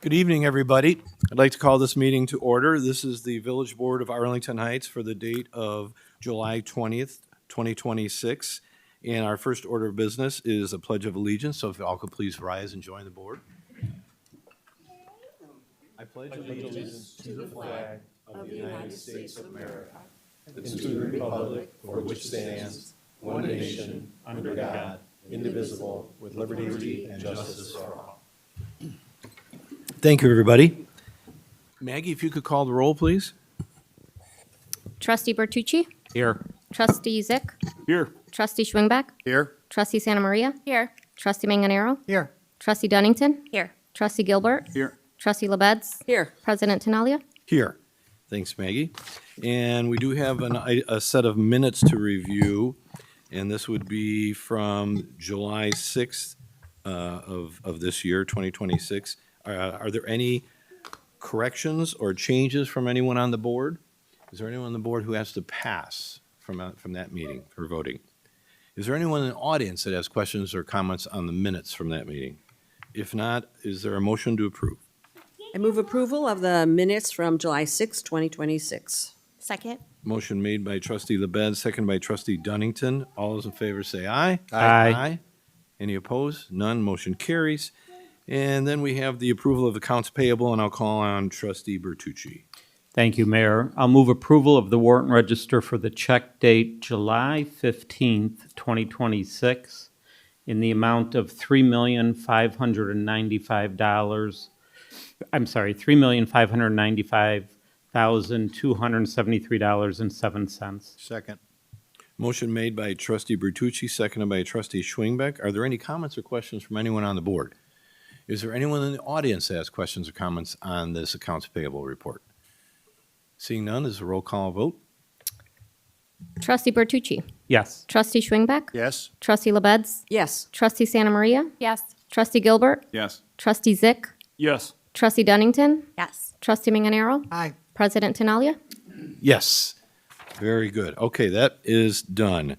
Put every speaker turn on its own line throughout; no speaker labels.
Good evening, everybody. I'd like to call this meeting to order. This is the Village Board of Arlington Heights for the date of July 20th, 2026. And our first order of business is a Pledge of Allegiance. So if you all could please rise and join the board. I pledge allegiance to the flag of the United States of America and to the republic for which stands one nation, under God, indivisible, with liberty and justice for all. Thank you, everybody. Maggie, if you could call the roll, please.
Trustee Bertucci?
Here.
Trustee Zyck?
Here.
Trustee Schwingbeck?
Here.
Trustee Santa Maria?
Here.
Trustee Manganaro?
Here.
Trustee Dunnington?
Here.
Trustee Gilbert?
Here.
Trustee LaBedz?
Here.
President Tinaglia?
Here. Thanks, Maggie. And we do have a set of minutes to review, and this would be from July 6th of this year, 2026. Are there any corrections or changes from anyone on the board? Is there anyone on the board who has to pass from that meeting for voting? Is there anyone in the audience that has questions or comments on the minutes from that meeting? If not, is there a motion to approve?
I move approval of the minutes from July 6, 2026.
Second.
Motion made by trustee LaBedz, seconded by trustee Dunnington. All those in favor say aye.
Aye.
Any opposed? None. Motion carries. And then we have the approval of accounts payable, and I'll call on trustee Bertucci.
Thank you, Mayor. I'll move approval of the warrant register for the check date July 15th, 2026, in the amount of $3,595,273.07.
Second. Motion made by trustee Bertucci, seconded by trustee Schwingbeck. Are there any comments or questions from anyone on the board? Is there anyone in the audience that has questions or comments on this accounts payable report? Seeing none, is a roll call vote?
Trustee Bertucci?
Yes.
Trustee Schwingbeck?
Yes.
Trustee LaBedz?
Yes.
Trustee Santa Maria?
Yes.
Trustee Gilbert?
Yes.
Trustee Zyck?
Yes.
Trustee Dunnington?
Yes.
Trustee Manganaro?
Aye.
President Tinaglia?
Yes. Very good. Okay, that is done.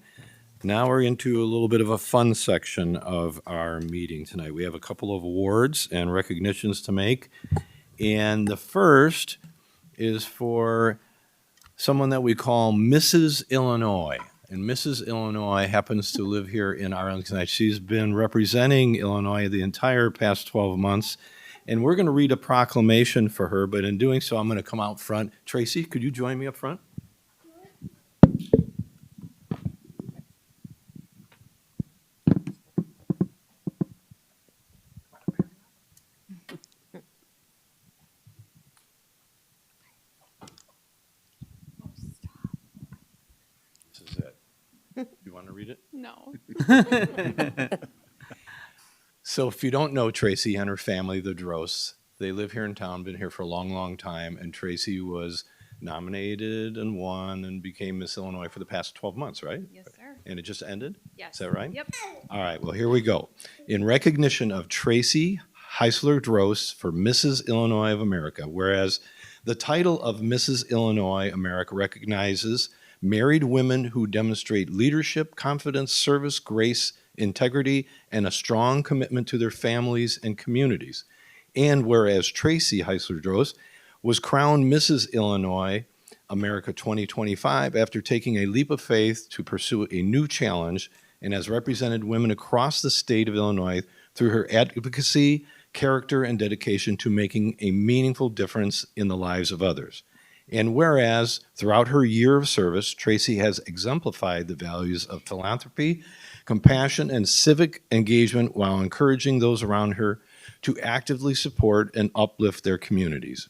Now we're into a little bit of a fun section of our meeting tonight. We have a couple of awards and recognitions to make. And the first is for someone that we call Mrs. Illinois. And Mrs. Illinois happens to live here in Arlington Heights. She's been representing Illinois the entire past 12 months. And we're going to read a proclamation for her, but in doing so, I'm going to come out front. Tracy, could you join me up front? This is it. You want to read it?
No.
So if you don't know Tracy and her family, the Drosts, they live here in town, been here for a long, long time, and Tracy was nominated and won and became Miss Illinois for the past 12 months, right?
Yes, sir.
And it just ended?
Yes.
Is that right?
Yep.
All right, well, here we go. In recognition of Tracy Heisler Drost for Mrs. Illinois of America, whereas the title of Mrs. Illinois America recognizes married women who demonstrate leadership, confidence, service, grace, integrity, and a strong commitment to their families and communities. And whereas Tracy Heisler Drost was crowned Mrs. Illinois America 2025 after taking a leap of faith to pursue a new challenge and has represented women across the state of Illinois through her advocacy, character, and dedication to making a meaningful difference in the lives of others. And whereas throughout her year of service, Tracy has exemplified the values of philanthropy, compassion, and civic engagement while encouraging those around her to actively support and uplift their communities.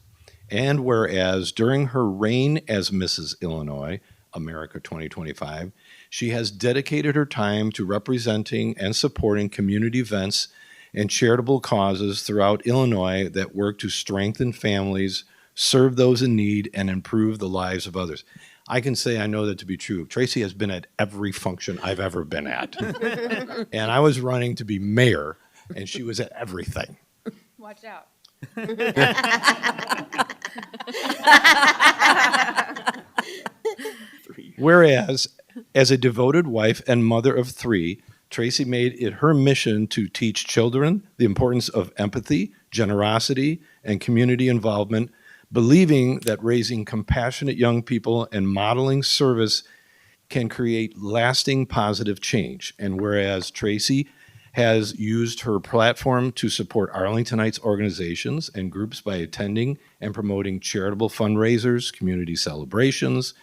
And whereas during her reign as Mrs. Illinois America 2025, she has dedicated her time to representing and supporting community events and charitable causes throughout Illinois that work to strengthen families, serve those in need, and improve the lives of others. I can say I know that to be true. Tracy has been at every function I've ever been at. And I was running to be mayor, and she was at everything.
Watch out.
Whereas, as a devoted wife and mother of three, Tracy made it her mission to teach children the importance of empathy, generosity, and community involvement, believing that raising compassionate young people and modeling service can create lasting positive change. And whereas Tracy has used her platform to support Arlington Heights organizations and groups by attending and promoting charitable fundraisers, community celebrations,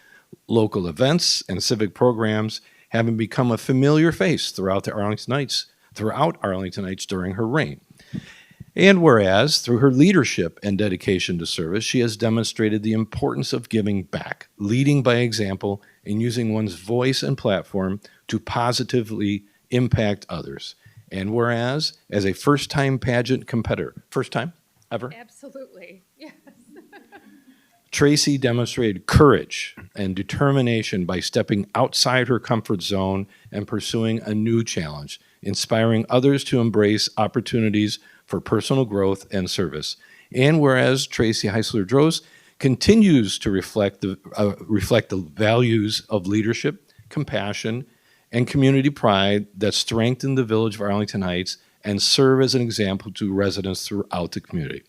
local events, and civic programs, having become a familiar face throughout Arlington Heights during her reign. And whereas, through her leadership and dedication to service, she has demonstrated the importance of giving back, leading by example, and using one's voice and platform to positively impact others. And whereas, as a first-time pageant competitor, first time ever?
Absolutely, yes.
Tracy demonstrated courage and determination by stepping outside her comfort zone and pursuing a new challenge, inspiring others to embrace opportunities for personal growth and service. And whereas Tracy Heisler-Droz continues to reflect the values of leadership, compassion, and community pride that strengthen the Village of Arlington Heights and serve as an example to residents throughout the community.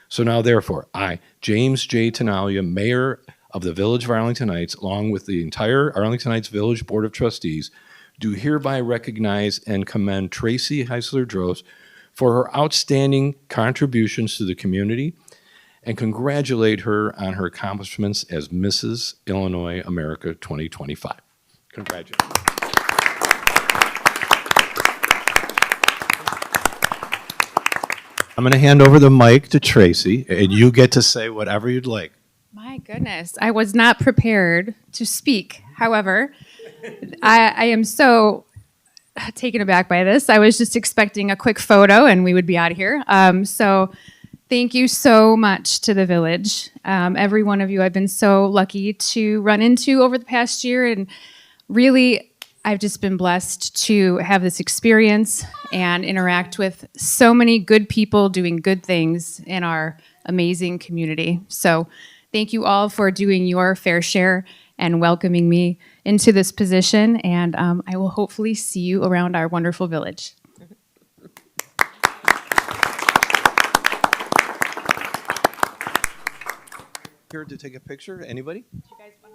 So now, therefore, I, James J. Tinaglia, Mayor of the Village of Arlington Heights, along with the entire Arlington Heights Village Board of Trustees, do hereby recognize and commend Tracy Heisler-Droz for her outstanding contributions to the community and congratulate her on her accomplishments as Mrs. Illinois America 2025. Congratulations. I'm going to hand over the mic to Tracy, and you get to say whatever you'd like.
My goodness, I was not prepared to speak. However, I am so taken aback by this. I was just expecting a quick photo and we would be out of here. So thank you so much to the village. Every one of you I've been so lucky to run into over the past year, and really I've just been blessed to have this experience and interact with so many good people doing good things in our amazing community. So thank you all for doing your fair share and welcoming me into this position, and I will hopefully see you around our wonderful village.
Here to take a picture? Anybody?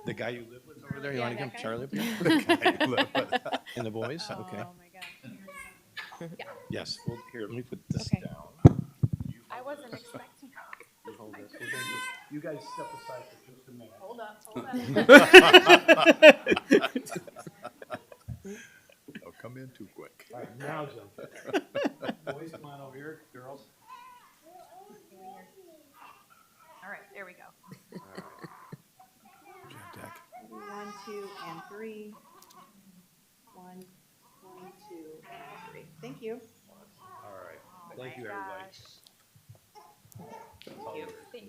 The guy you live with over there? You
Yeah,
want to come,
that guy.
Charlie? Up here? The guy you live with. And the boys? Okay.
Oh my God.
Yes. Well, here, let me put this
Okay.
down.
I wasn't expecting.
You hold this. We're gonna you guys step aside for just a minute.
Hold up.
Don't come in too quick.
All right, now jump in. Boys, come on over here. Girls.
All right, there we go.
Jack.
1, 2, and 3. 1, 2, and 3. Thank you.
All right. Thank you, everybody.
Thank you. Thank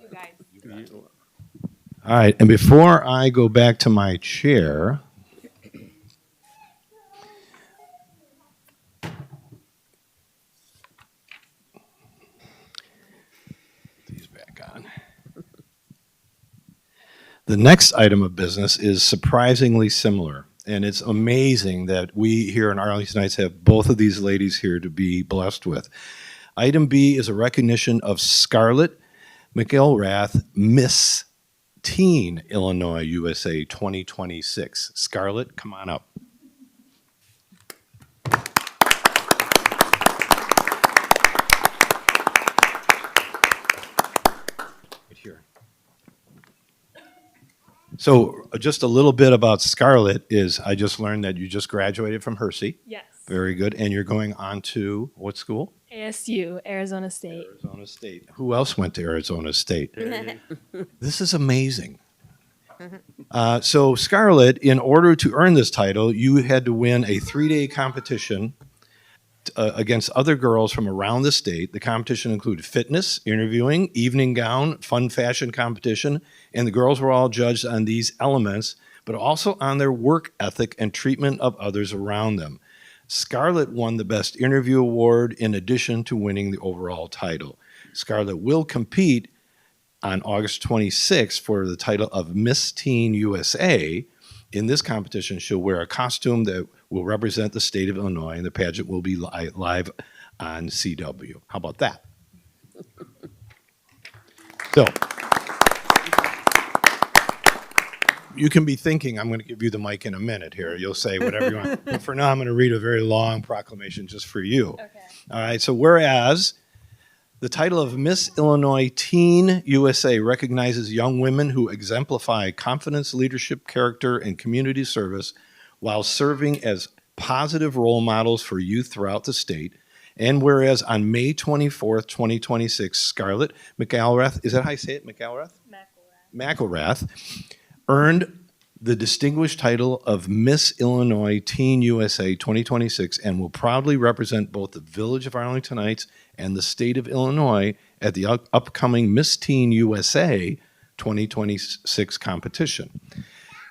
you, guys.
All right, and before I go back to my chair, these back on. The next item of business is surprisingly similar, and it's amazing that we here in Arlington Heights have both of these ladies here to be blessed with. Item B is a recognition of Scarlett McElrath, Miss Teen Illinois USA 2026. Scarlett, come on up. Right here. So just a little bit about Scarlett is I just learned that you just graduated from Hersey.
Yes.
Very good. And you're going on to what school?
ASU, Arizona State.
Arizona State. Who else went to Arizona State? This is amazing. So Scarlett, in order to earn this title, you had to win a 3-day competition against other girls from around the state. The competition included fitness, interviewing, evening gown, fun fashion competition, and the girls were all judged on these elements, but also on their work ethic and treatment of others around them. Scarlett won the Best Interview Award in addition to winning the overall title. Scarlett will compete on August 26th for the title of Miss Teen USA. In this competition, she'll wear a costume that will represent the state of Illinois, and the pageant will be live on CW. How about that? So you can be thinking, I'm going to give you the mic in a minute here. You'll say whatever you want. But for now, I'm going to read a very long proclamation just for you.
Okay.
All right. So whereas the title of Miss Illinois Teen USA recognizes young women who exemplify confidence, leadership, character, and community service while serving as positive role models for youth throughout the state. And whereas on May 24th, 2026, Scarlett McElrath, is that how I say it, McElrath? McElrath earned the distinguished title of Miss Illinois Teen USA 2026 and will proudly represent both the Village of Arlington Heights and the state of Illinois at the upcoming Miss Teen USA 2026 competition.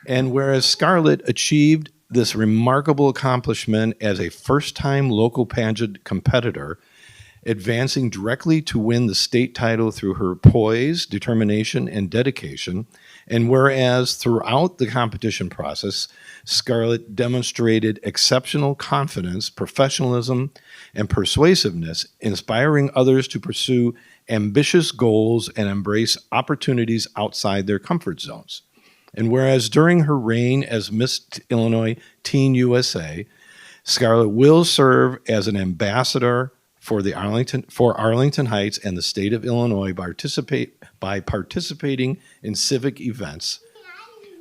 And whereas Scarlett achieved this remarkable accomplishment as a first-time local pageant competitor, advancing directly to win the state title through her poise, determination, and dedication. And whereas throughout the competition process, Scarlett demonstrated exceptional confidence, professionalism, and persuasiveness, inspiring others to pursue ambitious goals and embrace opportunities outside their comfort zones. And whereas during her reign as Miss Illinois Teen USA, Scarlett will serve as an ambassador for Arlington Heights and the state of Illinois by participating in civic events,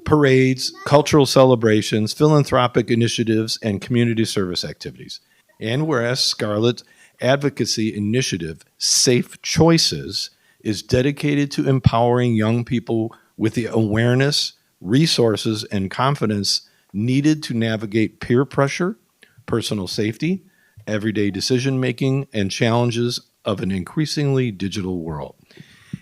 parades, cultural celebrations, philanthropic initiatives, and community service activities. And whereas Scarlett's advocacy initiative, Safe Choices, is dedicated to empowering young people with the awareness, resources, and confidence needed to navigate peer pressure, personal safety, everyday decision-making, and challenges of an increasingly digital world.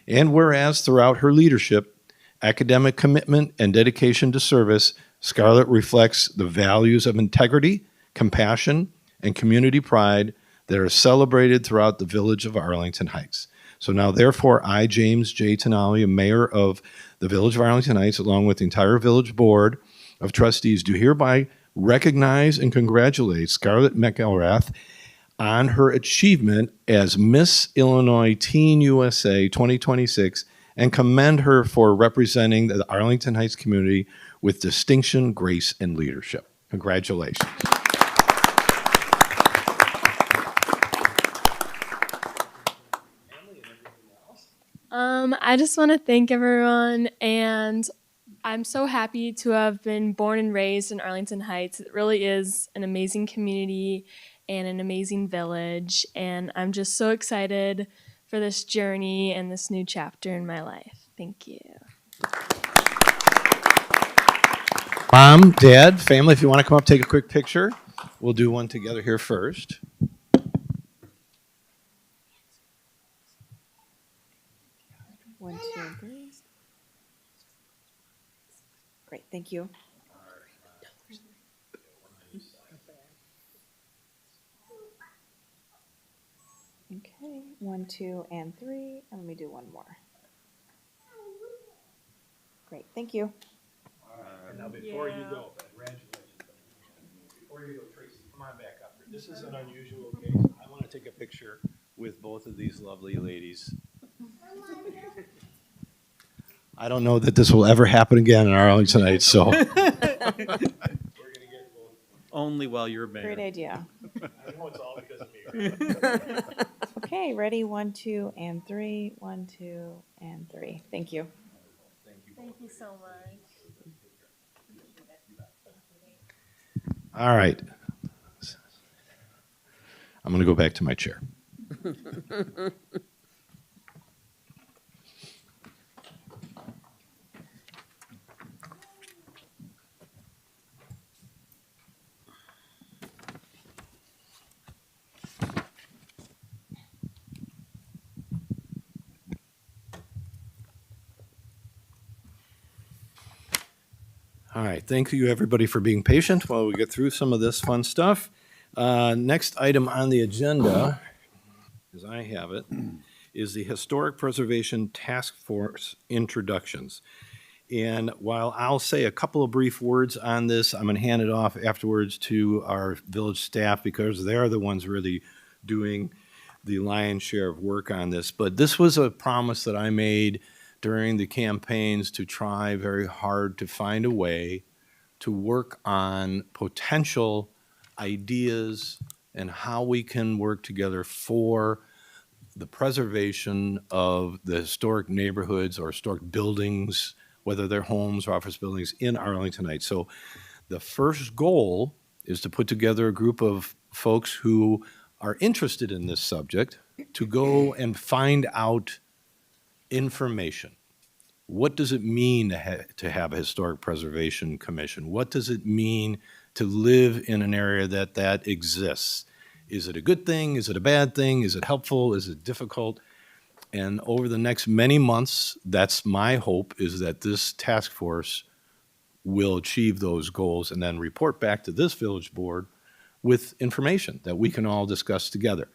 And whereas throughout her leadership, academic commitment, and dedication to service, Scarlett reflects the values of integrity, compassion, and community pride that are celebrated throughout the village of Arlington Heights. So now, therefore, I, James J. Tinaglia, Mayor of the Village of Arlington Heights, along with the entire Village Board of Trustees, do hereby recognize and congratulate Scarlett McElrath on her achievement as Miss Illinois Teen USA 2026 and commend her for representing the Arlington Heights community with distinction, grace, and leadership. Congratulations.
I just want to thank everyone, and I'm so happy to have been born and raised in Arlington Heights. It really is an amazing community and an amazing village, and I'm just so excited for this journey and this new chapter in my life. Thank you.
Mom, Dad, family, if you want to come up, take a quick picture. We'll do one together here first.
One, two, and three. Great, thank you. Okay, 1, 2, and 3, and let me do one more. Great, thank you.
Now, before you go, congratulations. Before you go, Tracy, come on back up here. This is an unusual case. I want to take a picture with both of these lovely ladies. I don't know that this will ever happen again in Arlington Heights, so. We're going to get both.
Only while you're mayor.
Great idea.
I know it's all because of me, right?
Okay, ready? 1, 2, and 3. 1, 2, and 3. Thank you.
Thank you so much.
All right. I'm going to go back to my chair. All right, thank you everybody for being patient while we get through some of this fun stuff. Next item on the agenda, as I have it, is the Historic Preservation Task Force introductions. And while I'll say a couple of brief words on this, I'm going to hand it off afterwards to our village staff because they're the ones really doing the lion's share of work on this, but this was a promise that I made during the campaigns to try very hard to find a way to work on potential ideas and how we can work together for the preservation of the historic neighborhoods or historic buildings, whether they're homes or office buildings in Arlington Heights. So the first goal is to put together a group of folks who are interested in this subject to go and find out information. What does it mean to have a historic preservation commission? What does it mean to live in an area that exists? Is it a good thing? Is it a bad thing? Is it helpful? Is it difficult? And over the next many months, that's my hope, is that this task force will achieve those goals and then report back to this village board with information that we can all discuss together.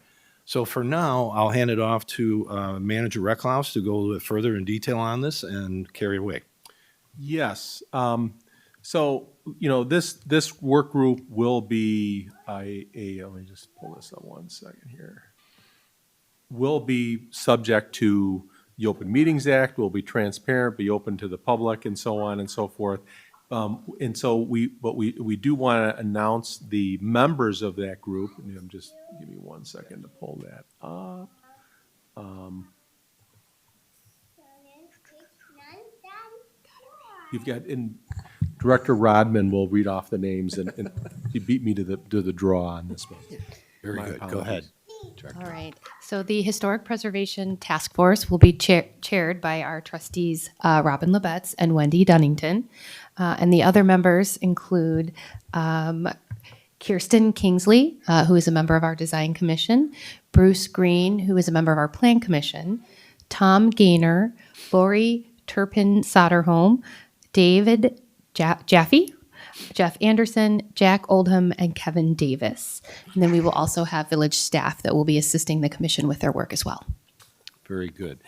So for now, I'll hand it off to Manager Recklouse to go a little bit further in detail on this and carry it away.
Yes. So, this work group will be let me just pull this up 1 second here. Will be subject to the Open Meetings Act, will be transparent, be open to the public, and so on and so forth. And so we do want to announce the members of that group. And give me 1 second to pull that up. You've got, and Director Rodman will read off the names, and he beat me to the draw on this one.
Very
My
good. Go
apologies.
ahead.
All right. So the Historic Preservation Task Force will be chaired by our trustees, Robin LaBedz and Wendy Dunnington. And the other members include Kirsten Kingsley, who is a member of our Design Commission, Bruce Green, who is a member of our Plan Commission, Tom Gaynor, Lori Turpin-Soderholm, David Jaffe, Jeff Anderson, Jack Oldham, and Kevin Davis. And then we will also have village staff that will be assisting the commission with their work as well.
Very good.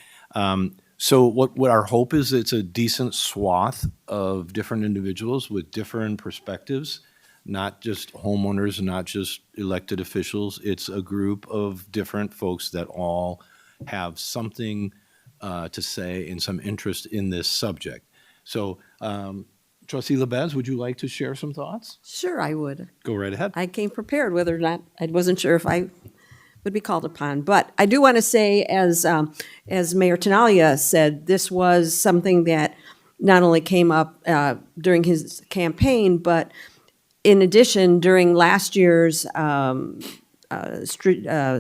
So what our hope is, it's a decent swath of different individuals with different perspectives, not just homeowners, not just elected officials. It's a group of different folks that all have something to say and some interest in this subject. So, Trustee LaBedz, would you like to share some thoughts?
Sure, I would.
Go right ahead.
I came prepared, whether or not, I wasn't sure if I would be called upon. But I do want to say, as Mayor Tinaglia said, this was something that not only came up during his campaign, but in addition, during last year's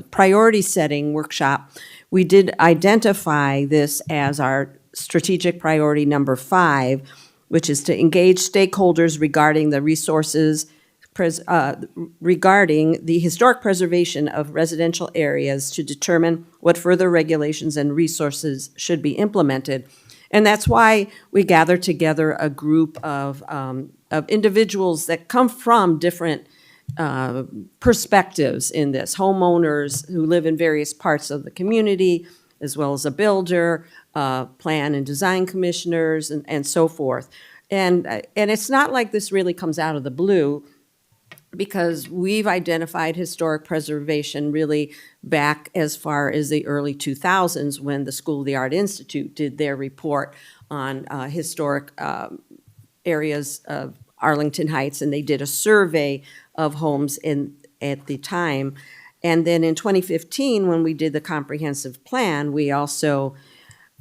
priority setting workshop, we did identify this as our strategic priority number 5, which is to engage stakeholders regarding the resources, regarding the historic preservation of residential areas to determine what further regulations and resources should be implemented. And that's why we gather together a group of individuals that come from different perspectives in this. Homeowners who live in various parts of the community, as well as a builder, plan and design commissioners, and so forth. And it's not like this really comes out of the blue, because we've identified historic preservation really back as far as the early 2000s, when the School of the Art Institute did their report on historic areas of Arlington Heights, and they did a survey of homes at the time. And then in 2015, when we did the comprehensive plan, we also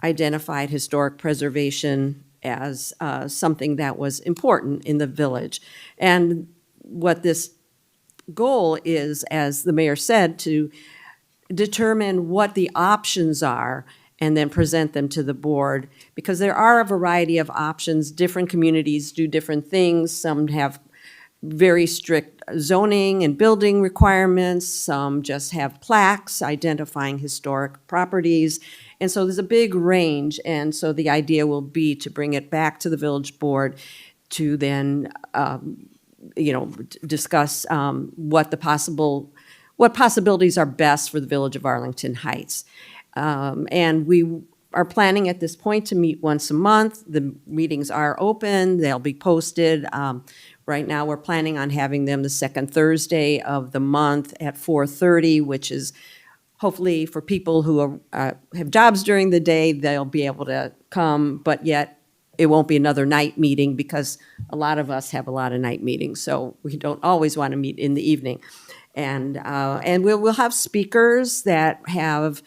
identified historic preservation as something that was important in the village. And what this goal is, as the mayor said, to determine what the options are and then present them to the board, because there are a variety of options. Different communities do different things. Some have very strict zoning and building requirements. Some just have plaques identifying historic properties. And so there's a big range. And so the idea will be to bring it back to the village board to then, discuss what possibilities are best for the village of Arlington Heights. And we are planning at this point to meet once a month. The meetings are open. They'll be posted. Right now, we're planning on having them the second Thursday of the month at 4:30, which is hopefully for people who have jobs during the day, they'll be able to come, but yet it won't be another night meeting because a lot of us have a lot of night meetings, so we don't always want to meet in the evening. And we'll have speakers that have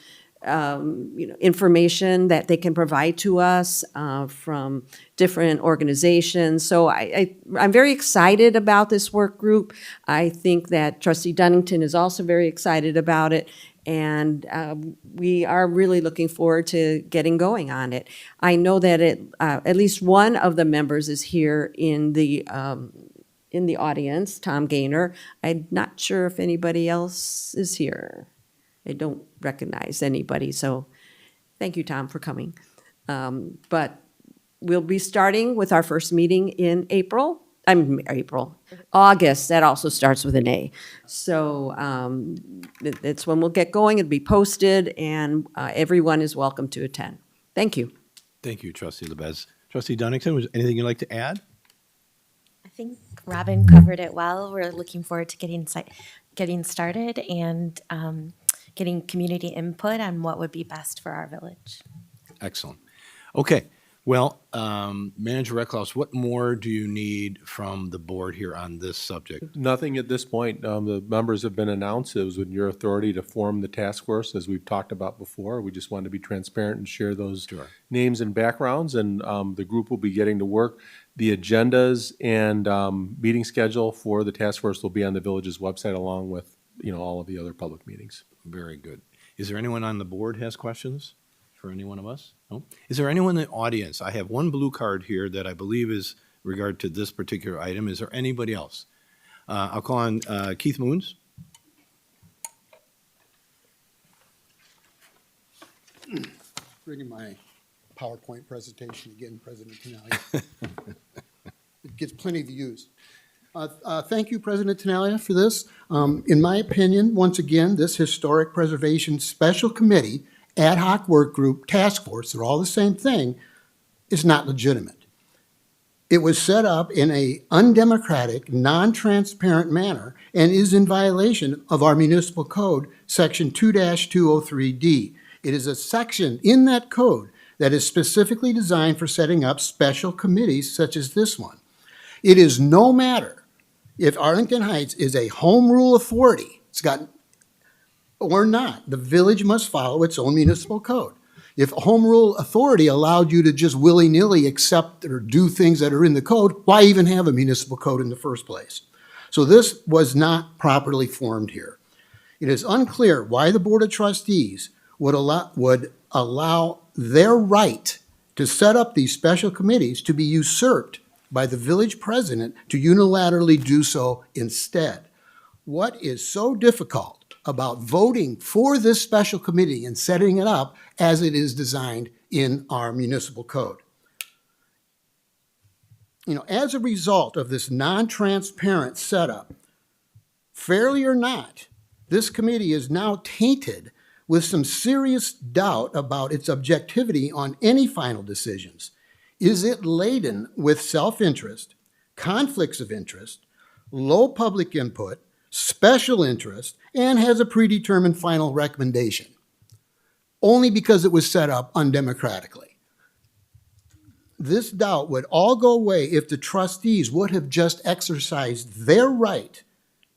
information that they can provide to us from different organizations. So I'm very excited about this work group. I think that Trustee Dunnington is also very excited about it. And we are really looking forward to getting going on it. I know that at least one of the members is here in the audience, Tom Gaynor. I'm not sure if anybody else is here. I don't recognize anybody, so thank you, Tom, for coming. But we'll be starting with our first meeting in August. That also starts with an A. So it's when we'll get going. It'll be posted, and everyone is welcome to attend. Thank you.
Thank you, Trustee LaBedz. Trustee Dunnington, was anything you'd like to add?
I think Robin covered it well. We're looking forward to getting started and getting community input on what would be best for our village.
Excellent. Okay. Well, Manager Recklouse, what more do you need from the board here on this subject?
Nothing at this point. The members have been announced. It was in your authority to form the task force, as we've talked about before. We just wanted to be transparent and share those names and backgrounds, and the group will be getting to work. The agendas and meeting schedule for the task force will be on the village's website, along with all of the other public meetings.
Very good. Is there anyone on the board has questions for any one of us? No? Is there anyone in the audience? I have one blue card here that I believe is regard to this particular item. Is there anybody else? I'll call on Keith Moons.
Reading my PowerPoint presentation again, President Tinaglia. It gets plenty of views. Thank you, President Tinaglia, for this. In my opinion, once again, this Historic Preservation Special Committee, Ad Hoc Work Group, Task Force, they're all the same thing, is not legitimate. It was set up in an undemocratic, non-transparent manner and is in violation of our municipal code, Section 2-203D. It is a section in that code that is specifically designed for setting up special committees such as this one. It is no matter if Arlington Heights is a home rule authority, or not. The village must follow its own municipal code. If a home rule authority allowed you to just willy-nilly accept or do things that are in the code, why even have a municipal code in the first place? So this was not properly formed here. It is unclear why the Board of Trustees would allow their right to set up these special committees to be usurped by the village president to unilaterally do so instead. What is so difficult about voting for this special committee and setting it up as it is designed in our municipal code? As a result of this non-transparent setup, fairly or not, this committee is now tainted with some serious doubt about its objectivity on any final decisions. Is it laden with self-interest, conflicts of interest, low public input, special interest, and has a predetermined final recommendation? Only because it was set up undemocratically. This doubt would all go away if the trustees would have just exercised their right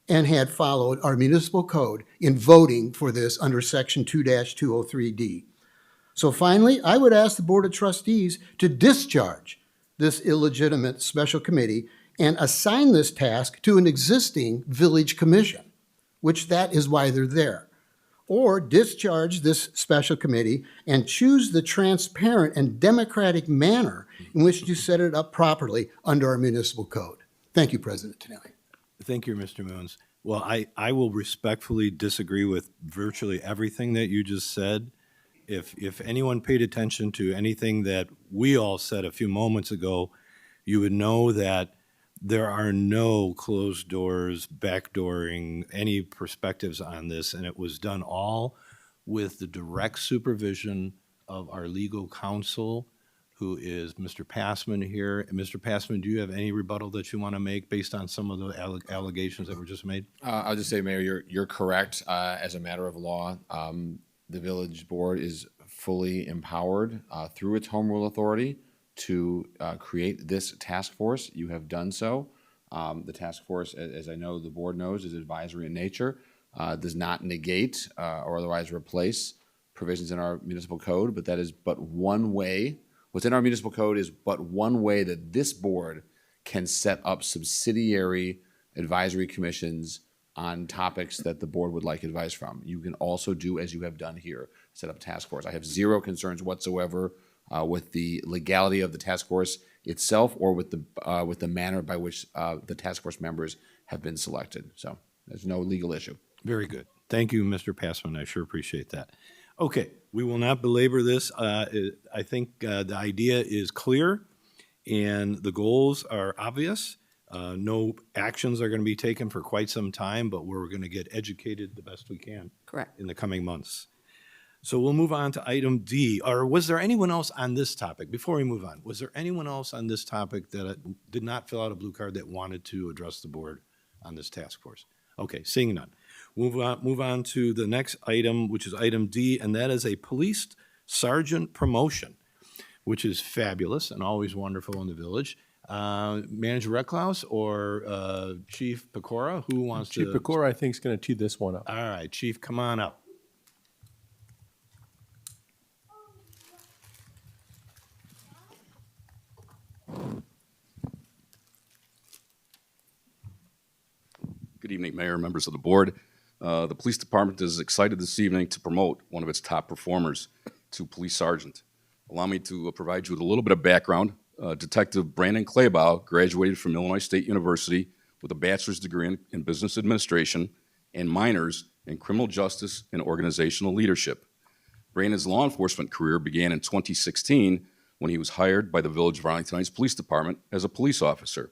and had followed our municipal code in voting for this under Section 2-203D. So finally, I would ask the Board of Trustees to discharge this illegitimate special committee and assign this task to an existing village commission, which that is why they're there. Or discharge this special committee and choose the transparent and democratic manner in which to set it up properly under our municipal code. Thank you, President Tinelli.
Thank you, Mr. Moons. Well, I will respectfully disagree with virtually everything that you just said. If anyone paid attention to anything that we all said a few moments ago, you would know that there are no closed doors, backdooring, any perspectives on this, and it was done all with the direct supervision of our legal counsel, who is Mr. Passman here. And Mr. Passman, do you have any rebuttal that you want to make based on some of the allegations that were just made?
I'll just say, Mayor, you're correct. As a matter of law, the village board is fully empowered through its home rule authority to create this task force. You have done so. The task force, as I know the board knows, is advisory in nature, does not negate or otherwise replace provisions in our municipal code, but that is but one way. What's in our municipal code is but one way that this board can set up subsidiary advisory commissions on topics that the board would like advice from. You can also do as you have done here, set up task force. I have zero concerns whatsoever with the legality of the task force itself or with the manner by which the task force members have been selected. So there's no legal issue.
Very good. Thank you, Mr. Passman. I sure appreciate that. Okay, we will not belabor this. I think the idea is clear and the goals are obvious. No actions are going to be taken for quite some time, but we're going to get educated the best we can.
Correct.
In the coming months. So we'll move on to item D. Or was there anyone else on this topic? Before we move on, was there anyone else on this topic that did not fill out a blue card that wanted to address the board on this task force? Okay, seeing none. Move on to the next item, which is item D, and that is a police sergeant promotion, which is fabulous and always wonderful in the village. Manager Recklouse or Chief Pecora, who wants to?
Chief Pecora, I think, is going to tee this one up.
All right, Chief, come on up.
Good evening, Mayor, members of the board. The police department is excited this evening to promote one of its top performers to police sergeant. Allow me to provide you with a little bit of background. Detective Brandon Claybaugh graduated from Illinois State University with a bachelor's degree in business administration and minors in criminal justice and organizational leadership. Brandon's law enforcement career began in 2016 when he was hired by the Village of Arlington Heights Police Department as a police officer.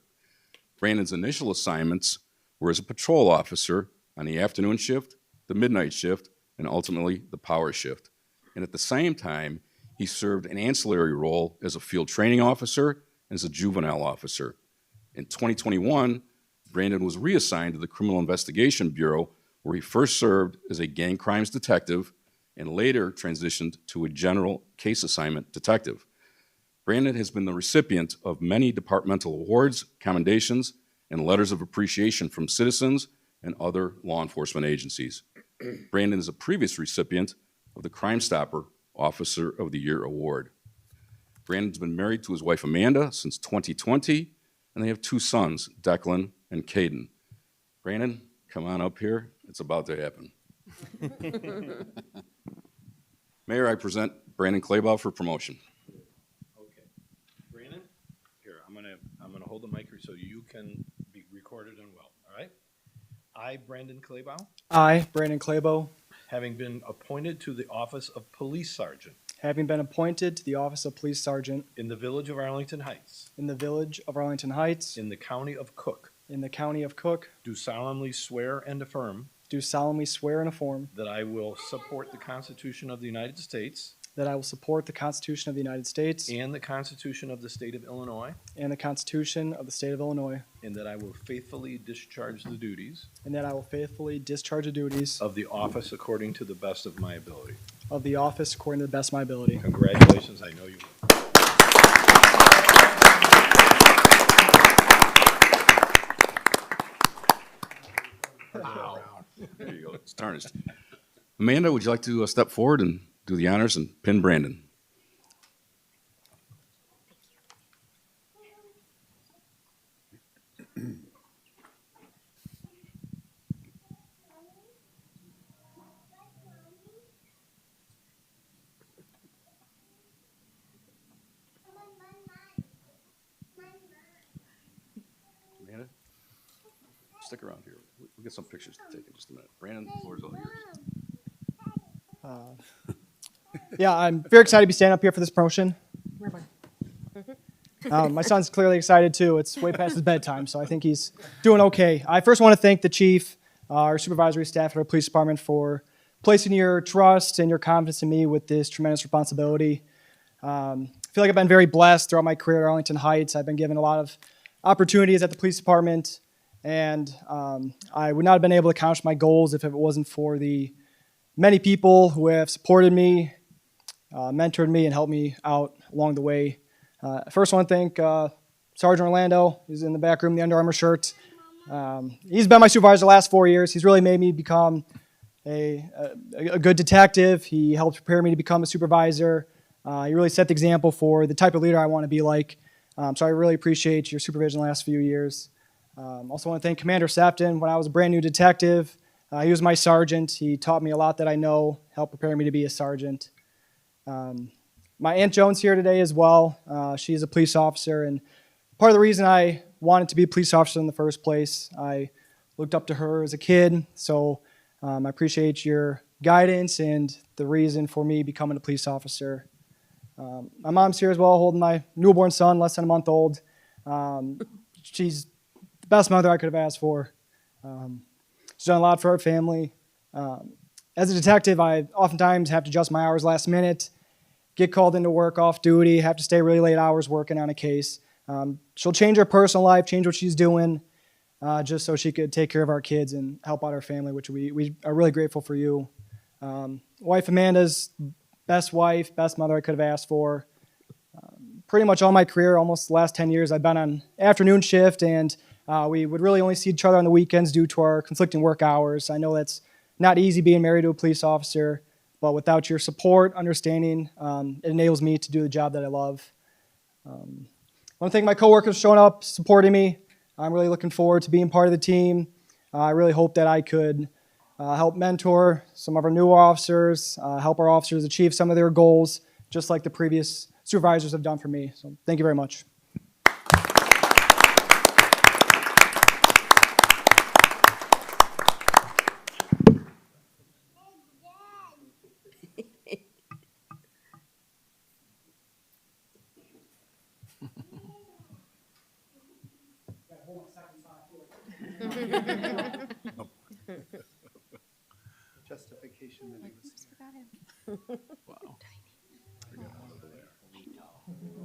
Brandon's initial assignments were as a patrol officer on the afternoon shift, the midnight shift, and ultimately the power shift. And at the same time, he served an ancillary role as a field training officer and as a juvenile officer. In 2021, Brandon was reassigned to the Criminal Investigation Bureau, where he first served as a gang crimes detective and later transitioned to a general case assignment detective. Brandon has been the recipient of many departmental awards, commendations, and letters of appreciation from citizens and other law enforcement agencies. Brandon is a previous recipient of the Crime Stopper Officer of the Year Award. Brandon's been married to his wife Amanda since 2020, and they have two sons, Declan and Caden. Brandon, come on up here. It's about to happen. Mayor, I present Brandon Claybaugh for promotion.
Okay. Brandon, here, I'm gonna hold the mic here so you can be recorded and well, all right? I, Brandon Claybaugh,
I, Brandon Claybaugh,
having been appointed to the office of police sergeant
having been appointed to the office of police sergeant
in the village of Arlington Heights,
in the village of Arlington Heights,
in the county of Cook,
in the county of Cook,
do solemnly swear and affirm
do solemnly swear and affirm
that I will support the Constitution of the United States
that I will support the Constitution of the United States
and the Constitution of the State of Illinois,
and the Constitution of the State of Illinois,
and that I will faithfully discharge the duties
and that I will faithfully discharge the duties
of the office according to the best of my ability.
of the office according to the best of my ability.
Congratulations, I know you will.
Wow. There you go. It's tarnished. Amanda, would you like to step forward and do the honors and pin Brandon? Amanda, stick around here. We'll get some pictures to take in just a minute. Brandon, the floor is all yours.
Yeah, I'm very excited to be standing up here for this promotion. My son's clearly excited too. It's way past his bedtime, so I think he's doing okay. I first want to thank the chief, our supervisory staff at our police department for placing your trust and your confidence in me with this tremendous responsibility. feel like I've been very blessed throughout my career at Arlington Heights. I've been given a lot of opportunities at the police department, and I would not have been able to accomplish my goals if it wasn't for the many people who have supported me, mentored me, and helped me out along the way. First, I want to thank Sergeant Orlando. He's in the back room, the Under Armour shirt. He's been my supervisor the last 4 years. He's really made me become a good detective. He helped prepare me to become a supervisor. He really set the example for the type of leader I want to be like. So I really appreciate your supervision the last few years. Also want to thank Commander Sefton. When I was a brand new detective, he was my sergeant. He taught me a lot that I know, helped prepare me to be a sergeant. My Aunt Joan's here today as well. She's a police officer, and part of the reason I wanted to be a police officer in the first place, I looked up to her as a kid, so I appreciate your guidance and the reason for me becoming a police officer. My mom's here as well, holding my newborn son, less than a month old. She's the best mother I could have asked for. She's done a lot for our family. As a detective, I oftentimes have to adjust my hours last minute, get called into work off duty, have to stay really late hours working on a case. She'll change her personal life, change what she's doing, just so she could take care of our kids and help out our family, which we are really grateful for you. Wife Amanda's best wife, best mother I could have asked for. Pretty much all my career, almost the last 10 years, I've been on afternoon shift, and we would really only see each other on the weekends due to our conflicting work hours. I know that's not easy being married to a police officer, but without your support, understanding, it enables me to do the job that I love. I want to thank my coworkers for showing up, supporting me. I'm really looking forward to being part of the team. I really hope that I could help mentor some of our newer officers, help our officers achieve some of their goals, just like the previous supervisors have done for me. So thank you very much.
Justification that he was here.
Wow. I got one over there. I know.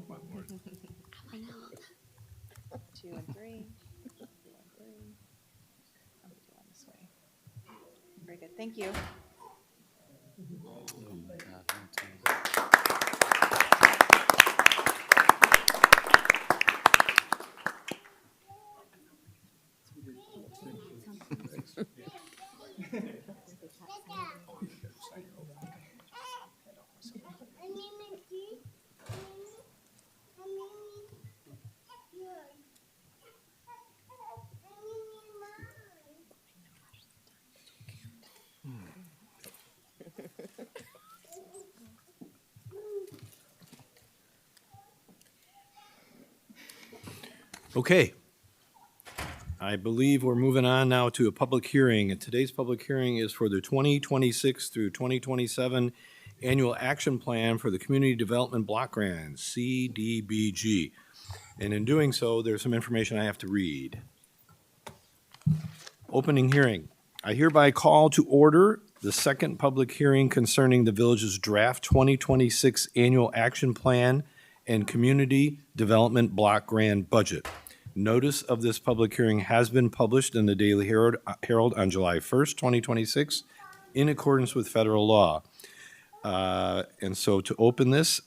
One more.
2 and 3. 2 and 3. I'll do one this way. Very good. Thank you.
Okay. I believe we're moving on now to a public hearing, and today's public hearing is for the 2026 through 2027 Annual Action Plan for the Community Development Block Grant, CDBG. And in doing so, there's some information I have to read. Opening hearing. I hereby call to order the second public hearing concerning the village's draft 2026 Annual Action Plan and Community Development Block Grant Budget. Notice of this public hearing has been published in the Daily Herald on July 1st, 2026, in accordance with federal law. And so to open this,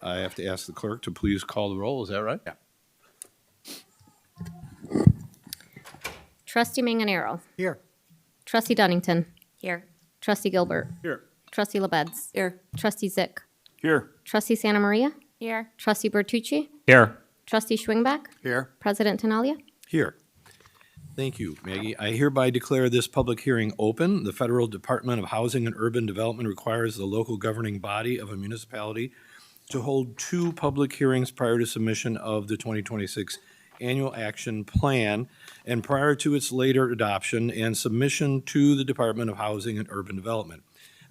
I have to ask the clerk to please call the roll. Is that right?
Yeah.
Trustee Manganaro.
Here.
Trustee Dunnington.
Here.
Trustee Gilbert.
Here.
Trustee LaBedz.
Here.
Trustee Zyck.
Here.
Trustee Santa Maria.
Here.
Trustee Bertucci.
Here.
Trustee Schwingbeck.
Here.
President Tinaglia.
Here. Thank you, Maggie. I hereby declare this public hearing open. The Federal Department of Housing and Urban Development requires the local governing body of a municipality to hold 2 public hearings prior to submission of the 2026 Annual Action Plan and prior to its later adoption and submission to the Department of Housing and Urban Development.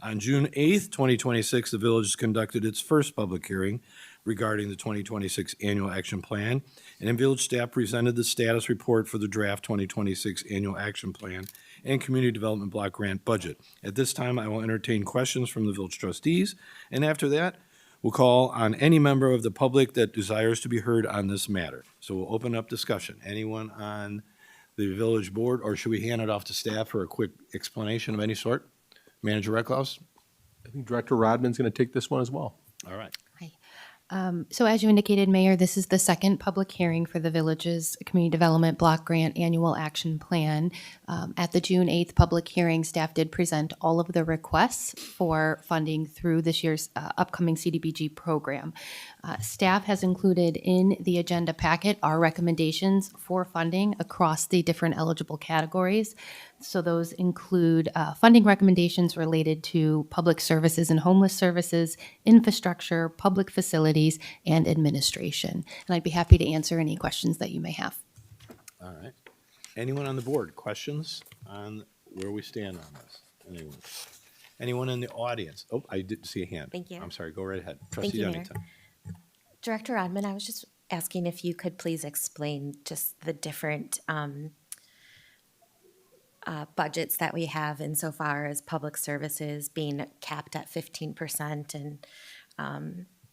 On June 8th, 2026, the village conducted its first public hearing regarding the 2026 Annual Action Plan, and then village staff presented the status report for the draft 2026 Annual Action Plan and Community Development Block Grant Budget. At this time, I will entertain questions from the village trustees, and after that, We'll call on any member of the public that desires to be heard on this matter. So we'll open up discussion. Anyone on the village board, or should we hand it off to staff for a quick explanation of any sort? Manager Recklouse?
I think Director Rodman's going to take this one as well.
All right.
So as you indicated, Mayor, this is the second public hearing for the village's Community Development Block Grant Annual Action Plan. At the June 8th public hearing, staff did present all of the requests for funding through this year's upcoming CDBG program. Staff has included in the agenda packet our recommendations for funding across the different eligible categories. So those include funding recommendations related to public services and homeless services, infrastructure, public facilities, and administration. And I'd be happy to answer any questions that you may have.
All right. Anyone on the board, questions on where we stand on this? Anyone? Anyone in the audience? Oh, I did see a hand.
Thank you.
I'm sorry, go right ahead.
Thank
Trustee
you, Mayor.
Dunnington.
Director Rodman, I was just asking if you could please explain just the different budgets that we have insofar as public services being capped at 15% and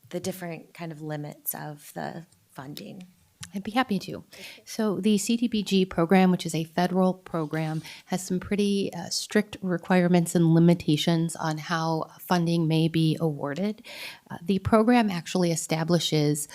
the different kind of limits of the funding.
I'd be happy to. So the CDBG program, which is a federal program, has some pretty strict requirements and limitations on how funding may be awarded. The program actually establishes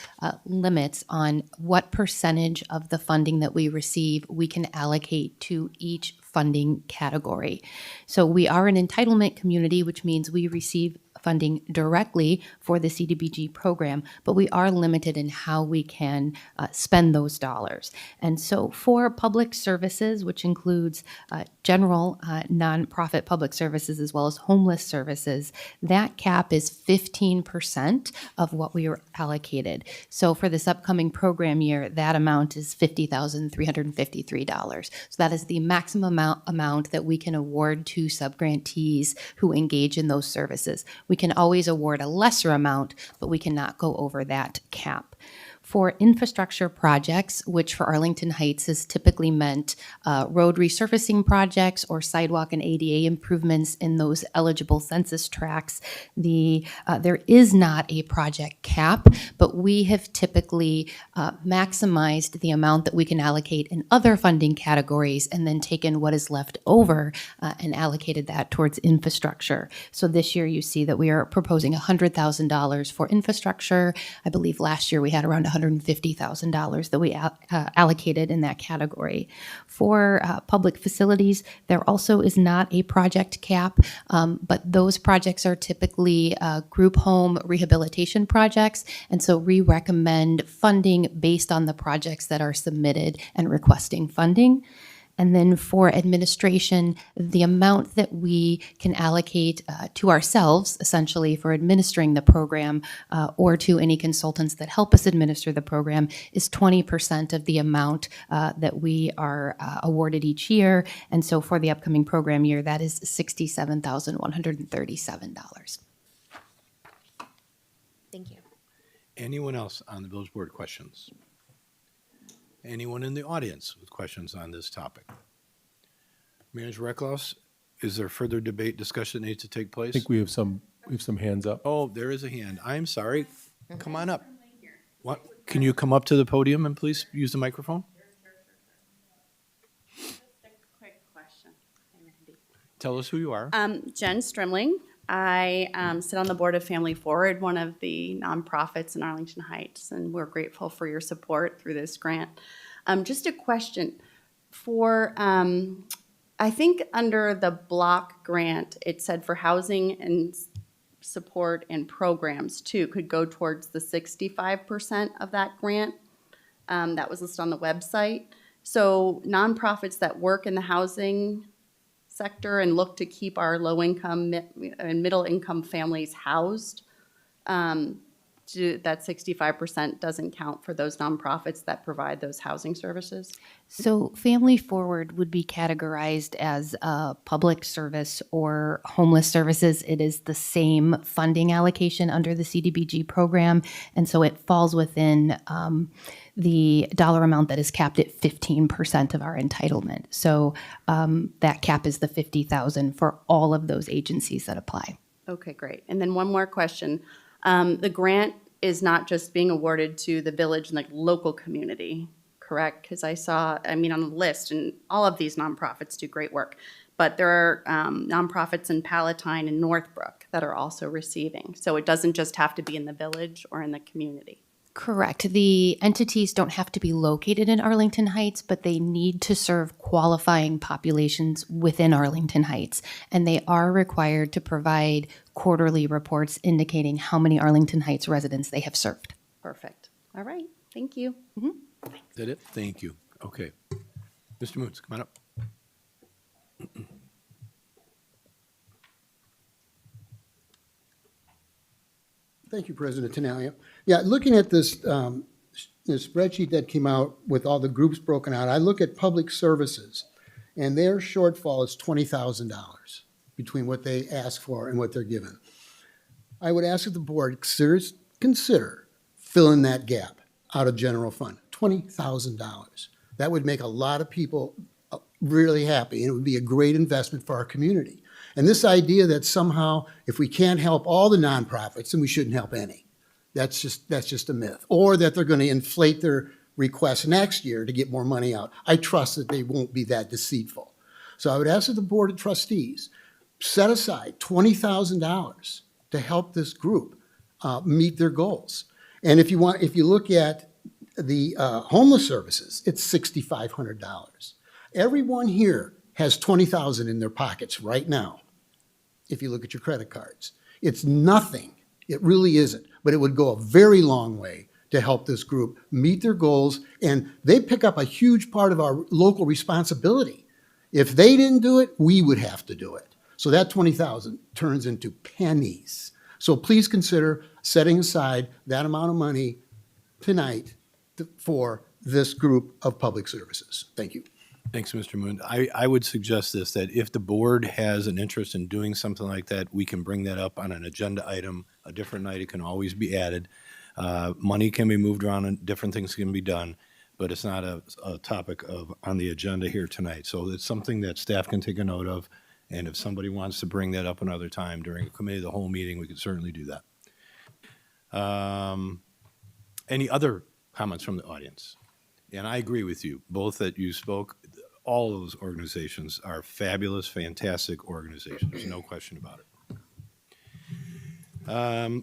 limits on what percentage of the funding that we receive we can allocate to each funding category. So we are an entitlement community, which means we receive funding directly for the CDBG program, but we are limited in how we can spend those dollars. And so for public services, which includes general nonprofit public services as well as homeless services, that cap is 15% of what we were allocated. So for this upcoming program year, that amount is $50,353. So that is the maximum amount that we can award to subgrantees who engage in those services. We can always award a lesser amount, but we cannot go over that cap. For infrastructure projects, which for Arlington Heights is typically meant road resurfacing projects or sidewalk and ADA improvements in those eligible census tracts, there is not a project cap, but we have typically maximized the amount that we can allocate in other funding categories and then taken what is left over and allocated that towards infrastructure. So this year you see that we are proposing $100,000 for infrastructure. I believe last year we had around $150,000 that we allocated in that category. For public facilities, there also is not a project cap, but those projects are typically group home rehabilitation projects, and so we recommend funding based on the projects that are submitted and requesting funding. And then for administration, the amount that we can allocate to ourselves, essentially for administering the program, or to any consultants that help us administer the program, is 20% of the amount that we are awarded each year. And so for the upcoming program year, that is $67,137.
Thank you.
Anyone else on the village board questions? Anyone in the audience with questions on this topic? Manager Recklouse, is there further debate, discussion that needs to take place?
I think we have some hands up.
Oh, there is a hand. I'm sorry. Come on up. What? Can you come up to the podium and please use the microphone?
Just a quick question. Hey, Randy.
Tell us who you are.
Jen Strimling. I sit on the board of Family Forward, one of the nonprofits in Arlington Heights, and we're grateful for your support through this grant. Just a question for, I think under the block grant, it said for housing and support and programs too, could go towards the 65% of that grant. That was listed on the website. So nonprofits that work in the housing sector and look to keep our low-income and middle-income families housed, that 65% doesn't count for those nonprofits that provide those housing services?
So Family Forward would be categorized as a public service or homeless services. It is the same funding allocation under the CDBG program, and so it falls within the dollar amount that is capped at 15% of our entitlement. So that cap is the $50,000 for all of those agencies that apply.
Okay, great. And then one more question. The grant is not just being awarded to the village and like local community, correct? Because I saw, I mean, on the list, and all of these nonprofits do great work, but there are nonprofits in Palatine and Northbrook that are also receiving. So it doesn't just have to be in the village or in the community.
Correct. The entities don't have to be located in Arlington Heights, but they need to serve qualifying populations within Arlington Heights. And they are required to provide quarterly reports indicating how many Arlington Heights residents they have served.
Perfect. All right. Thank you.
Is that it? Thank you. Okay. Mr. Moons, come on up.
Thank you, President Tinaglia. Yeah, looking at this, this spreadsheet that came out with all the groups broken out, I look at public services, and their shortfall is $20,000 between what they ask for and what they're given. I would ask that the board consider filling that gap out of general fund, $20,000. That would make a lot of people really happy, and it would be a great investment for our community. And this idea that somehow if we can't help all the nonprofits, then we shouldn't help any. That's just a myth. Or that they're going to inflate their requests next year to get more money out. I trust that they won't be that deceitful. So I would ask that the Board of Trustees set aside $20,000 to help this group meet their goals. And if you look at the homeless services, it's $6,500. Everyone here has $20,000 in their pockets right now. If you look at your credit cards, it's nothing. It really isn't, but it would go a very long way to help this group meet their goals, and they pick up a huge part of our local responsibility. If they didn't do it, we would have to do it. So that $20,000 turns into pennies. So please consider setting aside that amount of money tonight for this group of public services. Thank you.
Thanks, Mr. Moon. I would suggest this, that if the board has an interest in doing something like that, we can bring that up on an agenda item. A different night, it can always be added. Money can be moved around and different things can be done, but it's not a topic on the agenda here tonight. So it's something that staff can take a note of, and if somebody wants to bring that up another time during a committee of the whole meeting, we could certainly do that. Any other comments from the audience? And I agree with you, both that you spoke. All of those organizations are fabulous, fantastic organizations. There's no question about it.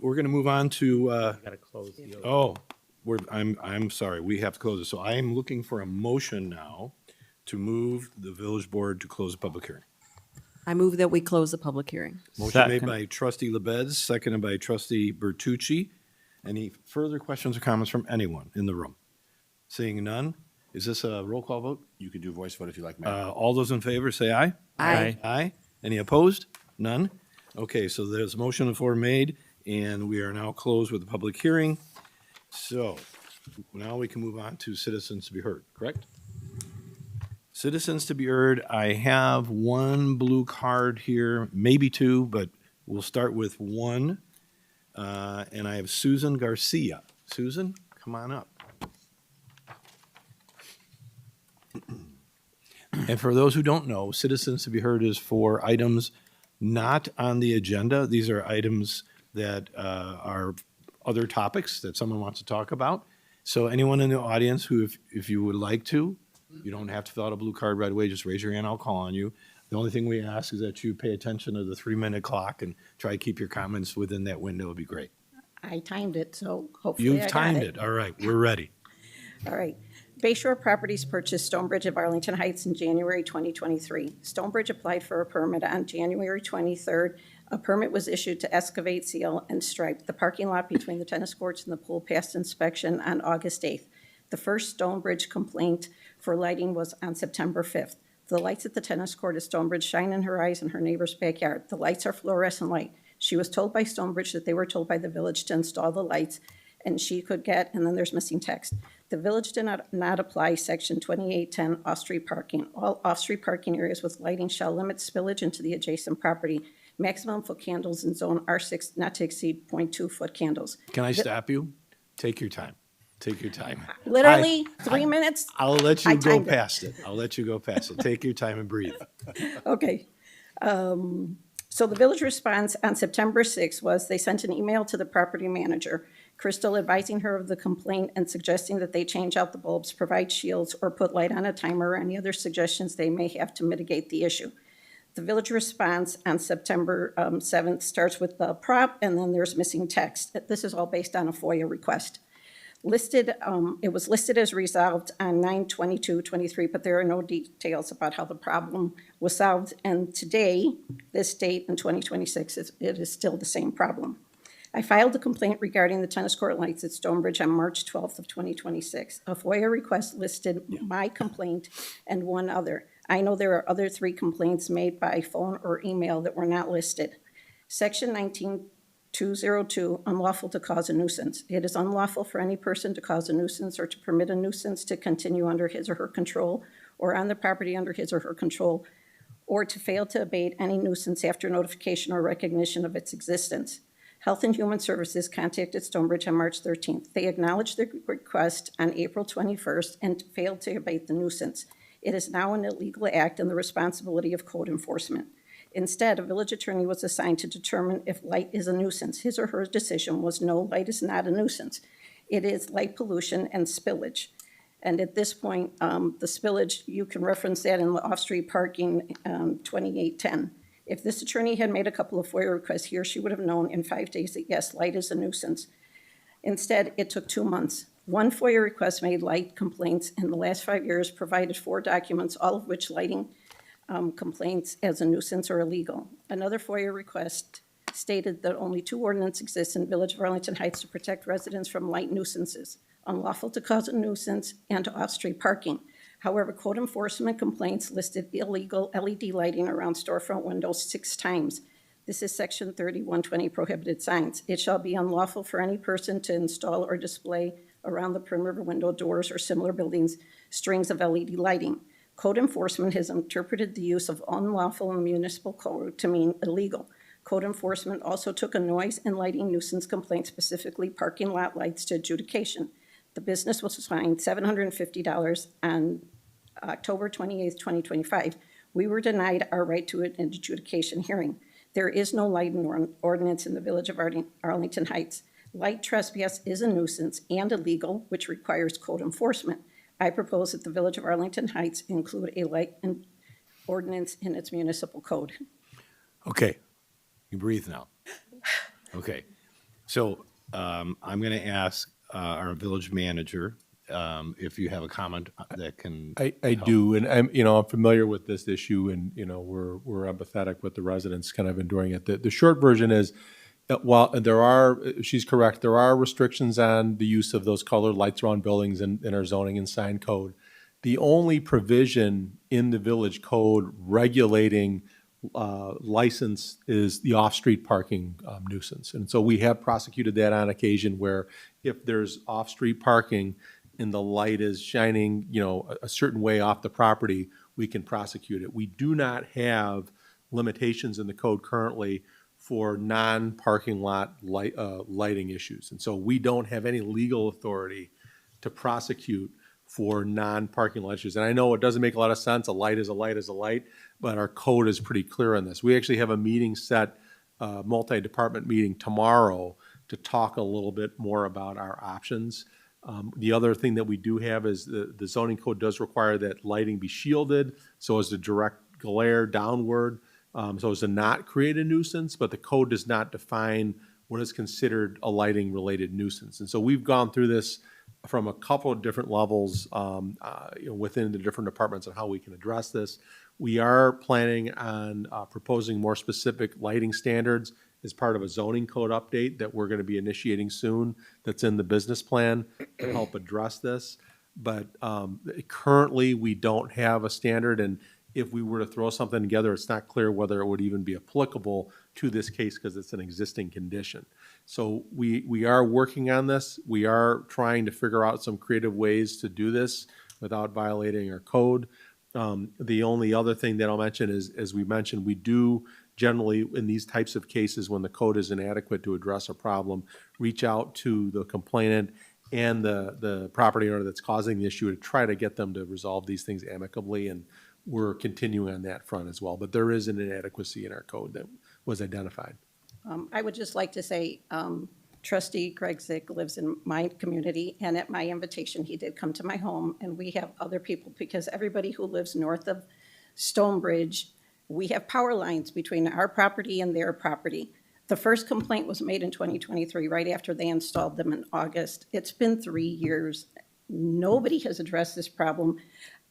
We're going to move on to.
Gotta close the other.
I'm sorry. We have to close it. So I am looking for a motion now to move the village board to close the public hearing.
I move that we close the public hearing.
Motion made by Trustee LaBedz, seconded by Trustee Bertucci. Any further questions or comments from anyone in the room? Seeing none, is this a roll call vote?
You could do a voice vote if you like, Mayor.
All those in favor, say aye.
Aye.
Aye. Any opposed? None? Okay, so there's a motion on the floor made, and we are now closed with the public hearing. So now we can move on to citizens to be heard, correct? Citizens to be heard, I have one blue card here, maybe two, but we'll start with one. And I have Susan Garcia. Susan, come on up. And for those who don't know, citizens to be heard is for items not on the agenda. These are items that are other topics that someone wants to talk about. So anyone in the audience who, if you would like to, you don't have to fill out a blue card right away. Just raise your hand. I'll call on you. The only thing we ask is that you pay attention to the 3-minute clock and try to keep your comments within that window. Would be great.
I timed it, so hopefully I
You've
got
timed it. All right, we're ready.
All right. Bayshore Properties purchased Stonebridge of Arlington Heights in January 2023. Stonebridge applied for a permit on January 23rd. A permit was issued to excavate, seal, and stripe the parking lot between the tennis courts and the pool passed inspection on August 8th. The first Stonebridge complaint for lighting was on September 5th. The lights at the tennis court at Stonebridge shine in her eyes in her neighbor's backyard. The lights are fluorescent light. She was told by Stonebridge that they were told by the village to install the lights, and she could get, and then there's missing text. The village did not apply section 2810 off-street parking. All off-street parking areas with lighting shall limit spillage into the adjacent property. Maximum foot candles in zone R6 not to exceed 0.2 foot candles.
Can I stop you? Take your time. Take your time.
Literally 3 minutes.
I'll let you go
past
it. I'll let you go past it. Take your time and breathe.
Okay. So the village response on September 6th was they sent an email to the property manager, Crystal, advising her of the complaint and suggesting that they change out the bulbs, provide shields, or put light on a timer, or any other suggestions they may have to mitigate the issue. The village response on September 7th starts with the prop, and then there's missing text. This is all based on a FOIA request. It was listed as resolved on 9/22/23, but there are no details about how the problem was solved. And today, this date in 2026, it is still the same problem. I filed a complaint regarding the tennis court lights at Stonebridge on March 12th of 2026. A FOIA request listed my complaint and one other. I know there are other 3 complaints made by phone or email that were not listed. Section 19-202, unlawful to cause a nuisance. It is unlawful for any person to cause a nuisance or to permit a nuisance to continue under his or her control or on the property under his or her control, or to fail to abate any nuisance after notification or recognition of its existence. Health and Human Services contacted Stonebridge on March 13th. They acknowledged the request on April 21st and failed to abate the nuisance. It is now an illegal act and the responsibility of code enforcement. Instead, a village attorney was assigned to determine if light is a nuisance. His or her decision was no, light is not a nuisance. It is light pollution and spillage. And at this point, the spillage, you can reference that in the off-street parking 2810. If this attorney had made a couple of FOIA requests, he or she would have known in 5 days that yes, light is a nuisance. Instead, it took 2 months. One FOIA request made light complaints in the last 5 years, provided 4 documents, all of which lighting complaints as a nuisance or illegal. Another FOIA request stated that only 2 ordinances exist in the Village of Arlington Heights to protect residents from light nuisances, unlawful to cause a nuisance and off-street parking. However, code enforcement complaints listed illegal LED lighting around storefront windows 6 times. This is section 3120, prohibited signs. It shall be unlawful for any person to install or display around the perimeter window, doors, or similar buildings strings of LED lighting. Code enforcement has interpreted the use of unlawful in municipal code to mean illegal. Code enforcement also took a noise and lighting nuisance complaint, specifically parking lot lights, to adjudication. The business was fined $750 on October 28th, 2025. We were denied our right to an adjudication hearing. There is no lighting ordinance in the Village of Arlington Heights. Light trespass is a nuisance and illegal, which requires code enforcement. I propose that the Village of Arlington Heights include a light ordinance in its municipal code.
Okay, you breathe now. Okay, so I'm going to ask our village manager if you have a comment that can.
I do, and I'm familiar with this issue, and we're empathetic with the residents kind of enduring it. The short version is, while she's correct, there are restrictions on the use of those colored lights around buildings in our zoning and sign code. The only provision in the village code regulating license is the off-street parking nuisance. And so we have prosecuted that on occasion where if there's off-street parking and the light is shining, a certain way off the property, we can prosecute it. We do not have limitations in the code currently for non-parking lot lighting issues. And so we don't have any legal authority to prosecute for non-parking lot issues. And I know it doesn't make a lot of sense. A light is a light is a light, but our code is pretty clear on this. We actually have a meeting set, multi-department meeting tomorrow to talk a little bit more about our options. The other thing that we do have is the zoning code does require that lighting be shielded so as to direct glare downward, so as to not create a nuisance, but the code does not define what is considered a lighting related nuisance. And so we've gone through this from a couple of different levels within the different departments on how we can address this. We are planning on proposing more specific lighting standards as part of a zoning code update that we're going to be initiating soon that's in the business plan to help address this. But currently we don't have a standard, and if we were to throw something together, it's not clear whether it would even be applicable to this case because it's an existing condition. So we are working on this. We are trying to figure out some creative ways to do this without violating our code. The only other thing that I'll mention is, as we mentioned, we do generally in these types of cases when the code is inadequate to address a problem, reach out to the complainant and the property owner that's causing the issue to try to get them to resolve these things amicably, and we're continuing on that front as well. But there is an inadequacy in our code that was identified.
I would just like to say, trustee Greg Zyck lives in my community, and at my invitation, he did come to my home, and we have other people, because everybody who lives north of Stonebridge, we have power lines between our property and their property. The first complaint was made in 2023, right after they installed them in August. It's been 3 years. Nobody has addressed this problem.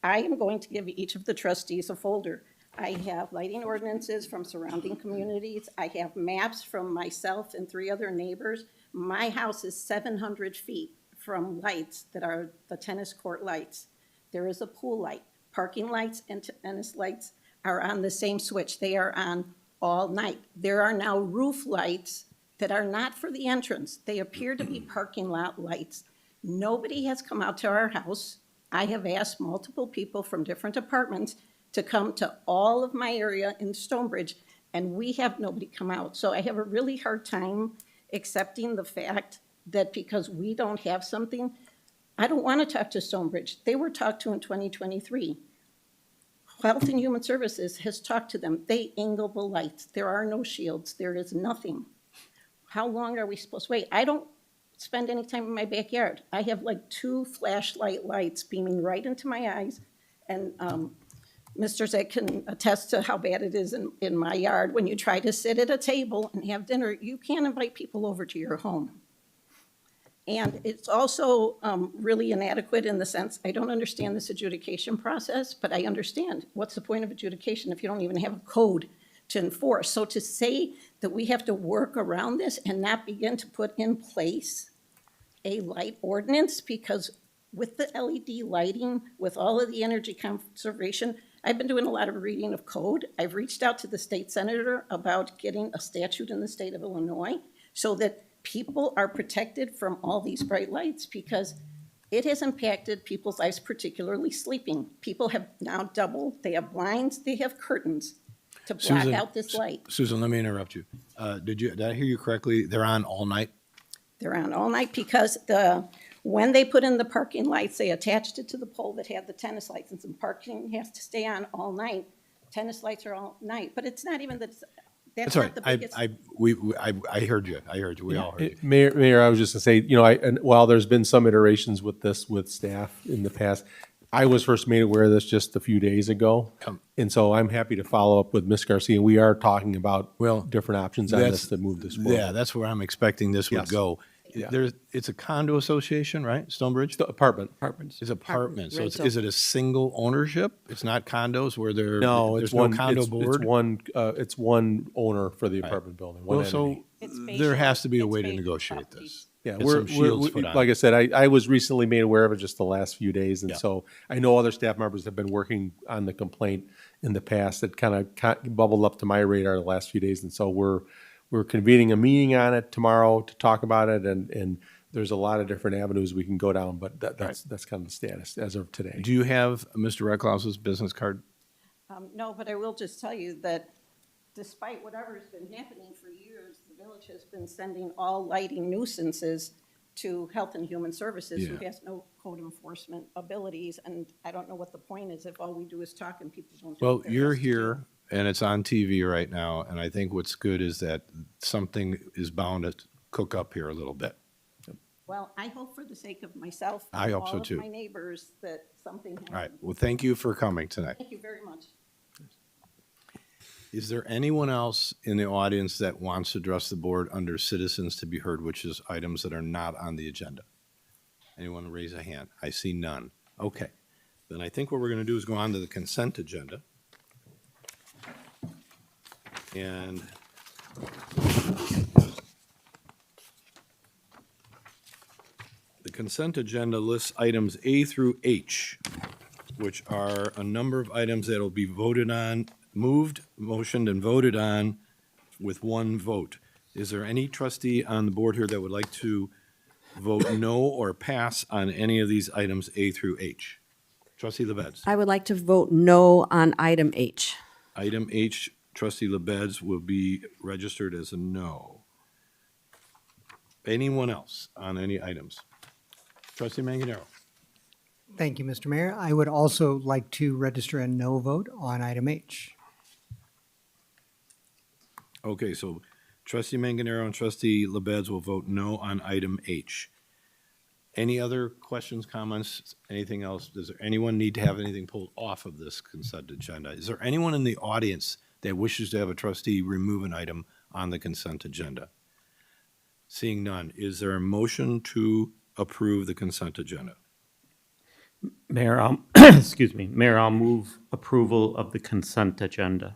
I am going to give each of the trustees a folder. I have lighting ordinances from surrounding communities. I have maps from myself and 3 other neighbors. My house is 700 feet from lights that are the tennis court lights. There is a pool light. Parking lights and tennis lights are on the same switch. They are on all night. There are now roof lights that are not for the entrance. They appear to be parking lot lights. Nobody has come out to our house. I have asked multiple people from different departments to come to all of my area in Stonebridge, and we have nobody come out. So I have a really hard time accepting the fact that because we don't have something, I don't want to talk to Stonebridge. They were talked to in 2023. Health and Human Services has talked to them. They angle the lights. There are no shields. There is nothing. How long are we supposed to wait? I don't spend any time in my backyard. I have like 2 flashlight lights beaming right into my eyes. And Mr. Zyck can attest to how bad it is in my yard. When you try to sit at a table and have dinner, you can't invite people over to your home. And it's also really inadequate in the sense, I don't understand this adjudication process, but I understand what's the point of adjudication if you don't even have a code to enforce. So to say that we have to work around this and not begin to put in place a light ordinance, because with the LED lighting, with all of the energy conservation, I've been doing a lot of reading of code. I've reached out to the state senator about getting a statute in the state of Illinois so that people are protected from all these bright lights, because it has impacted people's lives, particularly sleeping. People have now doubled. They have blinds, they have curtains to block out this light.
Susan, let me interrupt you. Did I hear you correctly? They're on all night?
They're on all night because when they put in the parking lights, they attached it to the pole that had the tennis lights, and some parking has to stay on all night. Tennis lights are all night, but it's not even that's
That's
not
right.
the biggest.
I heard you. I heard you. We all heard you.
Mayor, I was just gonna say, and while there's been some iterations with this with staff in the past, I was first made aware of this just a few days ago. And so I'm happy to follow up with Ms. Garcia. We are talking about different options on this to move this forward.
Yeah, that's where I'm expecting this would go.
Yeah.
It's a condo association, right? Stonebridge?
Apartments.
It's apartments. So
rental.
is it a single ownership? It's not condos where there's
It's
no condo board?
It's one owner for the apartment building, one
Well, so
entity.
It's
there has
Bayshore.
to be a
It's
way to
Bayshore
negotiate
Properties.
this.
Yeah,
Get some shields put on
like
it.
I said, I was recently made aware of it just the last few days, and so I know other staff members have been working on the complaint in the past. That kind of bubbled up to my radar the last few days, and so we're convening a meeting on it tomorrow to talk about it, and there's a lot of different avenues we can go down, but that's kind of the status as of today.
Do you have Mr. Recklaus's business card?
No, but I will just tell you that despite whatever's been happening for years, the village has been sending all lighting nuisances to Health and Human Services, who
Yeah.
has no code enforcement abilities, and I don't know what the point is if all we do is talk and people don't do
Well,
what they're
you're
asked to do.
here, and it's on TV right now, and I think what's good is that something is bound to cook up here a little bit.
Well, I hope for the sake of myself
I
and
hope so
all of
too.
my neighbors that something happens.
All right, well, thank you for coming tonight.
Thank you very much.
Is there anyone else in the audience that wants to address the board under citizens to be heard, which is items that are not on the agenda? Anyone raise a hand? I see none. Okay, then I think what we're going to do is go on to the consent agenda. And the consent agenda lists items A through H, which are a number of items that will be voted on, moved, motioned, and voted on with one vote. Is there any trustee on the board here that would like to vote no or pass on any of these items A through H? Trustee LaBedz.
I would like to vote no on item H.
Item H, trustee LaBedz will be registered as a no. Anyone else on any items? Trustee Manganaro.
Thank you, Mr. Mayor. I would also like to register a no vote on item H.
Okay, so trustee Manganaro and trustee LaBedz will vote no on item H. Any other questions, comments, anything else? Does there anyone need to have anything pulled off of this consent agenda? Is there anyone in the audience that wishes to have a trustee remove an item on the consent agenda? Seeing none, is there a motion to approve the consent agenda?
Mayor, excuse me, Mayor, I'll move approval of the consent agenda.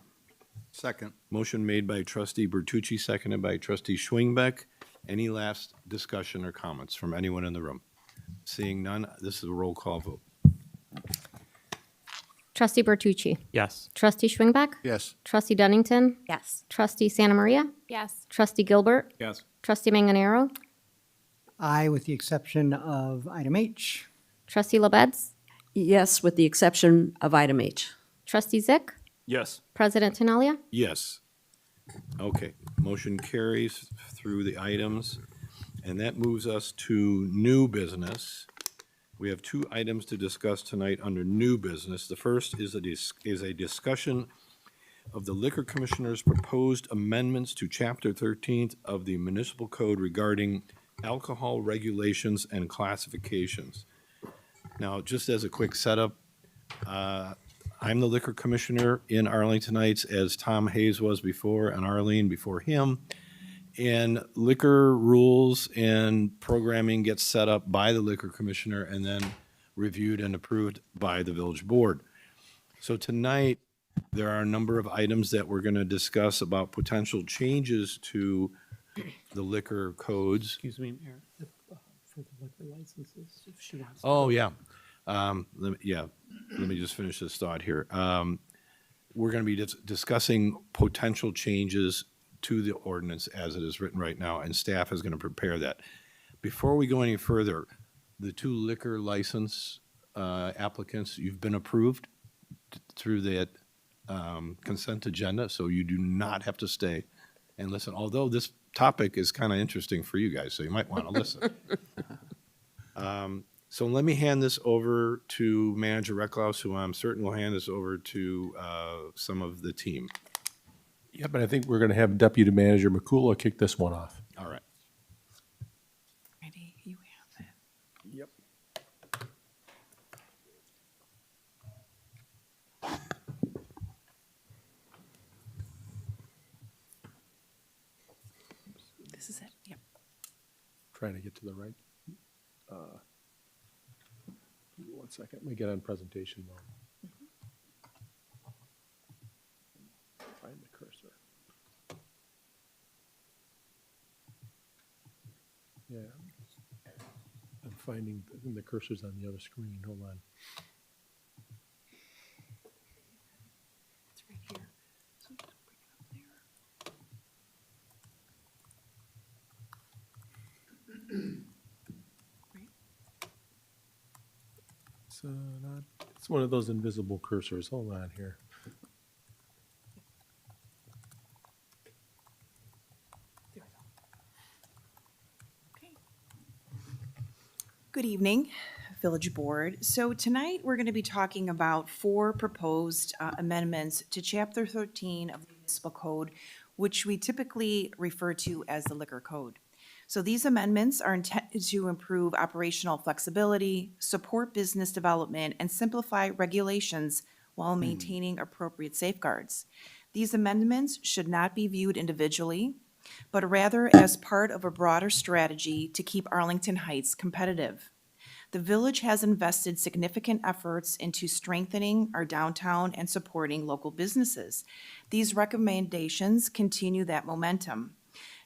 Second.
Motion made by trustee Bertucci, seconded by trustee Schwingbeck. Any last discussion or comments from anyone in the room? Seeing none, this is a roll call vote.
Trustee Bertucci.
Yes.
Trustee Schwingbeck.
Yes.
Trustee Dunnington.
Yes.
Trustee Santa Maria.
Yes.
Trustee Gilbert.
Yes.
Trustee Manganaro.
Aye, with the exception of item H.
Trustee LaBedz.
Yes, with the exception of item H.
Trustee Zyck.
Yes.
President Tinaglia.
Yes. Okay, motion carries through the items, and that moves us to new business. We have two items to discuss tonight under new business. The first is a discussion of the Liquor Commissioner's proposed amendments to Chapter 13 of the Municipal Code regarding alcohol regulations and classifications. Now, just as a quick setup, I'm the Liquor Commissioner in Arlington Heights, as Tom Hayes was before, and Arlene before him. And liquor rules and programming gets set up by the Liquor Commissioner and then reviewed and approved by the Village Board. So tonight, there are a number of items that we're going to discuss about potential changes to the liquor codes.
Excuse me, Mayor, for the liquor licenses, if she wants.
Oh, yeah. Let me just finish this thought here. We're going to be discussing potential changes to the ordinance as it is written right now, and staff is going to prepare that. Before we go any further, the two liquor license applicants, you've been approved through that consent agenda, so you do not have to stay and listen, although this topic is kind of interesting for you guys, so you might want to listen. So let me hand this over to Manager Recklaus, who I'm certain will hand this over to some of the team.
Yeah, but I think we're going to have Deputy Manager McCullough kick this one off.
All right.
Ready? You have it.
Yep.
This is it. Yep.
Trying to get to the right. Give me 1 second. Let me get on presentation mode. Find the cursor. Yeah. I'm finding the cursor's on the other screen. Hold on.
It's right here. So just bring it up there.
It's one of those invisible cursors. Hold on here.
There we go. Okay. Good evening, Village Board. So tonight we're going to be talking about 4 proposed amendments to Chapter 13 of the Municipal Code, which we typically refer to as the Liquor Code. So these amendments are intended to improve operational flexibility, support business development, and simplify regulations while maintaining appropriate safeguards. These amendments should not be viewed individually, but rather as part of a broader strategy to keep Arlington Heights competitive. The village has invested significant efforts into strengthening our downtown and supporting local businesses. These recommendations continue that momentum.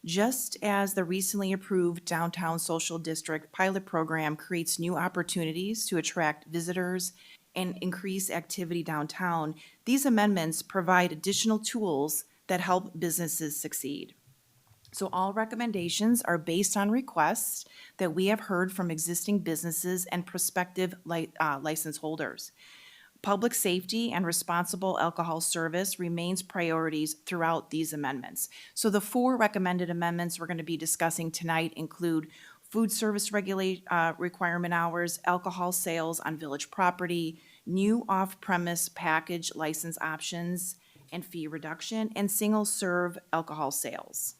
Just as the recently approved Downtown Social District pilot program creates new opportunities to attract visitors and increase activity downtown, these amendments provide additional tools that help businesses succeed. So all recommendations are based on requests that we have heard from existing businesses and prospective license holders. Public safety and responsible alcohol service remains priorities throughout these amendments. So the 4 recommended amendments we're going to be discussing tonight include food service requirement hours, alcohol sales on village property, new off-premise package license options, and fee reduction, and single-serve alcohol sales.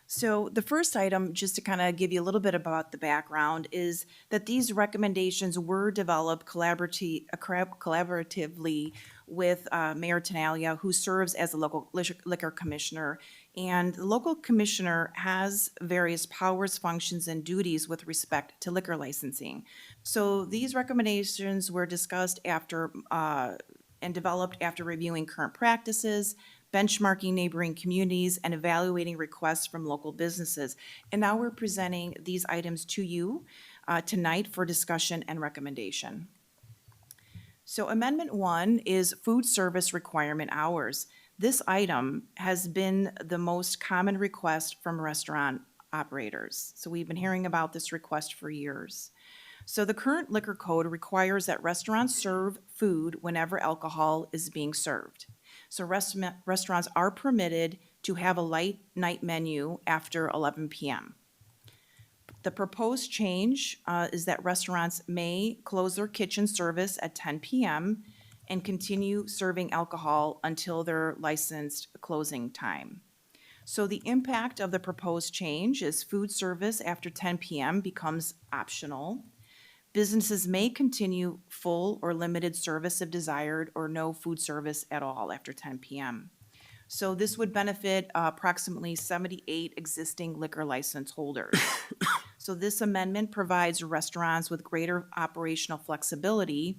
So the first item, just to kind of give you a little bit about the background, is that these recommendations were developed collaboratively with Mayor Tinaglia, who serves as the local liquor commissioner. And the local commissioner has various powers, functions, and duties with respect to liquor licensing. So these recommendations were discussed after and developed after reviewing current practices, benchmarking neighboring communities, and evaluating requests from local businesses. And now we're presenting these items to you tonight for discussion and recommendation. So Amendment 1 is food service requirement hours. This item has been the most common request from restaurant operators. So we've been hearing about this request for years. So the current liquor code requires that restaurants serve food whenever alcohol is being served. So restaurants are permitted to have a light night menu after 11 p.m. The proposed change is that restaurants may close their kitchen service at 10 p.m. and continue serving alcohol until their licensed closing time. So the impact of the proposed change is food service after 10 p.m. becomes optional. Businesses may continue full or limited service if desired, or no food service at all after 10 p.m. So this would benefit approximately 78 existing liquor license holders. So this amendment provides restaurants with greater operational flexibility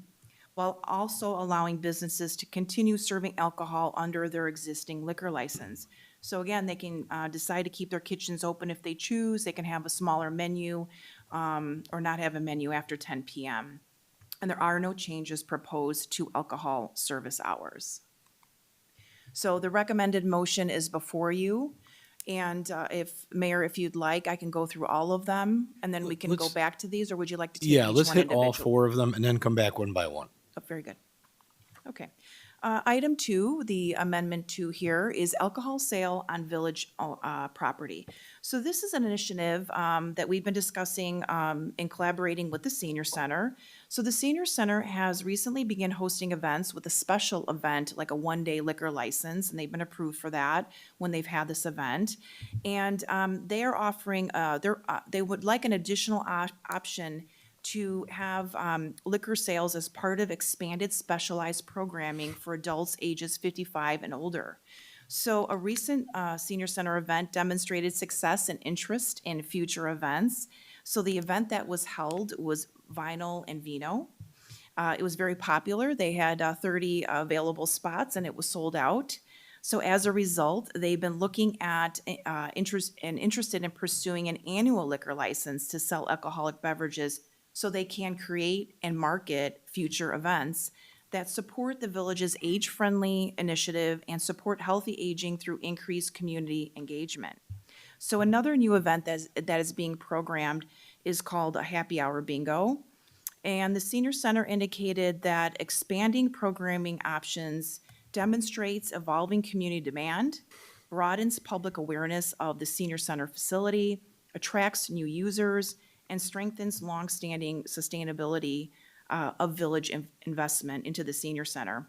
while also allowing businesses to continue serving alcohol under their existing liquor license. So again, they can decide to keep their kitchens open if they choose. They can have a smaller menu or not have a menu after 10 p.m. And there are no changes proposed to alcohol service hours. So the recommended motion is before you. And Mayor, if you'd like, I can go through all of them and then we can go back to these, or would you like to take each one
let's hit all
individually?
4 of them and then come back one by one.
Oh, very good. Okay. Item 2, the amendment 2 here, is alcohol sale on village property. So this is an initiative that we've been discussing in collaborating with the Senior Center. So the Senior Center has recently begun hosting events with a special event, like a one-day liquor license, and they've been approved for that when they've had this event. And they are offering, they would like an additional option to have liquor sales as part of expanded specialized programming for adults ages 55 and older. So a recent Senior Center event demonstrated success and interest in future events. So the event that was held was Vinyl and Vino. It was very popular. They had 30 available spots and it was sold out. So as a result, they've been looking at interested in pursuing an annual liquor license to sell alcoholic beverages so they can create and market future events that support the village's age-friendly initiative and support healthy aging through increased community engagement. So another new event that is being programmed is called a Happy Hour Bingo. And the Senior Center indicated that expanding programming options demonstrates evolving community demand, broadens public awareness of the Senior Center facility, attracts new users, and strengthens longstanding sustainability of village investment into the Senior Center.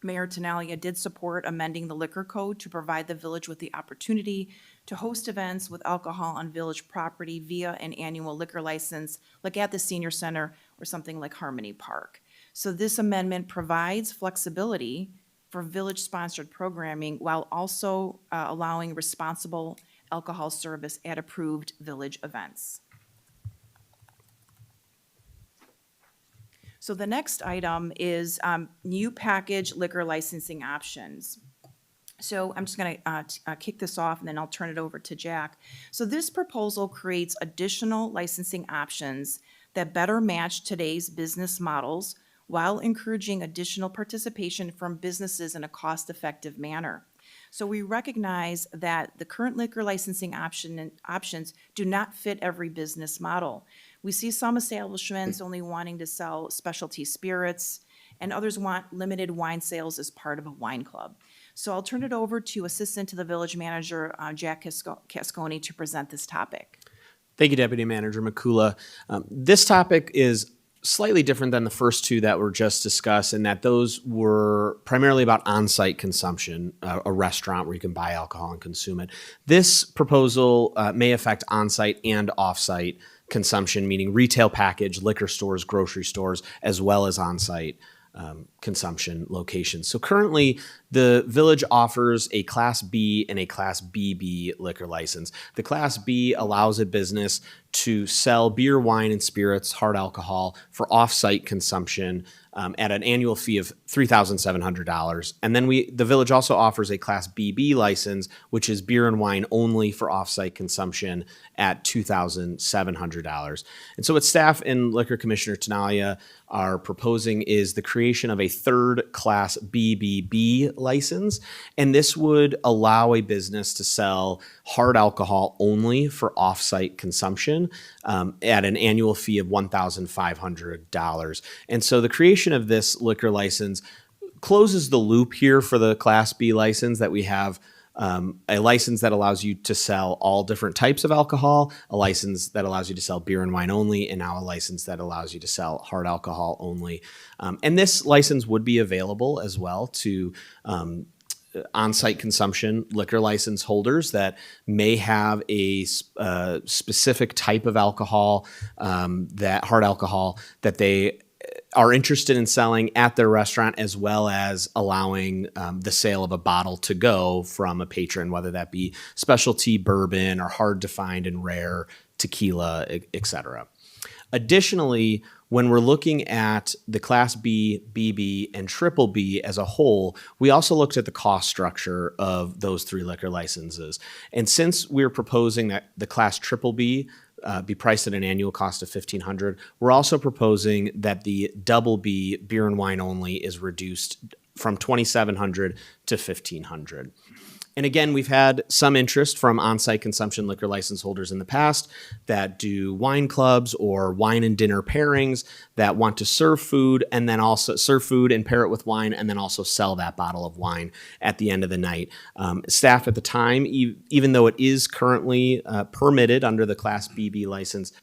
Mayor Tinaglia did support amending the liquor code to provide the village with the opportunity to host events with alcohol on village property via an annual liquor license, like at the Senior Center or something like Harmony Park. So this amendment provides flexibility for village-sponsored programming while also allowing responsible alcohol service at approved village events. So the next item is new package liquor licensing options. So I'm just going to kick this off and then I'll turn it over to Jack. So this proposal creates additional licensing options that better match today's business models while encouraging additional participation from businesses in a cost-effective manner. So we recognize that the current liquor licensing options do not fit every business model. We see some establishments only wanting to sell specialty spirits, and others want limited wine sales as part of a wine club. So I'll turn it over to Assistant to the Village Manager, Jack Casconi, to present this topic.
Thank you, Deputy Manager Makula. This topic is slightly different than the first two that were just discussed, in that those were primarily about on-site consumption, a restaurant where you can buy alcohol and consume it. This proposal may affect on-site and off-site consumption, meaning retail package, liquor stores, grocery stores, as well as on-site consumption locations. So currently, the village offers a Class B and a Class BB liquor license. The Class B allows a business to sell beer, wine, and spirits, hard alcohol, for off-site consumption at an annual fee of $3,700. And then the village also offers a Class BB license, which is beer and wine only for off-site consumption, at $2,700. And so what staff and Liquor Commissioner Tinaglia are proposing is the creation of a third Class BBB license. And this would allow a business to sell hard alcohol only for off-site consumption at an annual fee of $1,500. And so the creation of this liquor license closes the loop here for the Class B license, that we have a license that allows you to sell all different types of alcohol, a license that allows you to sell beer and wine only, and now a license that allows you to sell hard alcohol only. And this license would be available as well to on-site consumption liquor license holders that may have a specific type of alcohol, that hard alcohol, that they are interested in selling at their restaurant, as well as allowing the sale of a bottle to go from a patron, whether that be specialty bourbon or hard to find and rare tequila, et cetera. Additionally, when we're looking at the Class B, BB, and Triple B as a whole, we also looked at the cost structure of those three liquor licenses. And since we're proposing that the Class Triple B be priced at an annual cost of $1,500, we're also proposing that the Double B, beer and wine only, is reduced from $2,700 to $1,500. And again, we've had some interest from on-site consumption liquor license holders in the past that do wine clubs or wine and dinner pairings, that want to serve food and then also serve food and pair it with wine, and then also sell that bottle of wine at the end of the night. Staff at the time, even though it is currently permitted under the Class BB license,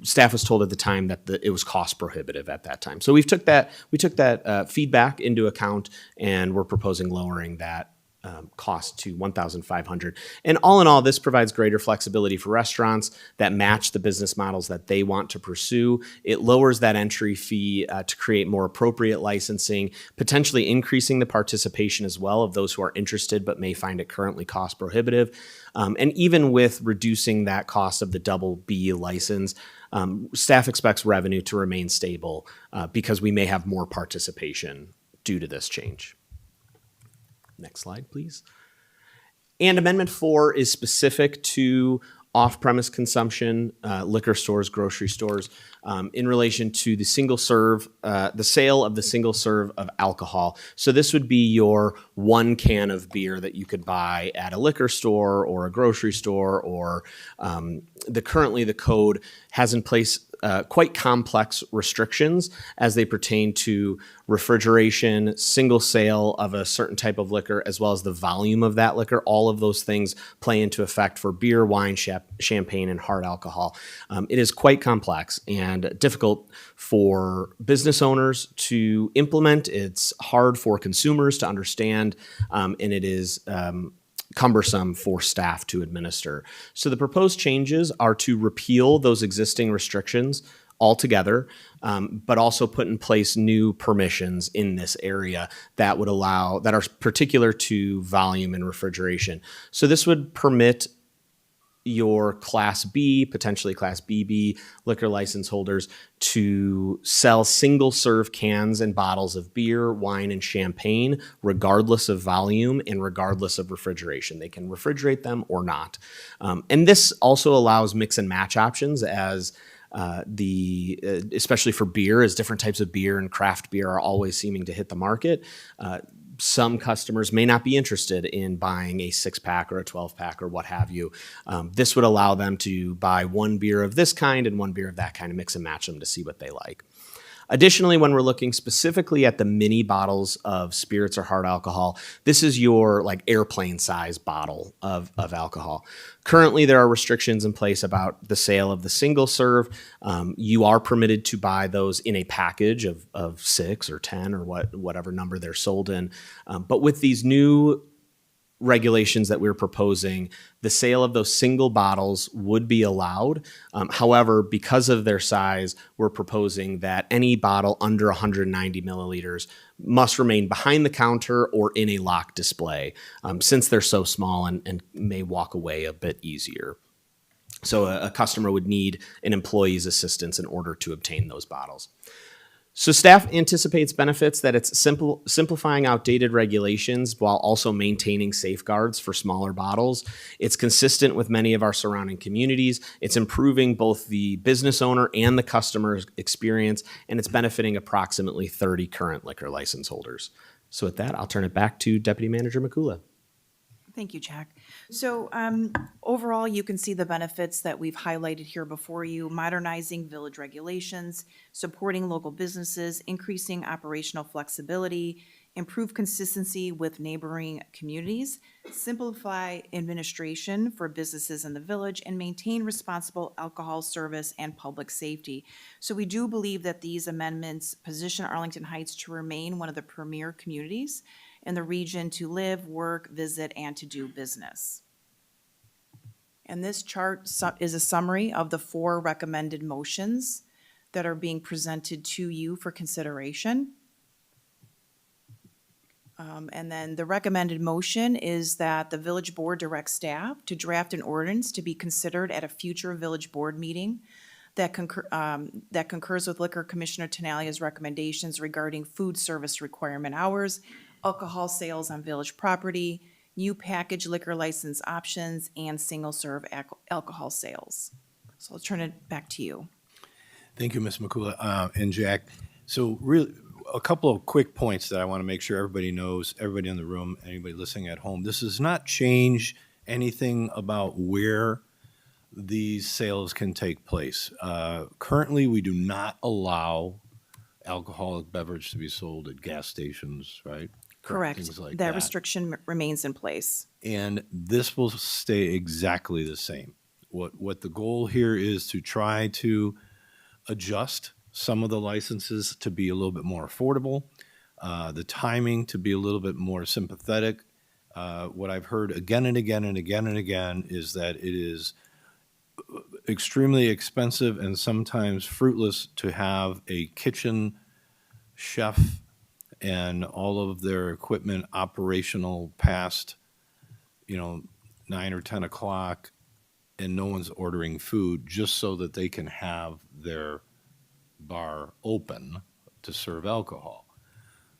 staff was told at the time that it was cost prohibitive at that time. So we took that feedback into account, and we're proposing lowering that cost to $1,500. And all in all, this provides greater flexibility for restaurants that match the business models that they want to pursue. It lowers that entry fee to create more appropriate licensing, potentially increasing the participation as well of those who are interested but may find it currently cost prohibitive. And even with reducing that cost of the Double B license, staff expects revenue to remain stable because we may have more participation due to this change. Next slide, please. And Amendment 4 is specific to off-premise consumption, liquor stores, grocery stores, in relation to the single serve, the sale of the single serve of alcohol. So this would be your one can of beer that you could buy at a liquor store or a grocery store, or currently the code has in place quite complex restrictions as they pertain to refrigeration, single sale of a certain type of liquor, as well as the volume of that liquor. All of those things play into effect for beer, wine, champagne, and hard alcohol. It is quite complex and difficult for business owners to implement. It's hard for consumers to understand, and it is cumbersome for staff to administer. So the proposed changes are to repeal those existing restrictions altogether, but also put in place new permissions in this area that would allow, that are particular to volume and refrigeration. So this would permit your Class B, potentially Class BB liquor license holders to sell single serve cans and bottles of beer, wine, and champagne, regardless of volume and regardless of refrigeration. They can refrigerate them or not. And this also allows mix and match options, as especially for beer, as different types of beer and craft beer are always seeming to hit the market. Some customers may not be interested in buying a 6-pack or a 12-pack or what have you. This would allow them to buy one beer of this kind and one beer of that kind and mix and match them to see what they like. Additionally, when we're looking specifically at the mini bottles of spirits or hard alcohol, this is your like airplane size bottle of alcohol. Currently, there are restrictions in place about the sale of the single serve. You are permitted to buy those in a package of 6 or 10 or whatever number they're sold in. But with these new regulations that we're proposing, the sale of those single bottles would be allowed. However, because of their size, we're proposing that any bottle under 190 milliliters must remain behind the counter or in a locked display, since they're so small and may walk away a bit easier. So a customer would need an employee's assistance in order to obtain those bottles. So staff anticipates benefits that it's simplifying outdated regulations while also maintaining safeguards for smaller bottles. It's consistent with many of our surrounding communities. It's improving both the business owner and the customer's experience, and it's benefiting approximately 30 current liquor license holders. So with that, I'll turn it back to Deputy Manager Mikula.
Thank you, Jack. So overall, you can see the benefits that we've highlighted here before you: modernizing village regulations, supporting local businesses, increasing operational flexibility, improve consistency with neighboring communities, simplify administration for businesses in the village, and maintain responsible alcohol service and public safety. So we do believe that these amendments position Arlington Heights to remain one of the premier communities in the region to live, work, visit, and to do business. And this chart is a summary of the 4 recommended motions that are being presented to you for consideration. And then the recommended motion is that the village board directs staff to draft an ordinance to be considered at a future village board meeting that concurs with Liquor Commissioner Tinaglia's recommendations regarding food service requirement hours, alcohol sales on village property, new package liquor license options, and single-serve alcohol sales. So I'll turn it back to you.
Thank you, Ms. Mikula and Jack. So really, a couple of quick points that I want to make sure everybody knows, everybody in the room, anybody listening at home. This does not change anything about where these sales can take place. Currently, we do not allow alcoholic beverage to be sold at gas stations, right?
Correct.
Things like
That restriction remains in place.
And this will stay exactly the same. What the goal here is to try to adjust some of the licenses to be a little bit more affordable, the timing to be a little bit more sympathetic. What I've heard again and again and again and again is that it is extremely expensive and sometimes fruitless to have a kitchen chef and all of their equipment operational past, 9 or 10 o'clock, and no one's ordering food just so that they can have their bar open to serve alcohol.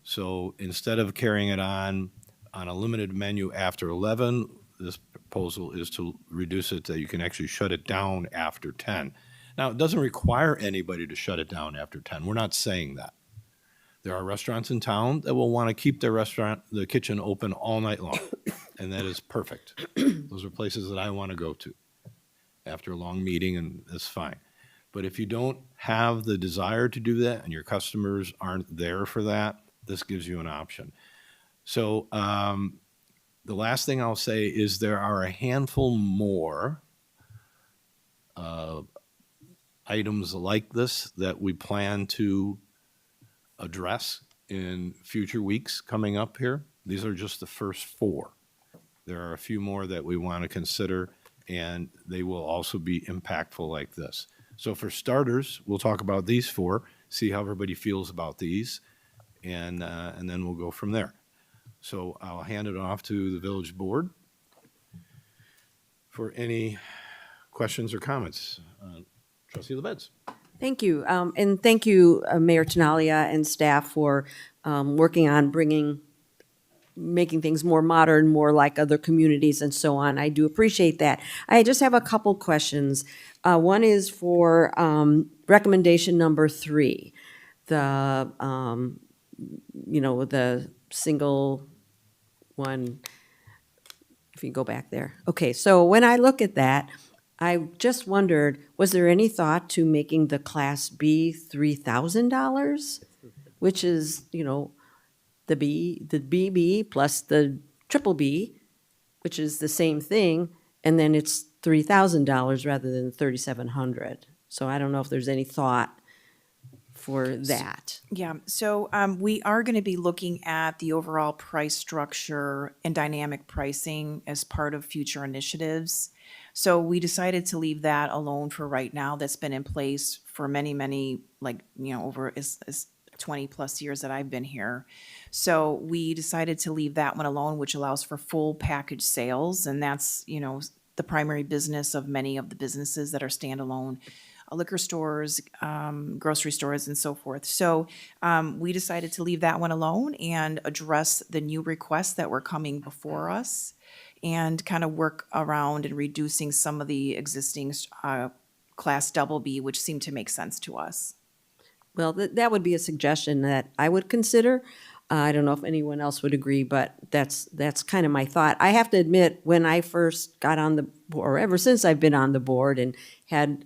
So instead of carrying it on a limited menu after 11, this proposal is to reduce it that you can actually shut it down after 10. Now, it doesn't require anybody to shut it down after 10. We're not saying that. There are restaurants in town that will want to keep the kitchen open all night long, and that is perfect. Those are places that I want to go to after a long meeting, and that's fine. But if you don't have the desire to do that and your customers aren't there for that, this gives you an option. So the last thing I'll say is there are a handful more items like this that we plan to address in future weeks coming up here. These are just the first 4. There are a few more that we want to consider, and they will also be impactful like this. So for starters, we'll talk about these 4, see how everybody feels about these, and then we'll go from there. So I'll hand it off to the village board for any questions or comments. Trustee LaBedz.
Thank you. And thank you, Mayor Tinaglia and staff for working on making things more modern, more like other communities and so on. I do appreciate that. I just have a couple questions. One is for recommendation number 3, the single one. If you go back there. Okay, so when I look at that, I just wondered, was there any thought to making the Class B $3,000? Which is, you know, the BB plus the triple B, which is the same thing, and then it's $3,000 rather than $3,700. So I don't know if there's any thought for that.
Yeah, so we are going to be looking at the overall price structure and dynamic pricing as part of future initiatives. So we decided to leave that alone for right now. That's been in place for many, like, you know, over as 20 plus years that I've been here. So we decided to leave that one alone, which allows for full package sales. And that's, you know, the primary business of many of the businesses that are standalone, liquor stores, grocery stores, and so forth. So we decided to leave that one alone and address the new requests that were coming before us and kind of work around and reducing some of the existing Class Double B, which seemed to make sense to us.
Well, that would be a suggestion that I would consider. I don't know if anyone else would agree, but that's kind of my thought. I have to admit, when I first got on the board, or ever since I've been on the board and had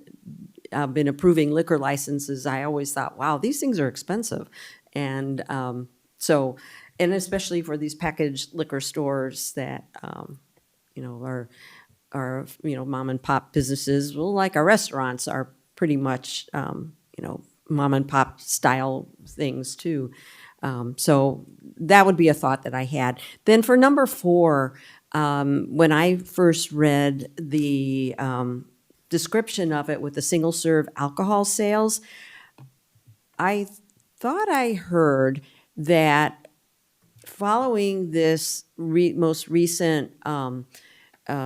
been approving liquor licenses, I always thought, wow, these things are expensive. And and especially for these packaged liquor stores that, you know, are, you know, mom and pop businesses, well, like our restaurants are pretty much, you know, mom and pop style things too. So that would be a thought that I had. Then for number 4, when I first read the description of it with the single serve alcohol sales, I thought I heard that following this most recent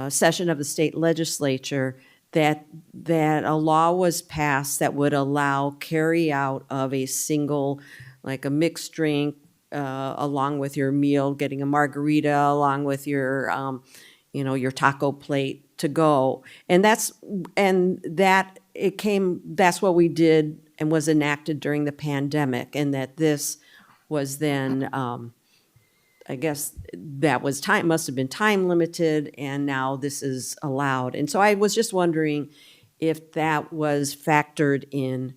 session of the state legislature, that a law was passed that would allow carry out of a single, like a mixed drink, along with your meal, getting a margarita along with your, you know, your taco plate to go. And that's what we did and was enacted during the pandemic, and that this was then, I guess that was must have been time limited, and now this is allowed. And so I was just wondering if that was factored in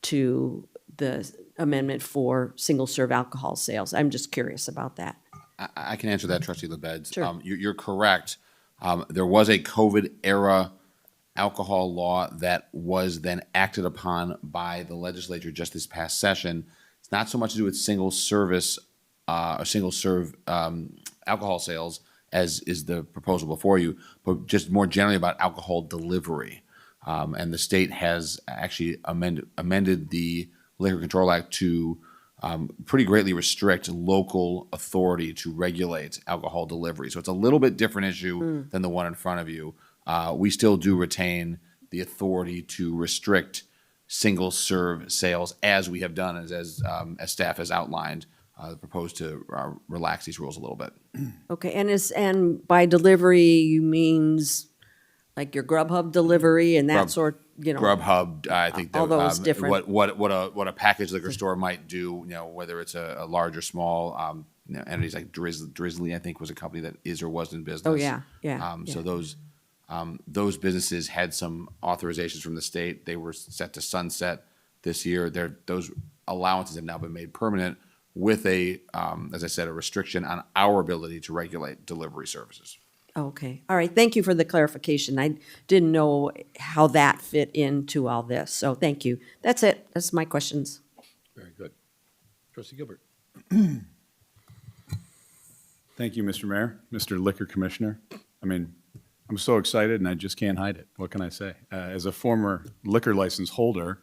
to the amendment for single-serve alcohol sales. I'm just curious about that.
I can answer that, Trustee LaBedz.
Sure.
You're correct. There was a COVID-era alcohol law that was then acted upon by the legislature just this past session. It's not so much to do with single-serve alcohol sales as is the proposal before you, but just more generally about alcohol delivery. And the state has actually amended the Liquor Control Act to pretty greatly restrict local authority to regulate alcohol delivery. So it's a little bit different issue than the one in front of you. We still do retain the authority to restrict single-serve sales, as we have done, as staff has outlined, proposed to relax these rules a little bit.
Okay, and by delivery, you means like your Grubhub delivery and that sort, you know.
Grubhub, I think
all those different.
What a packaged liquor store might do, you know, whether it's a large or small, you know, entities like Drizzly, I think, was a company that is or was in business.
Oh, yeah.
So those businesses had some authorizations from the state. They were set to sunset this year. Those allowances have now been made permanent with as I said, a restriction on our ability to regulate delivery services.
Okay, all right, thank you for the clarification. I didn't know how that fit into all this, so thank you. That's it, that's my questions.
Very good. Trustee Gilbert.
Thank you, Mr. Mayor, Mr. Liquor Commissioner. I mean, I'm so excited and I just can't hide it. What can I say? As a former liquor license holder,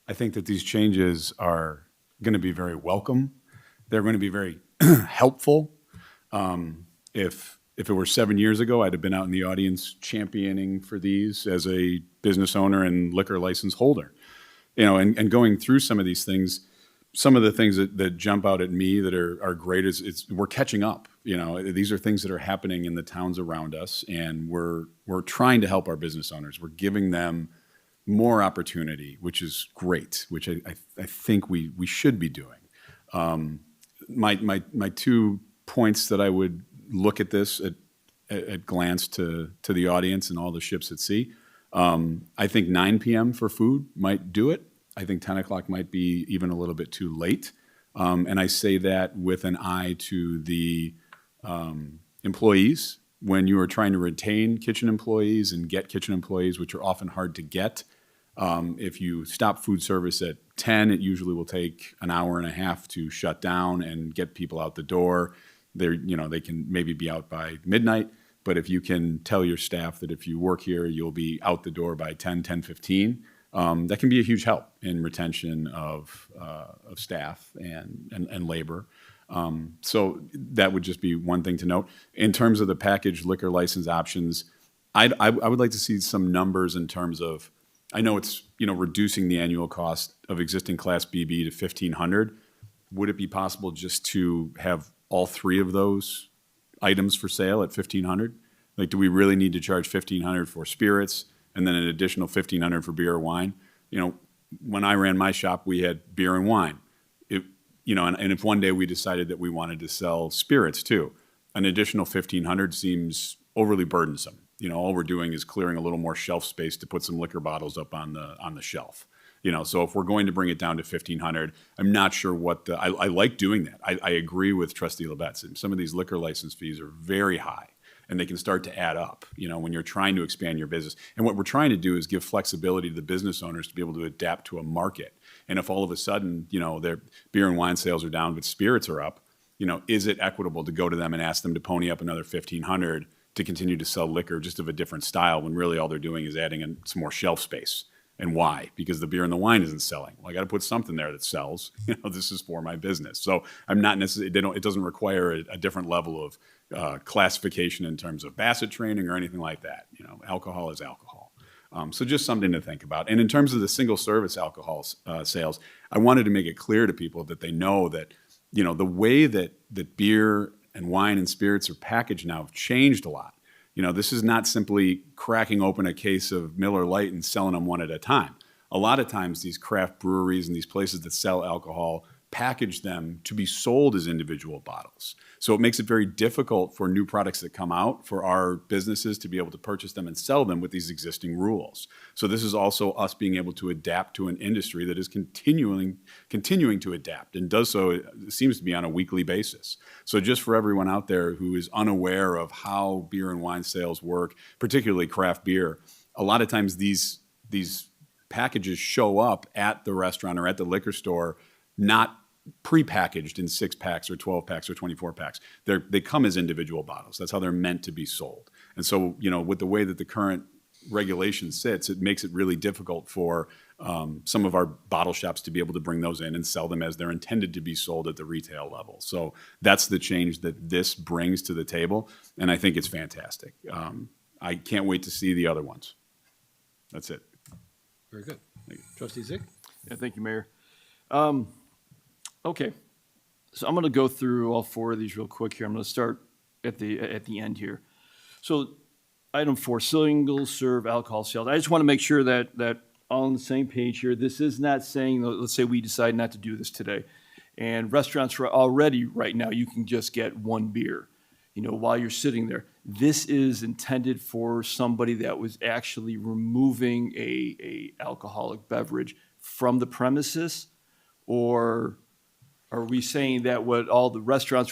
I think that these changes are going to be very welcome. They're going to be very helpful. If it were 7 years ago, I'd have been out in the audience championing for these as a business owner and liquor license holder. You know, and going through some of these things, some of the things that jump out at me that are great is we're catching up. You know, these are things that are happening in the towns around us, and we're trying to help our business owners. We're giving them more opportunity, which is great, which I think we should be doing. My 2 points that I would look at this at glance to the audience and all the ships at sea. I think 9 p.m. for food might do it. I think 10 o'clock might be even a little bit too late. And I say that with an eye to the employees. When you are trying to retain kitchen employees and get kitchen employees, which are often hard to get, if you stop food service at 10, it usually will take an hour and a half to shut down and get people out the door. They can maybe be out by midnight, but if you can tell your staff that if you work here, you'll be out the door by 10:15, that can be a huge help in retention of staff and labor. So that would just be one thing to note. In terms of the packaged liquor license options, I would like to see some numbers in terms of, I know it's reducing the annual cost of existing Class BB to $1,500. Would it be possible just to have all 3 of those items for sale at $1,500? Like, do we really need to charge $1,500 for spirits and then an additional $1,500 for beer or wine? When I ran my shop, we had beer and wine. And if one day we decided that we wanted to sell spirits too, an additional $1,500 seems overly burdensome. All we're doing is clearing a little more shelf space to put some liquor bottles up on the shelf. So if we're going to bring it down to $1,500, I'm not sure what I like doing that. I agree with Trustee LaBedz. Some of these liquor license fees are very high, and they can start to add up, when you're trying to expand your business. And what we're trying to do is give flexibility to the business owners to be able to adapt to a market. And if all of a sudden, their beer and wine sales are down, but spirits are up, is it equitable to go to them and ask them to pony up another $1,500 to continue to sell liquor just of a different style when really all they're doing is adding in some more shelf space? And why? Because the beer and the wine isn't selling. Well, I got to put something there that sells. This is for my business. So I'm not necessarily, it doesn't require a different level of classification in terms of Bassett training or anything like that. Alcohol is alcohol. So just something to think about. And in terms of the single service alcohol sales, I wanted to make it clear to people that they know that, the way that beer and wine and spirits are packaged now have changed a lot. This is not simply cracking open a case of Miller Lite and selling them one at a time. A lot of times these craft breweries and these places that sell alcohol package them to be sold as individual bottles. So it makes it very difficult for new products that come out for our businesses to be able to purchase them and sell them with these existing rules. So this is also us being able to adapt to an industry that is continuing to adapt and does so, it seems to be on a weekly basis. So just for everyone out there who is unaware of how beer and wine sales work, particularly craft beer, a lot of times these packages show up at the restaurant or at the liquor store not prepackaged in 6-packs or 12-packs or 24-packs. They come as individual bottles. That's how they're meant to be sold. And so, with the way that the current regulation sits, it makes it really difficult for some of our bottle shops to be able to bring those in and sell them as they're intended to be sold at the retail level. So that's the change that this brings to the table, and I think it's fantastic. I can't wait to see the other ones. That's it.
Very good. Thank you. Trustee Zyck?
Yeah, thank you, Mayor. Okay, so I'm going to go through all 4 of these real quick here. I'm going to start at the end here. So, item 4, single serve alcohol sales. I just want to make sure that all on the same page here. This is not saying, let's say we decide not to do this today, and restaurants are already right now you can just get 1 beer, while you're sitting there. This is intended for somebody that was actually removing a alcoholic beverage from the premises. Or are we saying that what all the restaurants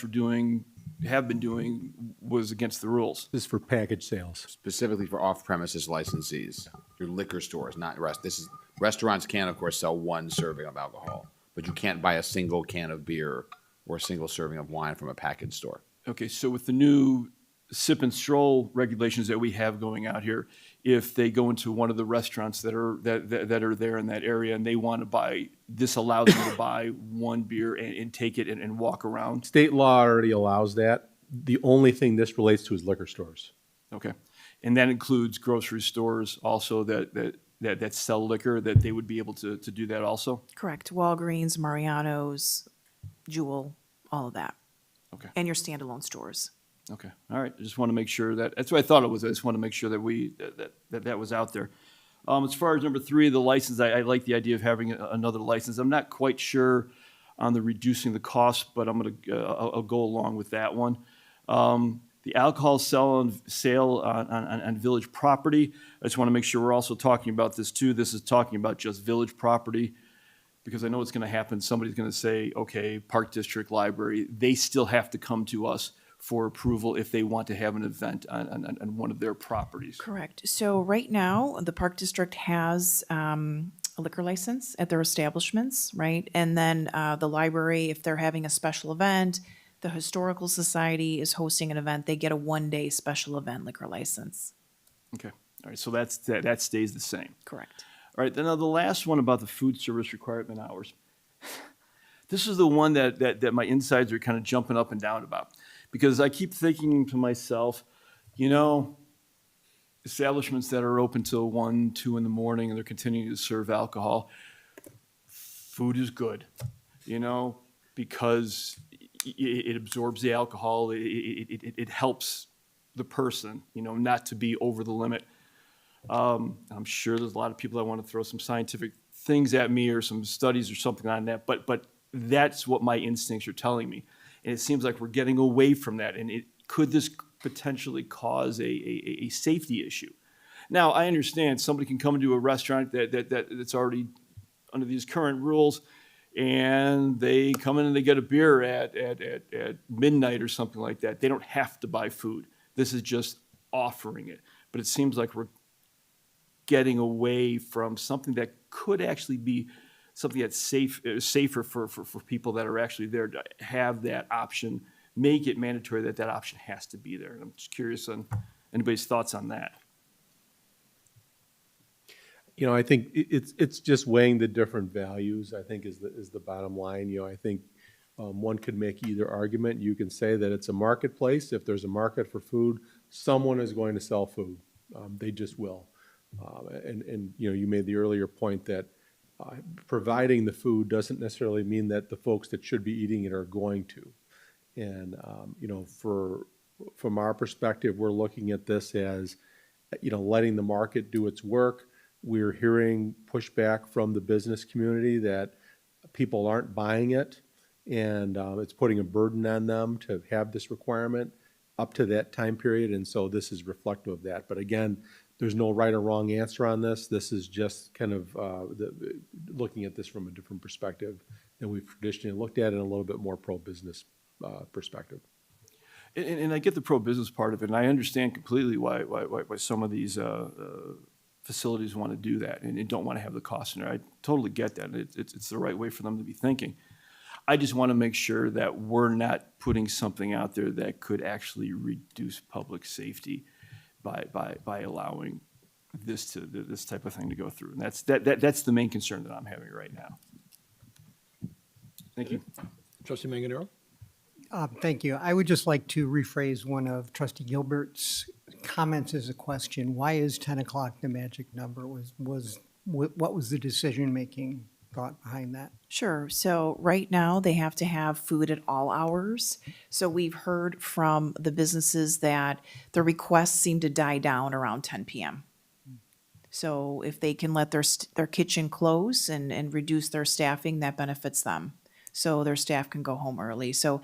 have been doing was against the rules?
This is for package sales.
Specifically for off-premises licensees, your liquor stores, not restaurants can, of course, sell 1 serving of alcohol, but you can't buy a single can of beer or a single serving of wine from a package store.
Okay, so with the new sip and stroll regulations that we have going out here, if they go into one of the restaurants that are there in that area and they want to buy, this allows them to buy 1 beer and take it and walk around?
State law already allows that. The only thing this relates to is liquor stores.
Okay. And that includes grocery stores also that sell liquor, that they would be able to do that also?
Correct. Walgreens, Mariano's, Jewel, all of that.
Okay.
And your standalone stores.
Okay, all right. I just want to make sure that's what I thought it was. I just want to make sure that that was out there. As far as number 3, the license, I like the idea of having another license. I'm not quite sure on the reducing the cost, but I'll go along with that one. the alcohol sale on village property. I just want to make sure we're also talking about this too. This is talking about just village property, because I know what's going to happen. Somebody's going to say, okay, Park District Library, they still have to come to us for approval if they want to have an event on one of their properties.
Correct. So right now, the Park District has a liquor license at their establishments, right? And then the library, if they're having a special event, the Historical Society is hosting an event, they get a one-day special event liquor license.
Okay, all right, so that stays the same.
Correct.
All right, then the last one about the food service requirement hours. This is the one that my insides are kind of jumping up and down about, because I keep thinking to myself, you know, establishments that are open till 1, 2 in the morning and they're continuing to serve alcohol, food is good, you know, because it absorbs the alcohol, it helps the person, you know, not to be over the limit. I'm sure there's a lot of people that want to throw some scientific things at me or some studies or something on that, but that's what my instincts are telling me. And it seems like we're getting away from that. And could this potentially cause a safety issue? Now, I understand somebody can come into a restaurant that's already under these current rules, and they come in and they get a beer at midnight or something like that. They don't have to buy food. This is just offering it. But it seems like we're getting away from something that could actually be something that's safer for people that are actually there to have that option, make it mandatory that option has to be there. And I'm just curious on anybody's thoughts on that.
You know, I think it's just weighing the different values, I think is the bottom line. You know, I think one could make either argument. You can say that it's a marketplace. If there's a market for food, someone is going to sell food. They just will. And you know, you made the earlier point that providing the food doesn't necessarily mean that the folks that should be eating it are going to. And you know, from our perspective, we're looking at this as, you know, letting the market do its work. We're hearing pushback from the business community that people aren't buying it, and it's putting a burden on them to have this requirement up to that time period, and so this is reflective of that. But again, there's no right or wrong answer on this. This is just kind of looking at this from a different perspective than we've traditionally looked at, and a little bit more pro-business perspective.
And I get the pro-business part of it, and I understand completely why some of these facilities want to do that and don't want to have the cost in there. I totally get that. It's the right way for them to be thinking. I just want to make sure that we're not putting something out there that could actually reduce public safety by allowing this type of thing to go through. And that's the main concern that I'm having right now. Thank you.
Trustee Manganaro?
Thank you. I would just like to rephrase one of Trustee Gilbert's comments as a question. Why is 10 o'clock the magic number? What was the decision-making thought behind that?
Sure. So right now, they have to have food at all hours. So we've heard from the businesses that the requests seem to die down around 10 p.m. So if they can let their kitchen close and reduce their staffing, that benefits them. So their staff can go home early. So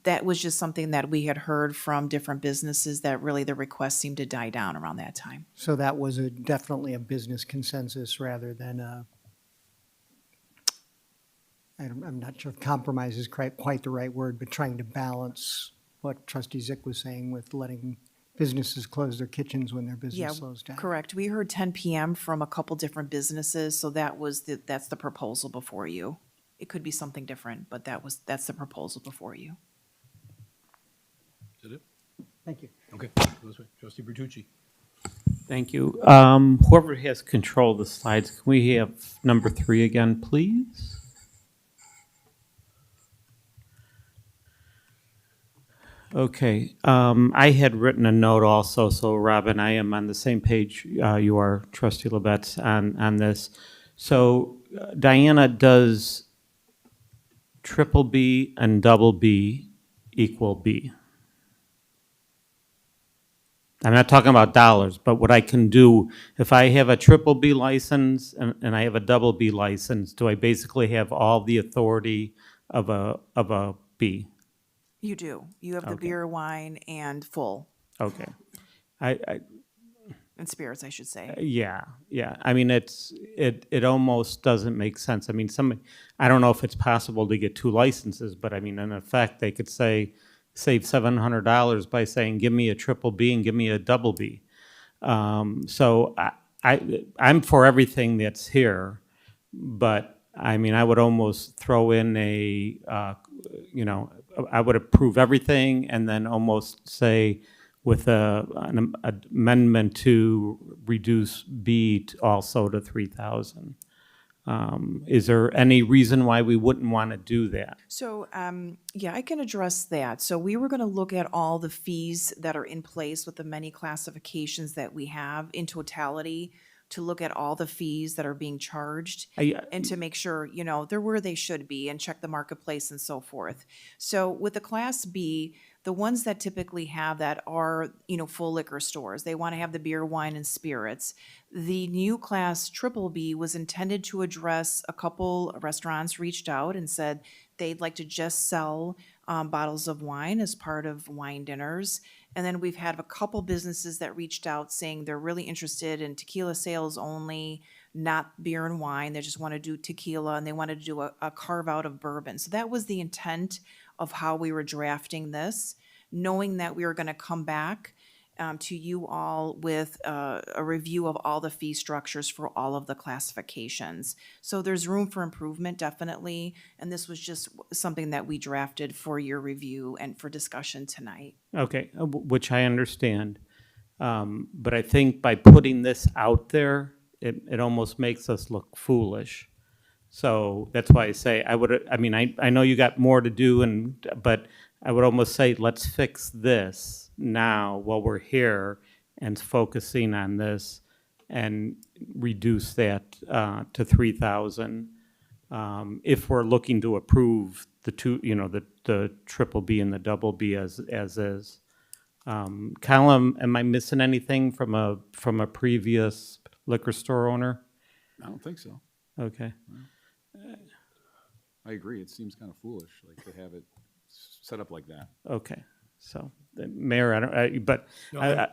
that was just something that we had heard from different businesses, that really the requests seemed to die down around that time.
So that was definitely a business consensus rather than I'm not sure if compromise is quite the right word, but trying to balance what Trustee Zyck was saying with letting businesses close their kitchens when their business slows down.
Correct. We heard 10 p.m. from a couple different businesses, so that's the proposal before you. It could be something different, but that's the proposal before you.
Is that it?
Thank you.
Okay. Trustee Bertucci.
Thank you. Whoever has control of the slides, can we have number 3 again, please? Okay. I had written a note also, so Robin, I am on the same page you are, Trustee LaBedz, on this. So Diana, does triple B and double B equal B? I'm not talking about dollars, but what I can do, if I have a triple B license and I have a double B license, do I basically have all the authority of a B?
You do. You have the
Okay.
beer, wine, and full,
Okay. I
and spirits, I should say.
Yeah, yeah. I mean, it almost doesn't make sense. I mean, I don't know if it's possible to get 2 licenses, but I mean, in effect, they could save $700 by saying, give me a triple B and give me a double B. So I'm for everything that's here, but I mean, I would almost throw in I would approve everything and then almost say with an amendment to reduce B also to 3,000. Is there any reason why we wouldn't want to do that?
So, yeah, I can address that. So we were going to look at all the fees that are in place with the many classifications that we have in totality, to look at all the fees that are being charged and to make sure, they're where they should be and check the marketplace and so forth. So with the Class B, the ones that typically have that are, full liquor stores. They want to have the beer, wine, and spirits. The new Class Triple B was intended to address a couple restaurants reached out and said they'd like to just sell bottles of wine as part of wine dinners. And then we've had a couple businesses that reached out saying they're really interested in tequila sales only, not beer and wine. They just want to do tequila and they wanted to do a carve out of bourbon. So that was the intent of how we were drafting this, knowing that we were going to come back to you all with a review of all the fee structures for all of the classifications. So there's room for improvement, definitely, and this was just something that we drafted for your review and for discussion tonight.
Okay, which I understand. But I think by putting this out there, it almost makes us look foolish. So that's why I say I know you got more to do, but I would almost say let's fix this now while we're here and focusing on this and reduce that to 3,000 if we're looking to approve the two, the triple B and the double B as is. Colin, am I missing anything from a previous liquor store owner?
I don't think so.
Okay.
I agree. It seems kind of foolish, like to have it set up like that.
Okay. So, the Mayor,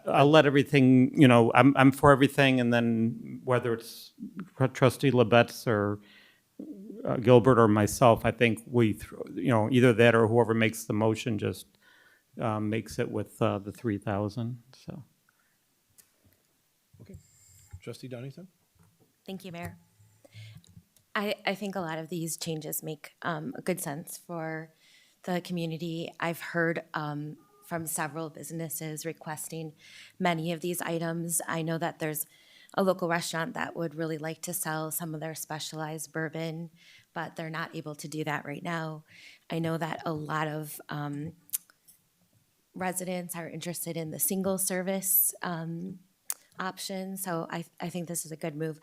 I'll let everything, I'm for everything, and then whether it's Trustee LaBedz or Gilbert or myself, I think we, either that or whoever makes the motion just makes it with the 3,000, so.
Okay. Trustee Dunnington?
Thank you, Mayor. I think a lot of these changes make good sense for the community. I've heard from several businesses requesting many of these items. I know that there's a local restaurant that would really like to sell some of their specialized bourbon, but they're not able to do that right now. I know that a lot of residents are interested in the single service option, so I think this is a good move.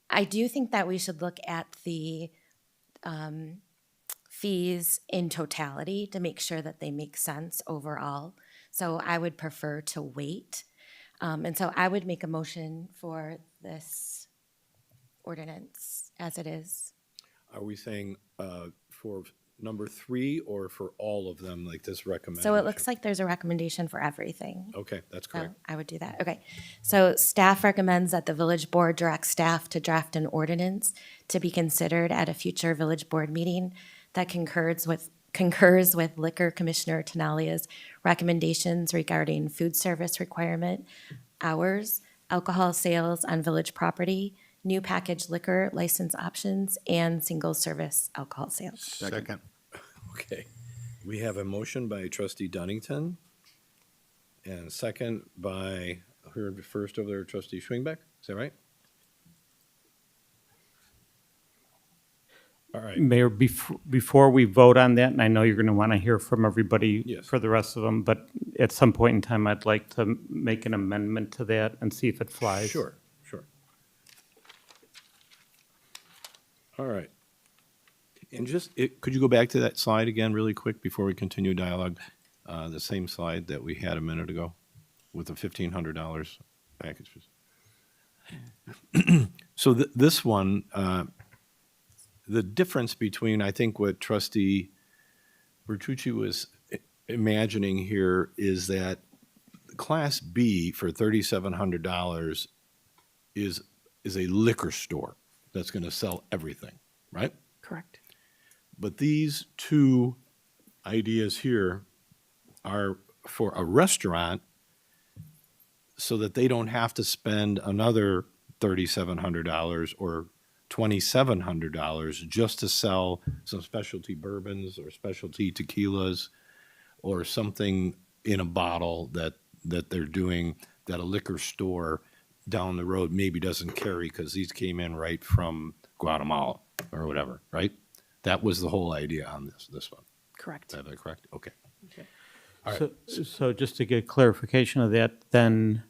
I do think that we should look at the fees in totality to make sure that they make sense overall. So I would prefer to wait. And so I would make a motion for this ordinance as it is.
Are we saying for number 3 or for all of them, like this recommendation?
So it looks like there's a recommendation for everything.
Okay, that's correct.
So I would do that. Okay. So staff recommends that the village board direct staff to draft an ordinance to be considered at a future village board meeting that concurs with Liquor Commissioner Tinaglia's recommendations regarding food service requirement, hours, alcohol sales on village property, new packaged liquor license options, and single-service alcohol sales.
Second. Okay. We have a motion by Trustee Dunnington and second by, heard first over there, Trustee Schwingbeck. Is that right? All right.
Mayor, before we vote on that, and I know you're going to want to hear from everybody for the rest of them, but at some point in time, I'd like to make an amendment to that and see if it flies.
Sure. All right. And could you go back to that slide again really quick before we continue dialogue? The same slide that we had a minute ago with the $1,500 packages. So this one, the difference between, I think, what Trustee Bertucci was imagining here is that Class B for $3,700 is a liquor store that's going to sell everything, right?
Correct.
But these two ideas here are for a restaurant so that they don't have to spend another $3,700 or $2,700 just to sell some specialty bourbons or specialty tequilas or something in a bottle that they're doing that a liquor store down the road maybe doesn't carry because these came in right from Guatemala or whatever, right? That was the whole idea on this one.
Correct.
Is that correct? Okay. All right.
So just to get clarification of that, then,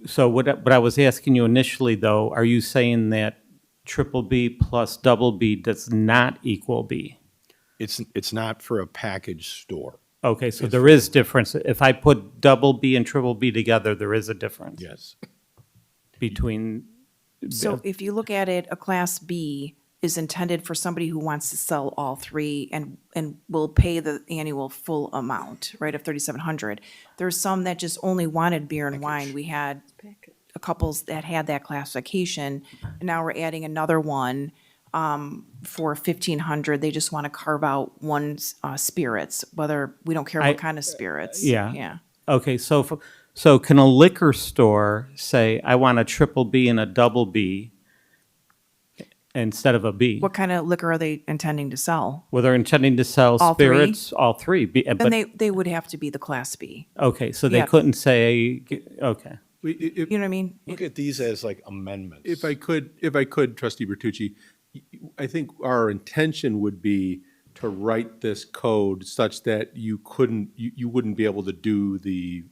so what I was asking you initially, though, are you saying that triple B plus double B does not equal B?
It's not for a package store.
Okay, so there is difference. If I put double B and triple B together, there is a difference?
Yes.
Between...
So if you look at it, a Class B is intended for somebody who wants to sell all three and will pay the annual full amount, right, of $3,700. There's some that just only wanted beer and wine. We had a couples that had that classification, and now we're adding another one for $1,500. They just want to carve out one spirits, whether, we don't care what kind of spirits.
Yeah.
Yeah.
Okay, so can a liquor store say, I want a triple B and a double B instead of a B?
What kind of liquor are they intending to sell?
Well, they're intending to sell
All three?
spirits, all three.
Then
But,
they would have to be the Class B.
okay, so they
Yeah.
couldn't say, okay.
You know what I mean?
Look at these as like amendments.
If I could, Trustee Bertucci, I think our intention would be to write this code such that you wouldn't be able to do the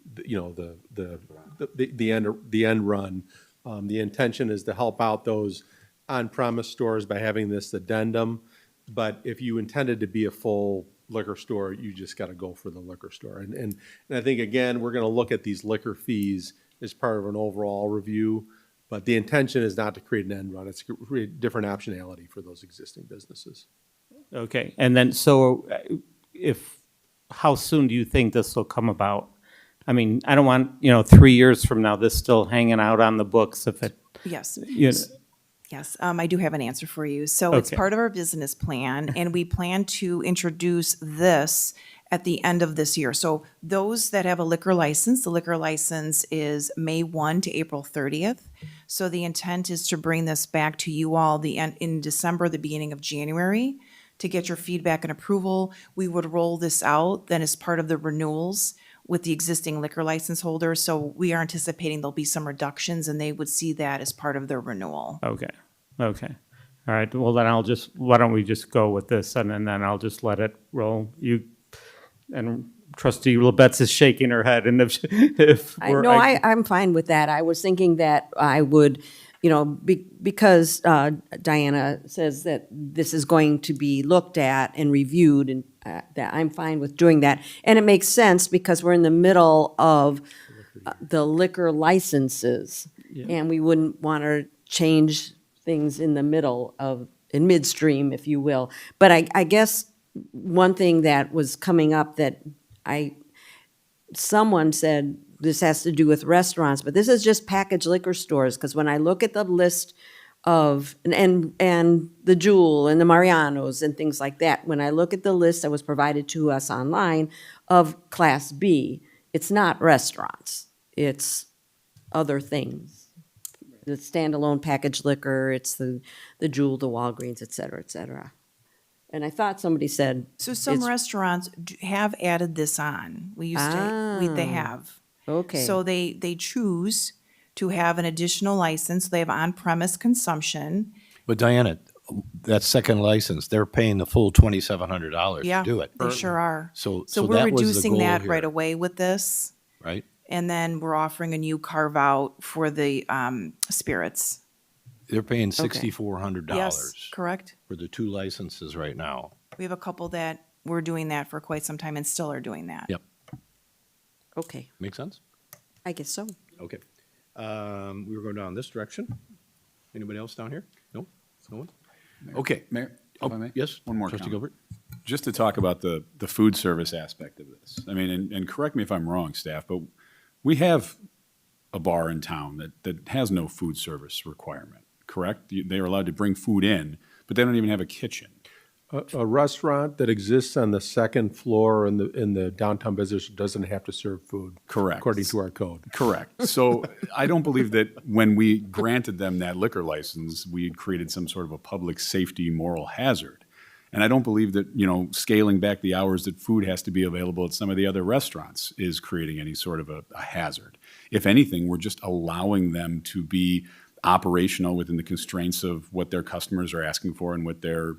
end run. The intention is to help out those on-premise stores by having this addendum. But if you intended to be a full liquor store, you just got to go for the liquor store. And I think, again, we're going to look at these liquor fees as part of an overall review. But the intention is not to create an end run. It's to create different optionality for those existing businesses.
Okay, and then, so how soon do you think this will come about? I mean, I don't want, 3 years from now, this still hanging out on the books if it.
Yes.
You know,
Yes, I do have an answer for you. So it's
Okay.
part of our business plan, and we plan to introduce this at the end of this year. So those that have a liquor license, the liquor license is May 1 to April 30th. So the intent is to bring this back to you all in December, the beginning of January, to get your feedback and approval. We would roll this out then as part of the renewals with the existing liquor license holders. So we are anticipating there'll be some reductions, and they would see that as part of their renewal.
Okay, all right, well, then why don't we just go with this, and then I'll just let it roll. And Trustee LaBedz is shaking her head, and if we're.
I'm fine with that. I was thinking that I would, because Diana says that this is going to be looked at and reviewed, and that I'm fine with doing that. And it makes sense because we're in the middle of the liquor licenses, and we wouldn't want to change things in midstream, if you will. But I guess one thing that was coming up that someone said this has to do with restaurants, but this is just packaged liquor stores, because when I look at the list of, and the Jewel and the Mariano's and things like that, when I look at the list that was provided to us online of Class B, it's not restaurants, it's other things. The standalone packaged liquor, it's the Jewel, the Walgreens, et cetera, et cetera. And I thought somebody said.
So some restaurants have added this on. We used to, they have.
Okay.
So they choose to have an additional license. They have on-premise consumption.
But Diana, that second license, they're paying the full $2,700
Yeah,
to do it.
they sure are.
So
we're
that was the
reducing
goal
that
here,
right away with this.
right?
And then we're offering a new carve-out for the spirits.
They're paying $6,400.
Yes, correct.
For the two licenses right now.
We have a couple that were doing that for quite some time and still are doing that.
Yep.
Okay,
Make sense?
I guess so.
Okay. We were going down this direction. Anybody else down here? No? No one? Okay.
Mayor, if I may?
Yes?
One more
Trustee
comment.
Gilbert?
Just to talk about the food service aspect of this. I mean, and correct me if I'm wrong, staff, but we have a bar in town that has no food service requirement, correct? They are allowed to bring food in, but they don't even have a kitchen.
A restaurant that exists on the second floor in the downtown business doesn't have to serve food.
Correct.
According to our code.
Correct. So I don't believe that when we granted them that liquor license, we created some sort of a public safety moral hazard. And I don't believe that, scaling back the hours that food has to be available at some of the other restaurants is creating any sort of a hazard. If anything, we're just allowing them to be operational within the constraints of what their customers are asking for and what their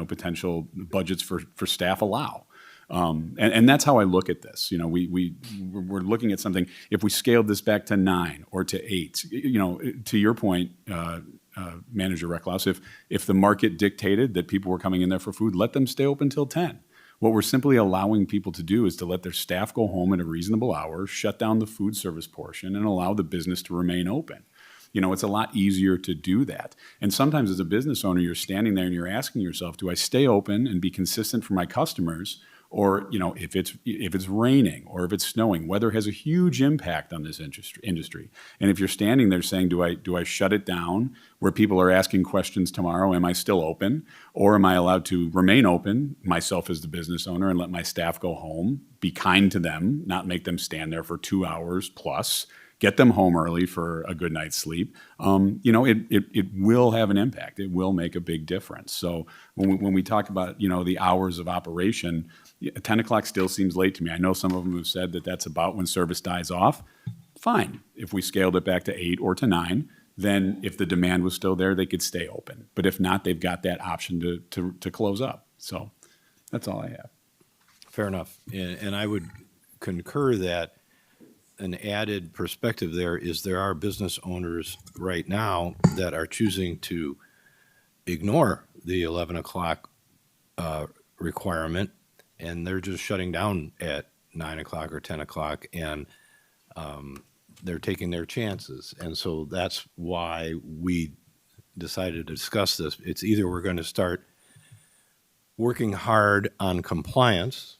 potential budgets for staff allow. And that's how I look at this. We're looking at something, if we scaled this back to 9 or to 8, to your point, Manager Recklaus, if the market dictated that people were coming in there for food, let them stay open till 10. What we're simply allowing people to do is to let their staff go home at a reasonable hour, shut down the food service portion, and allow the business to remain open. It's a lot easier to do that. And sometimes as a business owner, you're standing there and you're asking yourself, do I stay open and be consistent for my customers? Or, if it's raining or if it's snowing, weather has a huge impact on this industry. And if you're standing there saying, do I shut it down where people are asking questions tomorrow, am I still open? Or am I allowed to remain open, myself as the business owner, and let my staff go home, be kind to them, not make them stand there for 2 hours plus, get them home early for a good night's sleep, it will have an impact. It will make a big difference. So when we talk about, the hours of operation, 10 o'clock still seems late to me. I know some of them have said that that's about when service dies off. Fine. If we scaled it back to 8 or to 9, then if the demand was still there, they could stay open. But if not, they've got that option to close up. So that's all I have.
Fair enough. And I would concur that an added perspective there is there are business owners right now that are choosing to ignore the 11 o'clock requirement, and they're just shutting down at 9 o'clock or 10 o'clock, and they're taking their chances. And so that's why we decided to discuss this. It's either we're going to start working hard on compliance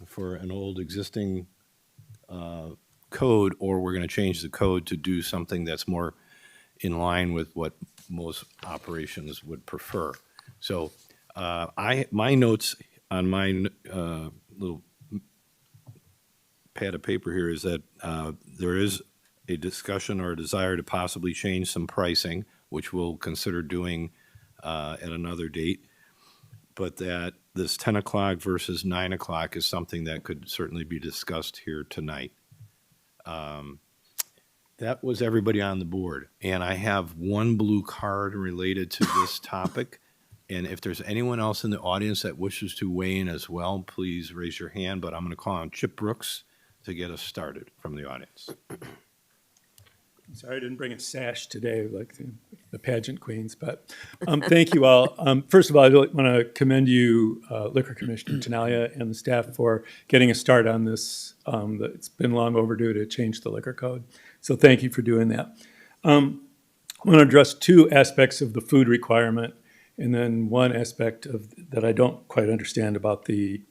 for an old existing code, or we're going to change the code to do something that's more in line with what most operations would prefer. So my notes on my little pad of paper here is that there is a discussion or a desire to possibly change some pricing, which we'll consider doing at another date, but that this 10 o'clock versus 9 o'clock is something that could certainly be discussed here tonight. That was everybody on the board. And I have one blue card related to this topic. And if there's anyone else in the audience that wishes to weigh in as well, please raise your hand. But I'm going to call on Chip Brooks to get us started from the audience.
Sorry I didn't bring a sash today like the pageant queens, but thank you all. First of all, I want to commend you, Liquor Commissioner Tinaglia, and the staff for getting a start on this. It's been long overdue to change the liquor code, so thank you for doing that. I want to address two aspects of the food requirement, and then one aspect that I don't quite understand about the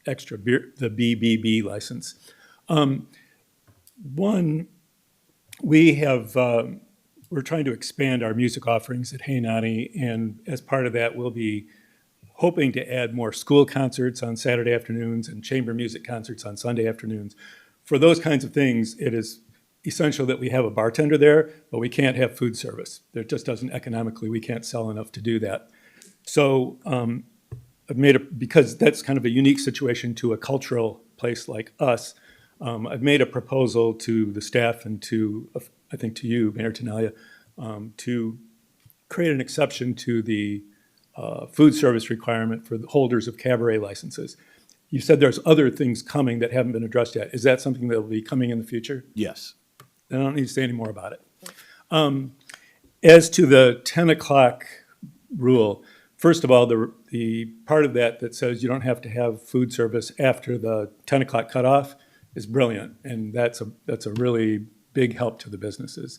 extra beer, the BBB license. One, we're trying to expand our music offerings at Hey Nani, and as part of that, we'll be hoping to add more school concerts on Saturday afternoons and chamber music concerts on Sunday afternoons. For those kinds of things, it is essential that we have a bartender there, but we can't have food service. There just doesn't economically, we can't sell enough to do that. So because that's kind of a unique situation to a cultural place like us, I've made a proposal to the staff and I think to you, Mayor Tinaglia, to create an exception to the food service requirement for the holders of cabaret licenses. You said there's other things coming that haven't been addressed yet. Is that something that will be coming in the future?
Yes.
Then I don't need to say any more about it. As to the 10 o'clock rule, first of all, the part of that says you don't have to have food service after the 10 o'clock cutoff is brilliant, and that's a really big help to the businesses.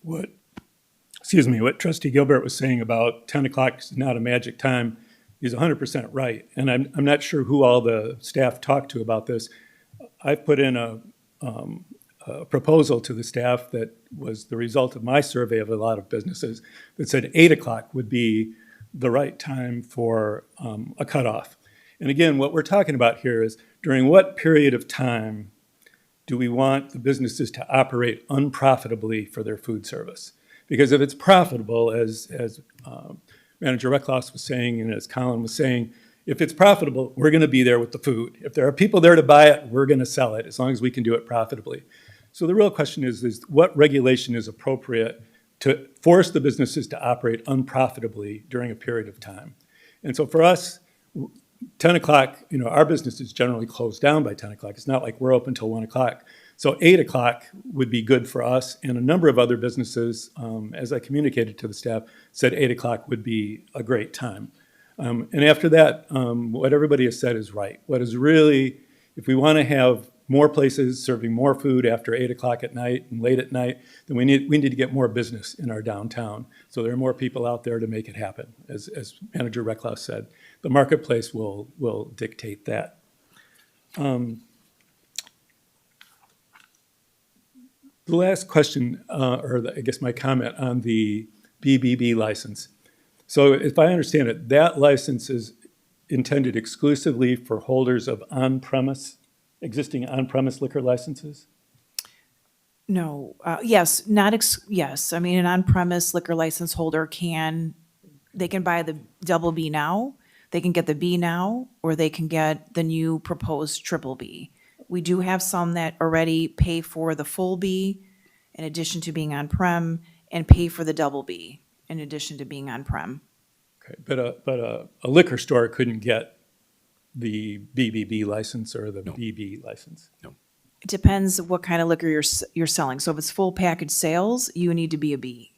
What Trustee Gilbert was saying about 10 o'clock is not a magic time, he's 100% right. And I'm not sure who all the staff talked to about this. I've put in a proposal to the staff that was the result of my survey of a lot of businesses that said 8 o'clock would be the right time for a cutoff. And again, what we're talking about here is during what period of time do we want the businesses to operate unprofitably for their food service? Because if it's profitable, as Manager Reckloss was saying and as Colin was saying, if it's profitable, we're going to be there with the food. If there are people there to buy it, we're going to sell it as long as we can do it profitably. So the real question is what regulation is appropriate to force the businesses to operate unprofitably during a period of time? And so for us, 10 o'clock, our business is generally closed down by 10 o'clock. It's not like we're open till 1 o'clock. So 8 o'clock would be good for us. And a number of other businesses, as I communicated to the staff, said 8 o'clock would be a great time. And after that, what everybody has said is right. What is really, if we want to have more places serving more food after 8 o'clock at night and late at night, then we need to get more business in our downtown. So there are more people out there to make it happen, as Manager Reckloss said. The marketplace will dictate that. The last question, I guess my comment on the BBB license. So if I understand it, that license is intended exclusively for holders of existing on-premise liquor licenses?
No, yes, yes. I mean, an on-premise liquor license holder they can buy the double B now, they can get the B now, or they can get the new proposed triple B. We do have some that already pay for the full B in addition to being on-prem, and pay for the double B in addition to being on-prem.
Okay, but a liquor store couldn't get the BBB license or the BB license?
No.
It depends what kind of liquor you're selling. So if it's full package sales, you need to be a B.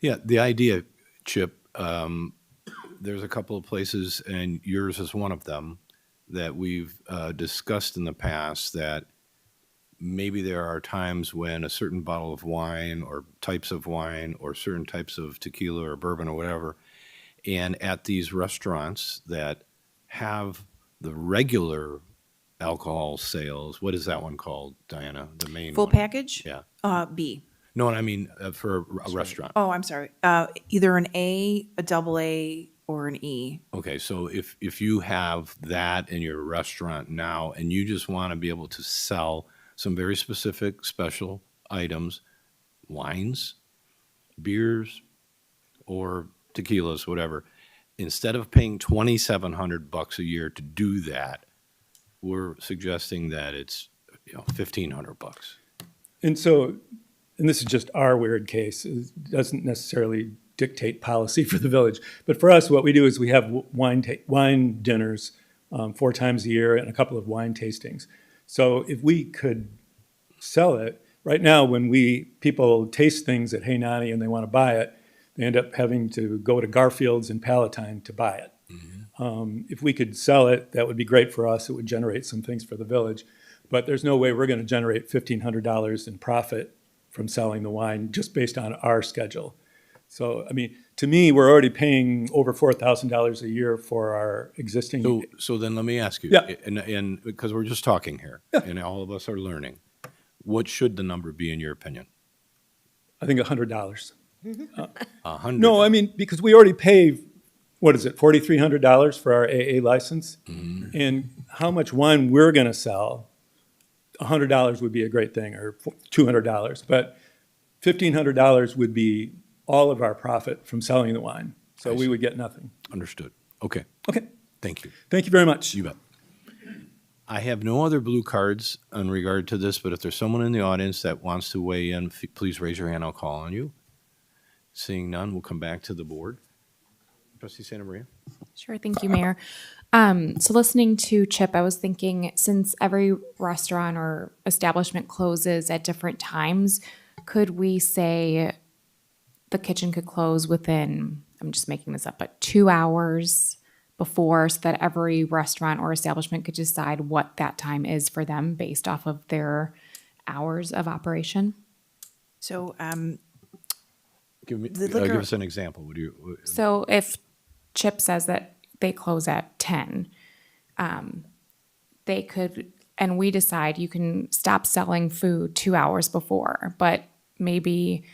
Yeah, the idea, Chip, there's a couple of places, and yours is one of them, that we've discussed in the past that maybe there are times when a certain bottle of wine or types of wine or certain types of tequila or bourbon or whatever, and at these restaurants that have the regular alcohol sales, what is that one called, Diana? The main
Full
one?
package?
Yeah.
B.
No, I mean for a restaurant.
Oh, I'm sorry. Either an A, a double A, or an E.
Okay, so if you have that in your restaurant now and you just want to be able to sell some very specific special items, wines, beers, or tequilas, whatever, instead of paying $2,700 a year to do that, we're suggesting that it's $1,500.
And so, and this is just our weird case, it doesn't necessarily dictate policy for the village. But for us, what we do is we have wine dinners 4 times a year and a couple of wine tastings. So if we could sell it, right now when people taste things at Hey Nani and they want to buy it, they end up having to go to Garfield's and Palatine to buy it. If we could sell it, that would be great for us. It would generate some things for the village. But there's no way we're going to generate $1,500 in profit from selling the wine just based on our schedule. So, I mean, to me, we're already paying over $4,000 a year for our existing.
So then let me ask you,
Yeah.
and because we're just talking here, and all of us are learning, what should the number be in your opinion?
I think $100.
$100?
No, I mean, because we already pay, what is it, $4,300 for our AA license? And how much wine we're going to sell, $100 would be a great thing, or $200. But $1,500 would be all of our profit from selling the wine. So we would get nothing.
Understood. Okay.
Okay.
Thank you.
Thank you very much.
You bet. I have no other blue cards in regard to this, but if there's someone in the audience that wants to weigh in, please raise your hand. I'll call on you. Seeing none, we'll come back to the board. Trustee Santa Maria?
Sure. Thank you, Mayor. So listening to Chip, I was thinking, since every restaurant or establishment closes at different times, could we say the kitchen could close within, I'm just making this up, but 2 hours before, so that every restaurant or establishment could decide what that time is for them based off of their hours of operation?
So
Give us an example. Would you?
So if Chip says that they close at 10, they could, and we decide you can stop selling food 2 hours before, but maybe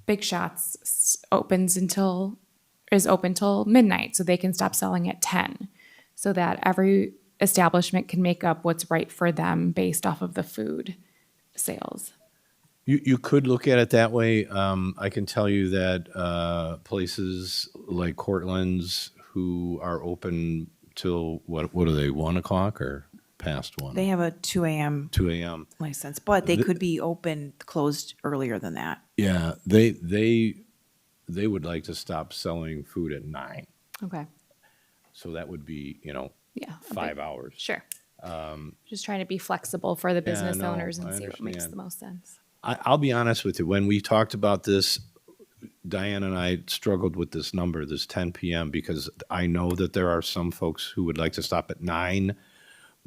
Big Shots is open till midnight, so they can stop selling at 10, so that every establishment can make up what's right for them based off of the food sales.
You could look at it that way. I can tell you that places like Cortland's, who are open till what are they, 1 o'clock or past 1?
They have a 2 a.m.
2 a.m.
license, but they could be closed earlier than that.
Yeah, they would like to stop selling food at 9.
Okay.
So that would be,
Yeah.
5 hours.
Sure. Just trying to be flexible for the business
no,
owners and
I
see what makes
understand.
the most sense.
I'll be honest with you. When we talked about this, Diane and I struggled with this number, this 10 p.m., because I know that there are some folks who would like to stop at 9.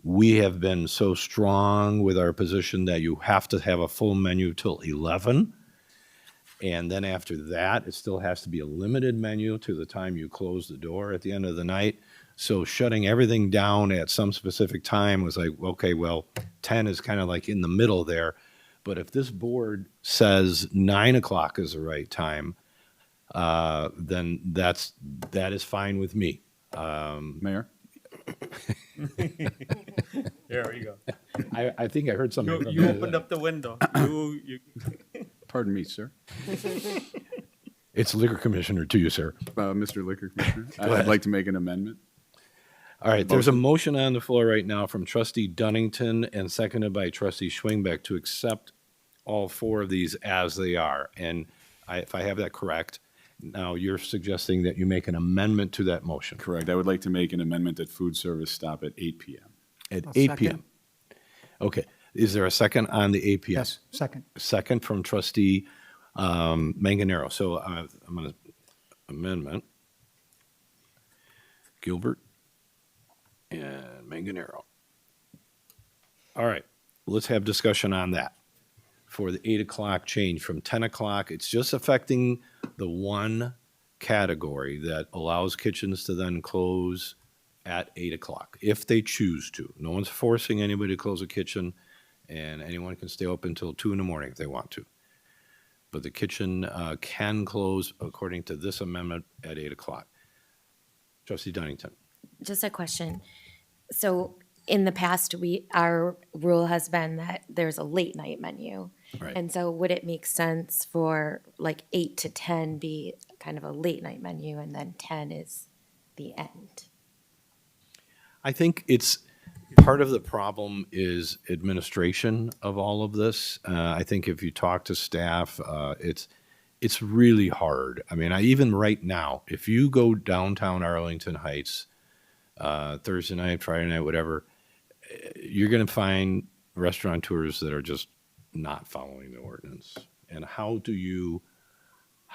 We have been so strong with our position that you have to have a full menu till 11. And then after that, it still has to be a limited menu to the time you close the door at the end of the night. So shutting everything down at some specific time was like, okay, well, 10 is kind of like in the middle there. But if this board says 9 o'clock is the right time, then that is fine with me.
Mayor?
There you go.
I think I heard something.
You opened up the window.
Pardon me, sir.
It's Liquor Commissioner to you, sir.
Mr. Liquor Commissioner,
Go ahead.
I'd like to make an amendment.
All right, there's a motion on the floor right now from Trustee Dunnington and seconded by Trustee Schwingbeck to accept all 4 of these as they are. And if I have that correct, now you're suggesting that you make an amendment to that motion.
Correct. I would like to make an amendment that food service stop at 8 p.m.
At
I'll
8
second.
p.m. Okay. Is there a second on the 8 p.m.?
Yes, second.
Second from Trustee Manganaro. So I'm going to amendment Gilbert and Manganaro. All right. Let's have discussion on that. For the 8 o'clock change from 10 o'clock, it's just affecting the one category that allows kitchens to then close at 8 o'clock, if they choose to. No one's forcing anybody to close a kitchen, and anyone can stay open until 2 in the morning if they want to. But the kitchen can close, according to this amendment, at 8 o'clock. Trustee Dunnington.
Just a question. So in the past, our rule has been that there's a late night menu.
Right.
And so would it make sense for like 8 to 10 be kind of a late night menu and then 10 is the end?
I think it's part of the problem is administration of all of this. I think if you talk to staff, it's really hard. I mean, even right now, if you go downtown Arlington Heights, Thursday night, Friday night, whatever, you're going to find restaurateurs that are just not following the ordinance. And are you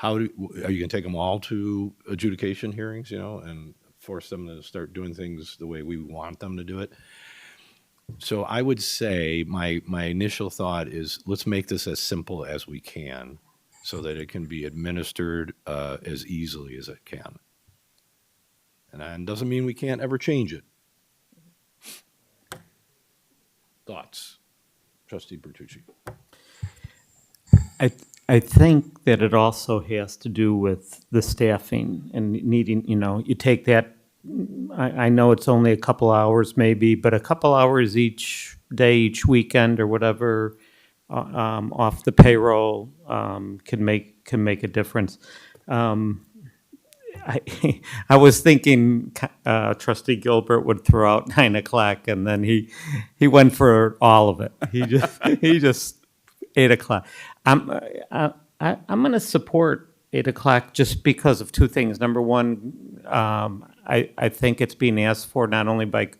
going to take them all to adjudication hearings, and force them to start doing things the way we want them to do it? So I would say my initial thought is let's make this as simple as we can so that it can be administered as easily as it can. And that doesn't mean we can't ever change it. Thoughts? Trustee Bertucci.
I think that it also has to do with the staffing and needing, you take that, I know it's only a couple hours maybe, but a couple hours each day, each weekend or whatever, off the payroll can make a difference. I was thinking Trustee Gilbert would throw out 9 o'clock, and then he went for all of it. He just 8 o'clock. I'm going to support 8 o'clock just because of 2 things. Number one, I think it's being asked for not only by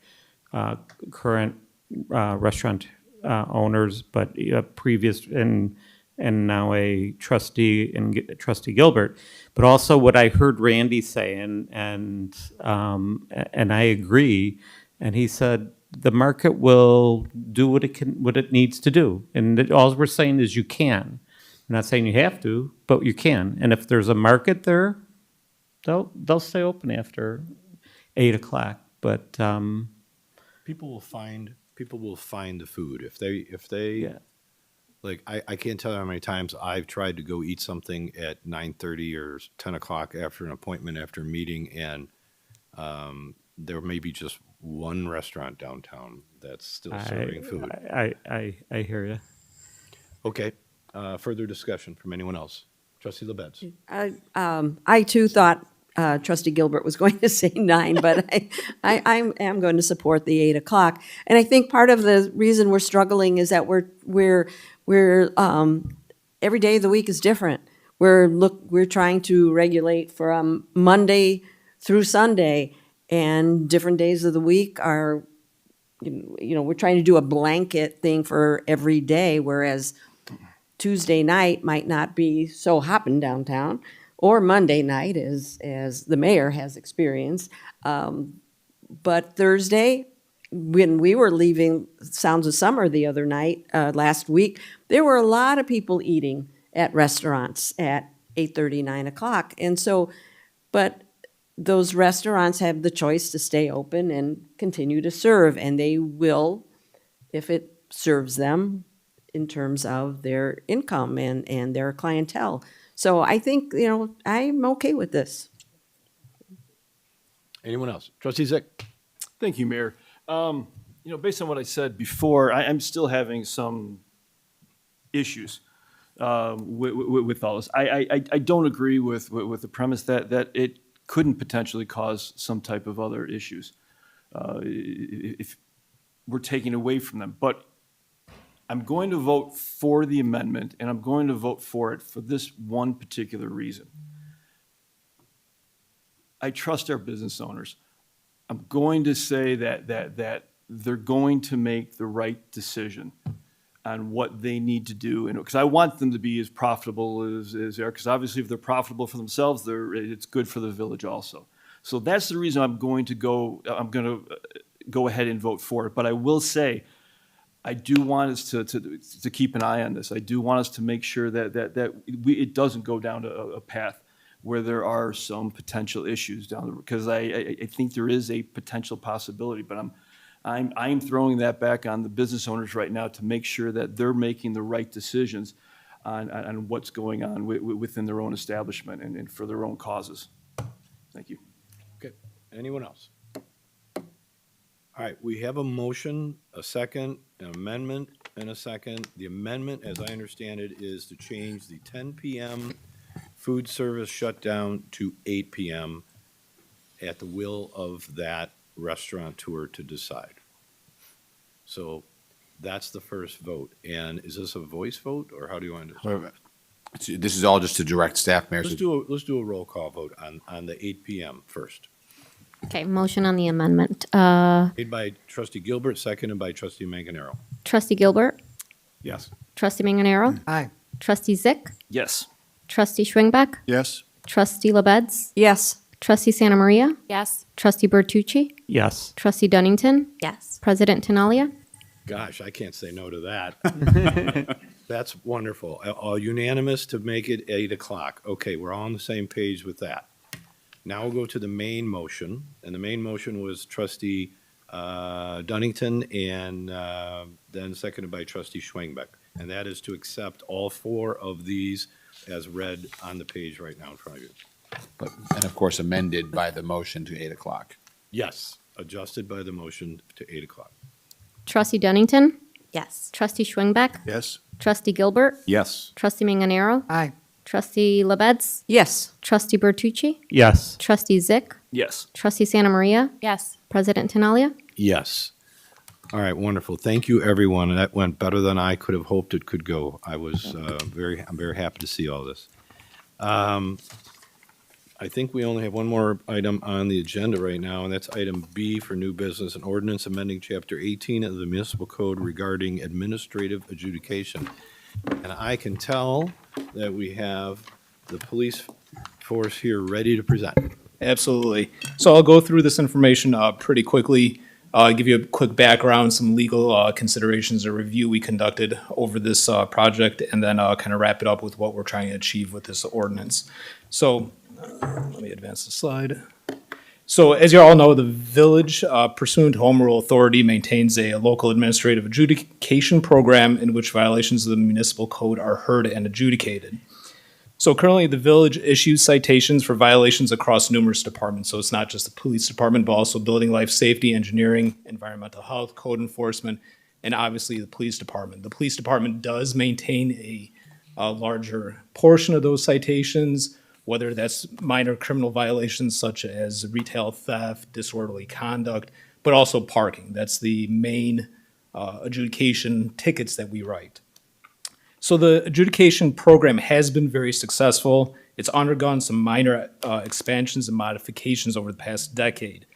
current restaurant owners, but previous and now a trustee and Trustee Gilbert, but also what I heard Randy say, and I agree. And he said the market will do what it needs to do, and all we're saying is you can. I'm not saying you have to, but you can. And if there's a market there, they'll stay open after 8 o'clock. But
People will find the food if they like I can't tell you how many times I've tried to go eat something at 9:30 or 10 o'clock after an appointment, after a meeting, and there may be just one restaurant downtown that's still serving food.
I hear you.
Okay. Further discussion from anyone else? Trustee LaBedz.
I too thought Trustee Gilbert was going to say 9, but I am going to support the 8 o'clock. And I think part of the reason we're struggling is that we're every day of the week is different. We're trying to regulate from Monday through Sunday, and different days of the week are, we're trying to do a blanket thing for every day, whereas Tuesday night might not be so hopping downtown, or Monday night, as the mayor has experienced. But Thursday, when we were leaving Sounds of Summer the other night, last week, there were a lot of people eating at restaurants at 8:30, 9 o'clock. And so, but those restaurants have the choice to stay open and continue to serve, and they will, if it serves them in terms of their income and their clientele. So I think, I'm okay with this.
Anyone else? Trustee Zyck.
Thank you, Mayor. Based on what I said before, I'm still having some issues with all this. I don't agree with the premise that it couldn't potentially cause some type of other issues if we're taking away from them. But I'm going to vote for the amendment, and I'm going to vote for it for this one particular reason. I trust our business owners. I'm going to say that they're going to make the right decision on what they need to do, and because I want them to be as profitable as they are, because obviously if they're profitable for themselves, it's good for the village also. So that's the reason I'm going to go ahead and vote for it. But I will say, I do want us to keep an eye on this. I do want us to make sure that it doesn't go down a path where there are some potential issues down the road, because I think there is a potential possibility. But I'm throwing that back on the business owners right now to make sure that they're making the right decisions on what's going on within their own establishment and for their own causes. Thank you.
Okay. Anyone else? All right, we have a motion, a second, an amendment, and a second. The amendment, as I understand it, is to change the 10 p.m. food service shutdown to 8 p.m. at the will of that restaurateur to decide. So that's the first vote. And is this a voice vote, or how do you want to?
This is all just to direct staff, Mayor.
Let's do a roll call vote on the 8 p.m. first.
Okay, motion on the amendment.
Made by Trustee Gilbert, seconded by Trustee Manganaro.
Trustee Gilbert?
Yes.
Trustee Manganaro?
Aye.
Trustee Zyck?
Yes.
Trustee Schwingbeck?
Yes.
Trustee LaBedz?
Yes.
Trustee Santa Maria?
Yes.
Trustee Bertucci?
Yes.
Trustee Dunnington?
Yes.
President Tinaglia?
Gosh, I can't say no to that. That's wonderful. All unanimous to make it 8 o'clock. Okay, we're all on the same page with that. Now we'll go to the main motion, and the main motion was Trustee Dunnington and then seconded by Trustee Schwingbeck. And that is to accept all 4 of these as read on the page right now in front of you.
And of course, amended by the motion to 8 o'clock.
Yes, adjusted by the motion to 8 o'clock.
Trustee Dunnington?
Yes.
Trustee Schwingbeck?
Yes.
Trustee Gilbert?
Yes.
Trustee Manganaro?
Aye.
Trustee LaBedz?
Yes.
Trustee Bertucci?
Yes.
Trustee Zyck?
Yes.
Trustee Santa Maria?
Yes.
President Tinaglia?
Yes. All right, wonderful. Thank you, everyone. That went better than I could have hoped it could go. I'm very happy to see all this. I think we only have one more item on the agenda right now, and that's item B for new business, an ordinance amending Chapter 18 of the Municipal Code regarding administrative adjudication. And I can tell that we have the police force here ready to present.
Absolutely. So I'll go through this information pretty quickly. give you a quick background, some legal considerations or review we conducted over this project, and then kind of wrap it up with what we're trying to achieve with this ordinance. So let me advance the slide. So as you all know, the village pursuant to Home Rule Authority maintains a local administrative adjudication program in which violations of the municipal code are heard and adjudicated. So currently, the village issues citations for violations across numerous departments. So it's not just the police department, but also building, life safety, engineering, environmental health, code enforcement, and obviously the police department. The police department does maintain a larger portion of those citations, whether that's minor criminal violations such as retail theft, disorderly conduct, but also parking. That's the main adjudication tickets that we write. So the adjudication program has been very successful. It's undergone some minor expansions and modifications over the past decade.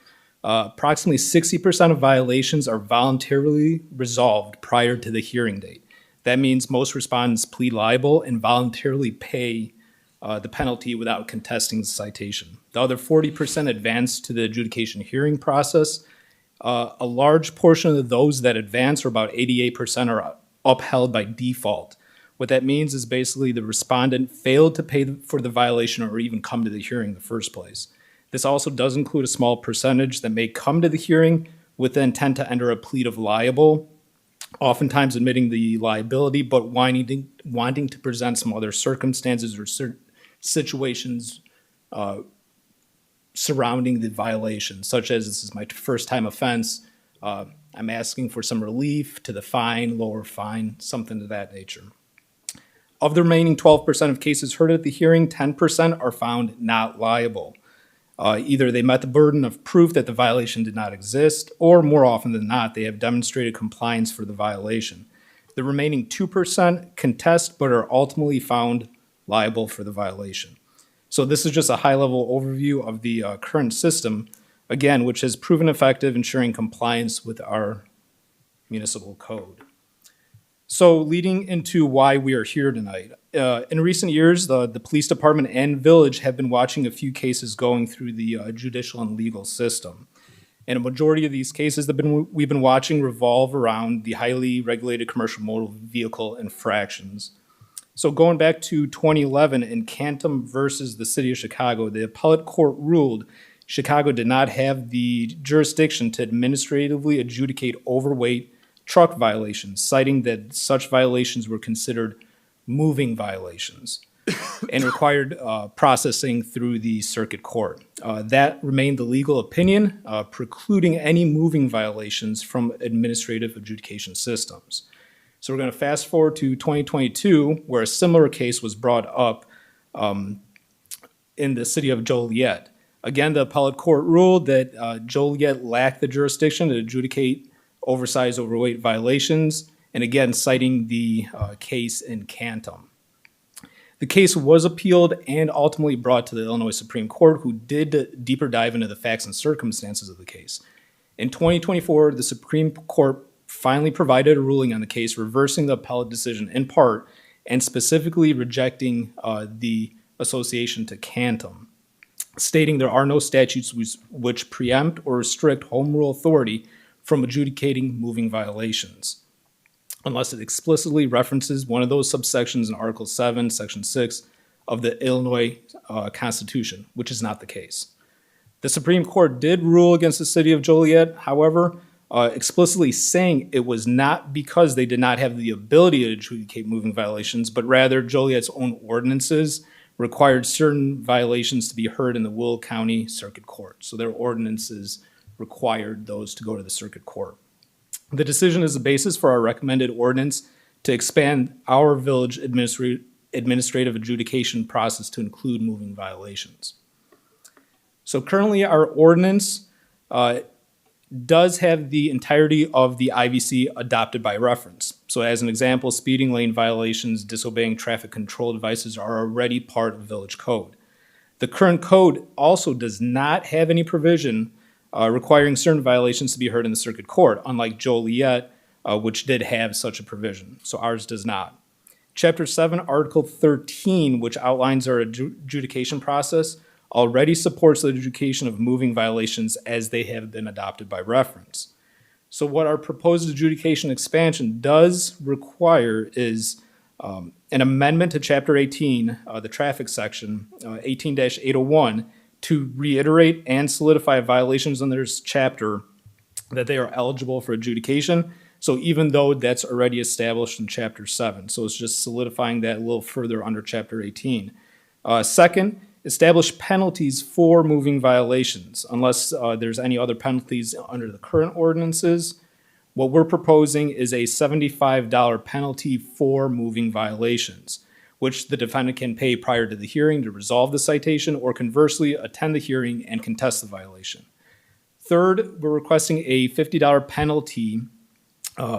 Approximately 60% of violations are voluntarily resolved prior to the hearing date. That means most respondents plead liable and voluntarily pay the penalty without contesting the citation. The other 40% advance to the adjudication hearing process. A large portion of those that advance, or about 88%, are upheld by default. What that means is basically the respondent failed to pay for the violation or even come to the hearing in the first place. This also does include a small percentage that may come to the hearing with the intent to enter a plea of liable, oftentimes admitting the liability, but wanting to present some other circumstances or situations surrounding the violation, such as this is my first time offense, I'm asking for some relief to the fine, lower fine, something of that nature. Of the remaining 12% of cases heard at the hearing, 10% are found not liable. Either they met the burden of proof that the violation did not exist, or more often than not, they have demonstrated compliance for the violation. The remaining 2% contest but are ultimately found liable for the violation. So this is just a high-level overview of the current system, again, which has proven effective ensuring compliance with our municipal code. So leading into why we are here tonight. In recent years, the police department and village have been watching a few cases going through the judicial and legal system. And a majority of these cases that we've been watching revolve around the highly regulated commercial motor vehicle infractions. So going back to 2011 in Cantum versus the City of Chicago, the appellate court ruled Chicago did not have the jurisdiction to administratively adjudicate overweight truck violations, citing that such violations were considered moving violations and required processing through the circuit court. That remained the legal opinion, precluding any moving violations from administrative adjudication systems. So we're going to fast forward to 2022, where a similar case was brought up in the city of Joliet. Again, the appellate court ruled that Joliet lacked the jurisdiction to adjudicate oversized overweight violations, and again, citing the case in Cantum. The case was appealed and ultimately brought to the Illinois Supreme Court, who did a deeper dive into the facts and circumstances of the case. In 2024, the Supreme Court finally provided a ruling on the case, reversing the appellate decision in part and specifically rejecting the association to Cantum, stating there are no statutes which preempt or restrict home rule authority from adjudicating moving violations, unless it explicitly references one of those subsections in Article 7, Section 6 of the Illinois Constitution, which is not the case. The Supreme Court did rule against the city of Joliet, however, explicitly saying it was not because they did not have the ability to adjudicate moving violations, but rather Joliet's own ordinances required certain violations to be heard in the Will County Circuit Court. So their ordinances required those to go to the circuit court. The decision is the basis for our recommended ordinance to expand our village administrative adjudication process to include moving violations. So currently our ordinance does have the entirety of the IVC adopted by reference. So as an example, speeding lane violations, disobeying traffic control devices are already part of village code. The current code also does not have any provision requiring certain violations to be heard in the circuit court, unlike Joliet, which did have such a provision. So ours does not. Chapter 7, Article 13, which outlines our adjudication process, already supports the adjudication of moving violations as they have been adopted by reference. So what our proposed adjudication expansion does require is an amendment to Chapter 18, the traffic section, 18-801, to reiterate and solidify violations in this chapter that they are eligible for adjudication. So even though that's already established in Chapter 7, so it's just solidifying that a little further under Chapter 18. Second, establish penalties for moving violations, unless there's any other penalties under the current ordinances. What we're proposing is a $75 penalty for moving violations, which the defendant can pay prior to the hearing to resolve the citation, or conversely, attend the hearing and contest the violation. Third, we're requesting a $50 penalty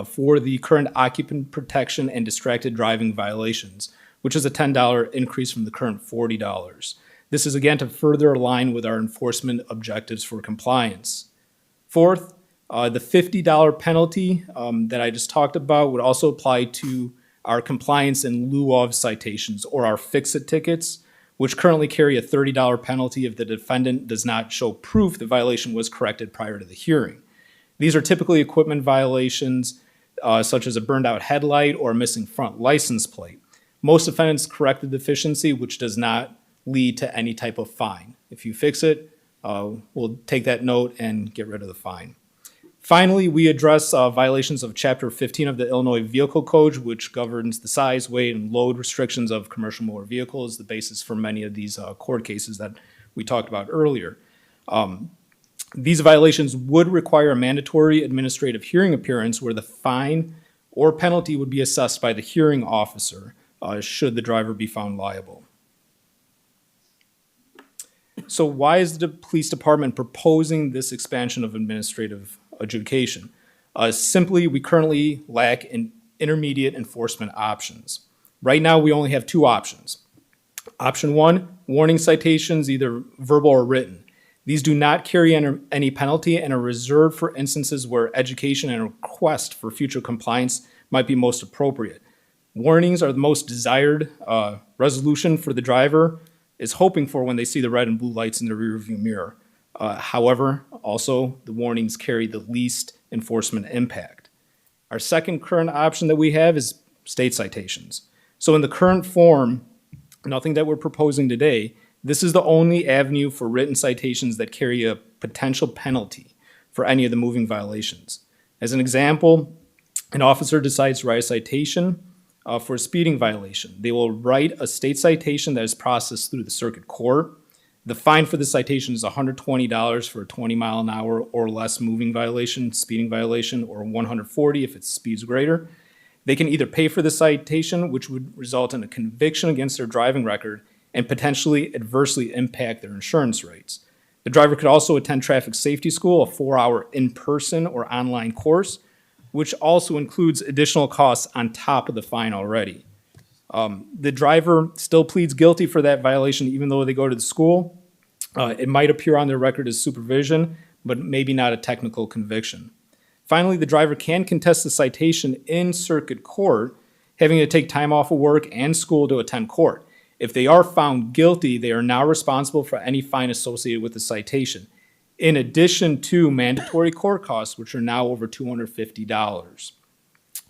for the current occupant protection and distracted driving violations, which is a $10 increase from the current $40. This is again to further align with our enforcement objectives for compliance. Fourth, the $50 penalty that I just talked about would also apply to our compliance in lieu of citations, or our fix-it tickets, which currently carry a $30 penalty if the defendant does not show proof the violation was corrected prior to the hearing. These are typically equipment violations, such as a burned-out headlight or a missing front license plate. Most defendants correct the deficiency, which does not lead to any type of fine. If you fix it, we'll take that note and get rid of the fine. Finally, we address violations of Chapter 15 of the Illinois Vehicle Code, which governs the size, weight, and load restrictions of commercial motor vehicles, the basis for many of these court cases that we talked about earlier. These violations would require a mandatory administrative hearing appearance where the fine or penalty would be assessed by the hearing officer should the driver be found liable. So why is the police department proposing this expansion of administrative adjudication? Simply, we currently lack in intermediate enforcement options. Right now, we only have two options. Option one, warning citations, either verbal or written. These do not carry any penalty and are reserved for instances where education and request for future compliance might be most appropriate. Warnings are the most desired resolution for the driver is hoping for when they see the red and blue lights in the rearview mirror. However, also, the warnings carry the least enforcement impact. Our second current option that we have is state citations. So in the current form, nothing that we're proposing today, this is the only avenue for written citations that carry a potential penalty for any of the moving violations. As an example, an officer decides to write a citation for a speeding violation. They will write a state citation that is processed through the circuit court. The fine for the citation is $120 for a 20-mile-an-hour or less moving violation, speeding violation, or $140 if its speed's greater. They can either pay for the citation, which would result in a conviction against their driving record and potentially adversely impact their insurance rates. The driver could also attend traffic safety school, a 4-hour in-person or online course, which also includes additional costs on top of the fine already. The driver still pleads guilty for that violation even though they go to the school. It might appear on their record as supervision, but maybe not a technical conviction. Finally, the driver can contest the citation in circuit court, having to take time off of work and school to attend court. If they are found guilty, they are now responsible for any fine associated with the citation, in addition to mandatory court costs, which are now over $250.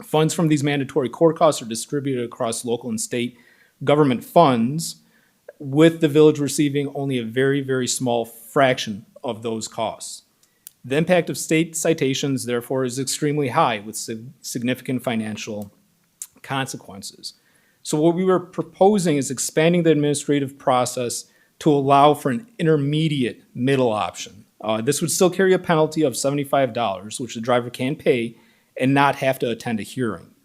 Funds from these mandatory court costs are distributed across local and state government funds, with the village receiving only a very, very small fraction of those costs. The impact of state citations, therefore, is extremely high with significant financial consequences. So what we were proposing is expanding the administrative process to allow for an intermediate middle option. This would still carry a penalty of $75, which the driver can pay and not have to attend a hearing.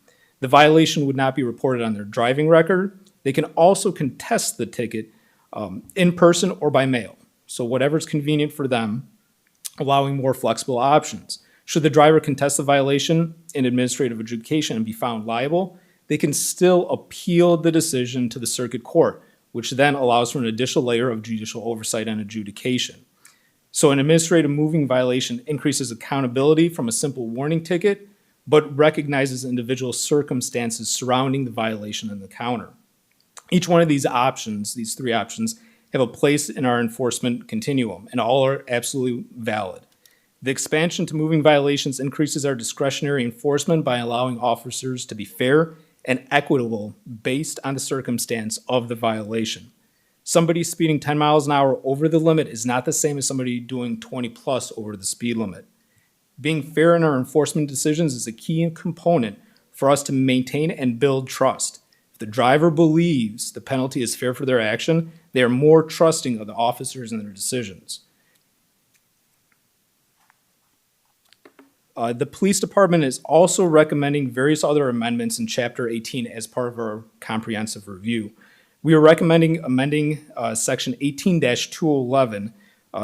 The violation would not be reported on their driving record. They can also contest the ticket in person or by mail. So whatever's convenient for them, allowing more flexible options. Should the driver contest the violation in administrative adjudication and be found liable, they can still appeal the decision to the circuit court, which then allows for an additional layer of judicial oversight and adjudication. So an administrative moving violation increases accountability from a simple warning ticket, but recognizes individual circumstances surrounding the violation and the counter. Each one of these options, these three options, have a place in our enforcement continuum, and all are absolutely valid. The expansion to moving violations increases our discretionary enforcement by allowing officers to be fair and equitable based on the circumstance of the violation. Somebody speeding 10 miles an hour over the limit is not the same as somebody doing 20 plus over the speed limit. Being fair in our enforcement decisions is a key component for us to maintain and build trust. If the driver believes the penalty is fair for their action, they are more trusting of the officers and their decisions. The police department is also recommending various other amendments in Chapter 18 as part of our comprehensive review. We are recommending amending Section 18-211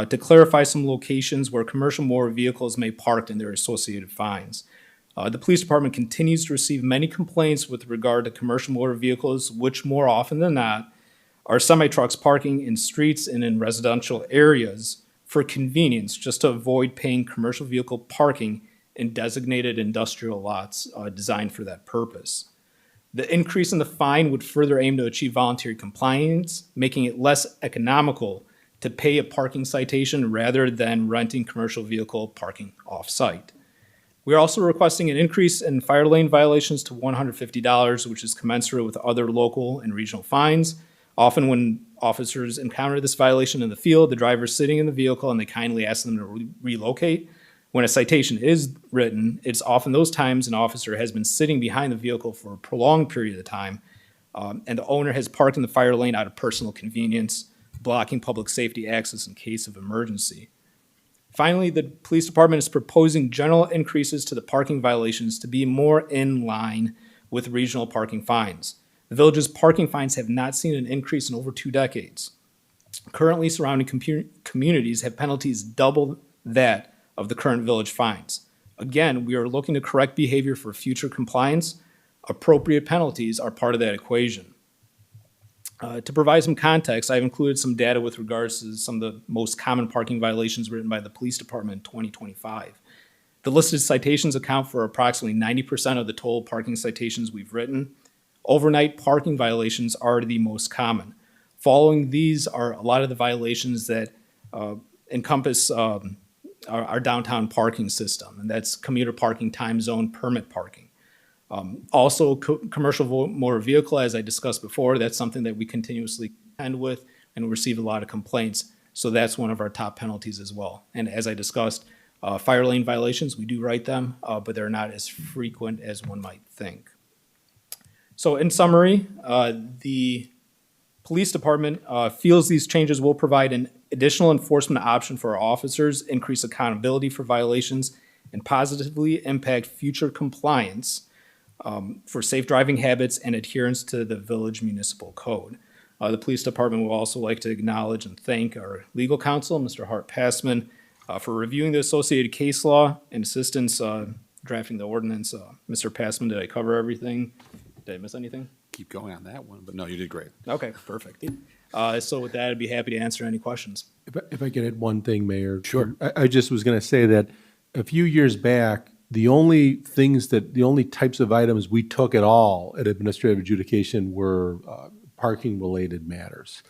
to clarify some locations where commercial motor vehicles may park and their associated fines. The police department continues to receive many complaints with regard to commercial motor vehicles, which more often than not are semi-trucks parking in streets and in residential areas for convenience, just to avoid paying commercial vehicle parking in designated industrial lots designed for that purpose. The increase in the fine would further aim to achieve voluntary compliance, making it less economical to pay a parking citation rather than renting commercial vehicle parking off-site. We are also requesting an increase in fire lane violations to $150, which is commensurate with other local and regional fines. Often when officers encounter this violation in the field, the driver is sitting in the vehicle and they kindly ask them to relocate. When a citation is written, it's often those times an officer has been sitting behind the vehicle for a prolonged period of time, and the owner has parked in the fire lane out of personal convenience, blocking public safety access in case of emergency. Finally, the police department is proposing general increases to the parking violations to be more in line with regional parking fines. The village's parking fines have not seen an increase in over 2 decades. Currently, surrounding communities have penalties double that of the current village fines. Again, we are looking to correct behavior for future compliance. Appropriate penalties are part of that equation. To provide some context, I've included some data with regards to some of the most common parking violations written by the police department in 2025. The listed citations account for approximately 90% of the total parking citations we've written. Overnight parking violations are the most common. Following these are a lot of the violations that encompass our downtown parking system, and that's commuter parking, time zone, permit parking. Also, commercial motor vehicle, as I discussed before, that's something that we continuously contend with and receive a lot of complaints. So that's one of our top penalties as well. And as I discussed, fire lane violations, we do write them, but they're not as frequent as one might think. So in summary, the police department feels these changes will provide an additional enforcement option for our officers, increase accountability for violations, and positively impact future compliance for safe driving habits and adherence to the village municipal code. The police department will also like to acknowledge and thank our legal counsel, Mr. Hart Passman, for reviewing the associated case law and assistance drafting the ordinance. Mr. Passman, did I cover everything? Did I miss anything?
Keep going on that one, but no, you did great.
Okay, perfect. So with that, I'd be happy to answer any questions.
If I could add one thing, Mayor.
Sure.
I just was going to say that a few years back, the only types of items we took at all at administrative adjudication were parking-related matters.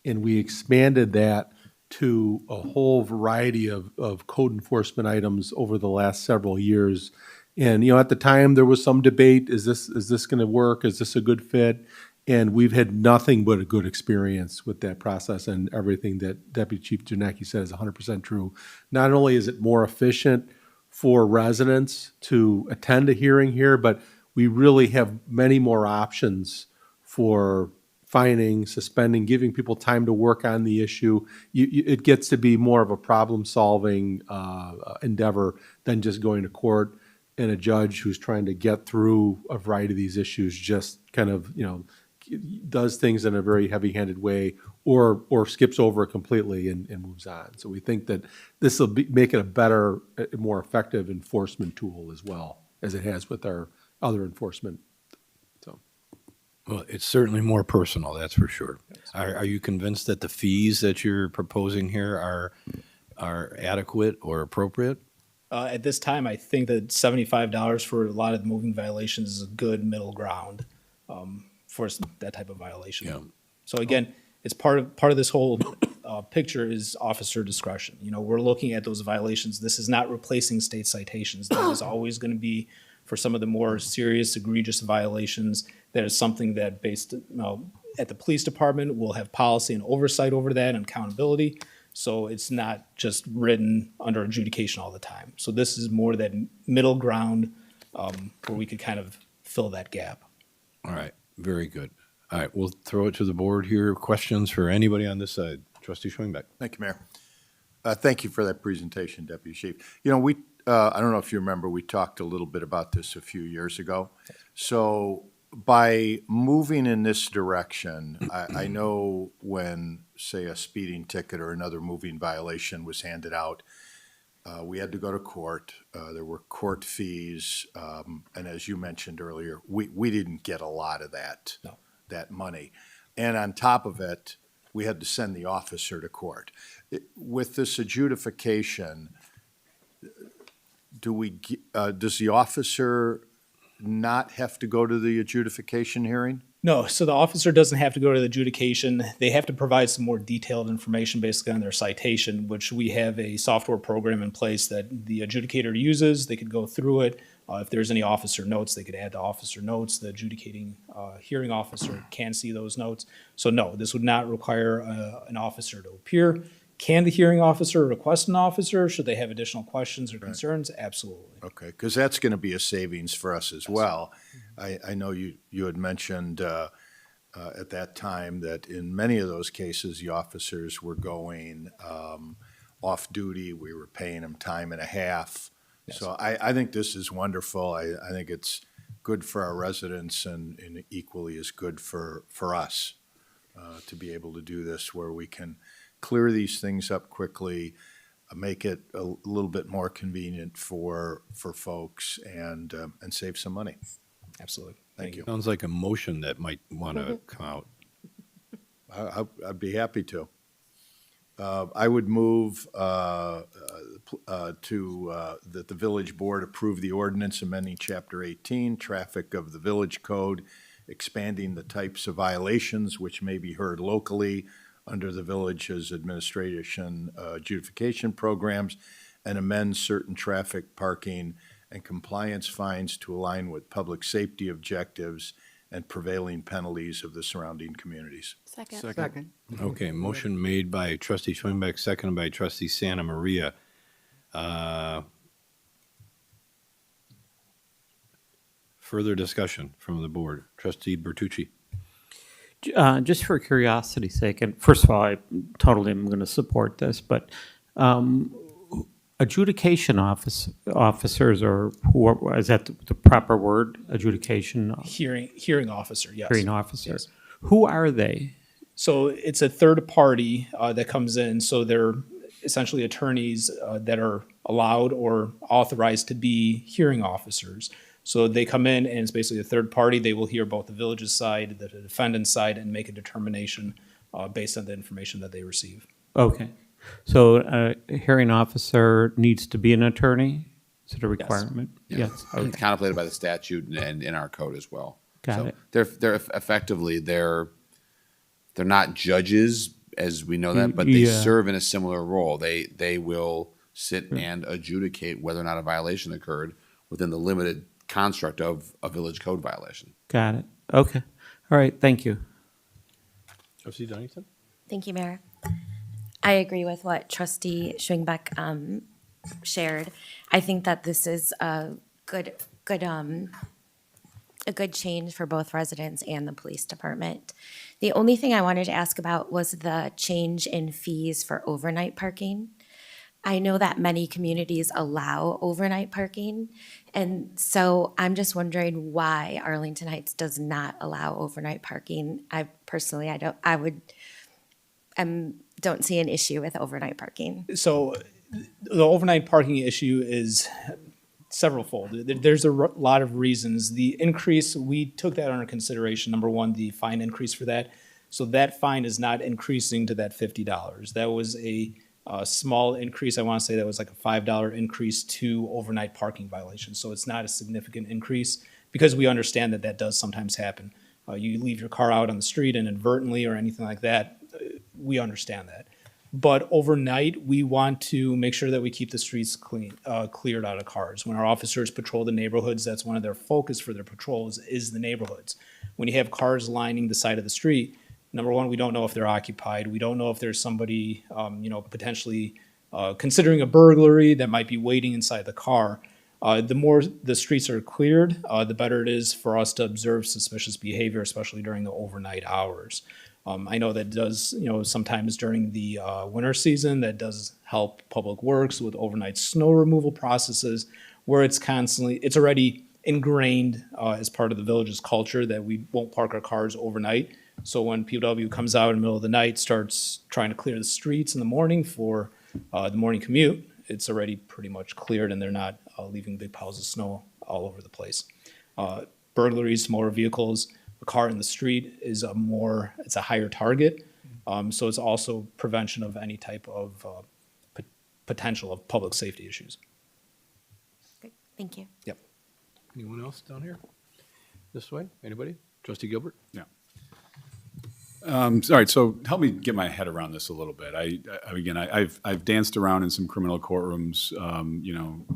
And we expanded that to a whole variety of code enforcement items over the last several years. And, at the time, there was some debate, is this going to work? Is this a good fit? And we've had nothing but a good experience with that process, and everything that Deputy Chief Janecki said is 100% true. Not only is it more efficient for residents to attend a hearing here, but we really have many more options for fining, suspending, giving people time to work on the issue. It gets to be more of a problem-solving endeavor than just going to court, and a judge who's trying to get through a variety of these issues just kind of, does things in a very heavy-handed way or skips over it completely and moves on. So we think that this will make it a better, more effective enforcement tool as well, as it has with our other enforcement. So,
well, it's certainly more personal, that's for sure. Are you convinced that the fees that you're proposing here are adequate or appropriate?
At this time, I think that $75 for a lot of the moving violations is a good middle ground for that type of violation.
Yeah.
So again, it's part of this whole picture is officer discretion. You know, we're looking at those violations. This is not replacing state citations. That is always going to be for some of the more serious, egregious violations. That is something that based, at the police department, we'll have policy and oversight over that and accountability. So it's not just written under adjudication all the time. So this is more that middle ground where we could kind of fill that gap.
All right, very good. All right, we'll throw it to the board here. Questions for anybody on this side? Trustee Schwingbeck.
Thank you, Mayor. Thank you for that presentation, Deputy Chief. You know, I don't know if you remember, we talked a little bit about this a few years ago. So by moving in this direction, I know when, say, a speeding ticket or another moving violation was handed out, we had to go to court. There were court fees. And as you mentioned earlier, we didn't get a lot of that.
No.
That money. And on top of it, we had to send the officer to court. With this adjudication, does the officer not have to go to the adjudication hearing?
No, so the officer doesn't have to go to the adjudication. They have to provide some more detailed information basically on their citation, which we have a software program in place that the adjudicator uses. They could go through it. If there's any officer notes, they could add to officer notes. The adjudicating hearing officer can see those notes. So no, this would not require an officer to appear. Can the hearing officer request an officer? Should they have additional questions or concerns? Absolutely.
Okay, because that's going to be a savings for us as well. I know you had mentioned at that time that in many of those cases, the officers were going off duty. We were paying them time and a half.
Yes.
So I think this is wonderful. I think it's good for our residents and equally as good for us to be able to do this where we can clear these things up quickly, make it a little bit more convenient for folks and save some money.
Absolutely.
Thank you.
Sounds like a motion that might want to come out.
I'd be happy to. I would move that the village board approve the ordinance amending Chapter 18, Traffic of the Village Code, expanding the types of violations which may be heard locally under the village's administration adjudication programs, and amend certain traffic, parking, and compliance fines to align with public safety objectives and prevailing penalties of the surrounding communities.
Second.
Okay, motion made by trustee Schwingbeck, seconded by trustee Santa Maria. Further discussion from the board. Trustee Bertucci.
Just for curiosity's sake, and first of all, I totally am going to support this, but adjudication officers, or who is that the proper word? Adjudication?
Hearing officer, yes.
Hearing officer.
Yes.
Who are they?
So it's a third party that comes in. So they're essentially attorneys that are allowed or authorized to be hearing officers. So they come in and it's basically a third party. They will hear both the village's side, the defendant's side, and make a determination based on the information that they receive.
Okay. So a hearing officer needs to be an attorney? Is it a requirement? Yes. Okay.
Contemplated by the statute and in our code as well.
Got it.
They're effectively, they're not judges as we know that, but they serve in a similar role. They will sit and adjudicate whether or not a violation occurred within the limited construct of a village code violation.
Got it. Okay. All right. Thank you.
Trustee Dunnington?
Thank you, Mayor. I agree with what Trustee Schwingbeck shared. I think that this is a good change for both residents and the police department. The only thing I wanted to ask about was the change in fees for overnight parking. I know that many communities allow overnight parking, and so I'm just wondering why Arlington Heights does not allow overnight parking. I personally, don't see an issue with overnight parking.
So the overnight parking issue is severalfold. There's a lot of reasons. The increase, we took that under consideration. Number one, the fine increase for that. So that fine is not increasing to that $50. That was a small increase. I want to say that was like a $5 increase to overnight parking violations. So it's not a significant increase because we understand that that does sometimes happen. You leave your car out on the street inadvertently or anything like that. We understand that. But overnight, we want to make sure that we keep the streets clean, cleared out of cars. When our officers patrol the neighborhoods, that's one of their focus for their patrols is the neighborhoods. When you have cars lining the side of the street, number one, we don't know if they're occupied. We don't know if there's somebody, potentially considering a burglary that might be waiting inside the car. The more the streets are cleared, the better it is for us to observe suspicious behavior, especially during the overnight hours. I know that does, sometimes during the winter season, that does help Public Works with overnight snow removal processes, where it's already ingrained as part of the village's culture that we won't park our cars overnight. So when POW comes out in the middle of the night, starts trying to clear the streets in the morning for the morning commute, it's already pretty much cleared and they're not leaving big piles of snow all over the place. Burglaries, motor vehicles, a car in the street is it's a higher target. So it's also prevention of any type of potential of public safety issues.
Great. Thank you.
Yep.
Anyone else down here? This way? Anybody? Trustee Gilbert?
Yeah. All right, so help me get my head around this a little bit. I've danced around in some criminal courtrooms,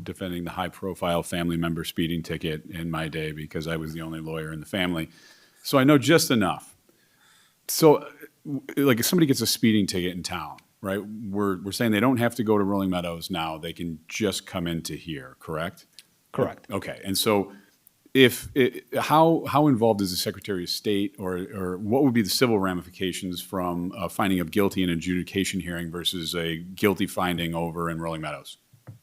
defending the high-profile family member speeding ticket in my day because I was the only lawyer in the family. So I know just enough. So, like, if somebody gets a speeding ticket in town, right? We're saying they don't have to go to Rolling Meadows now; they can just come into here, correct?
Correct.
Okay, and so. How involved is the Secretary of State, or what would be the civil ramifications from a finding of guilty in an adjudication hearing versus a guilty finding over in Rolling Meadows?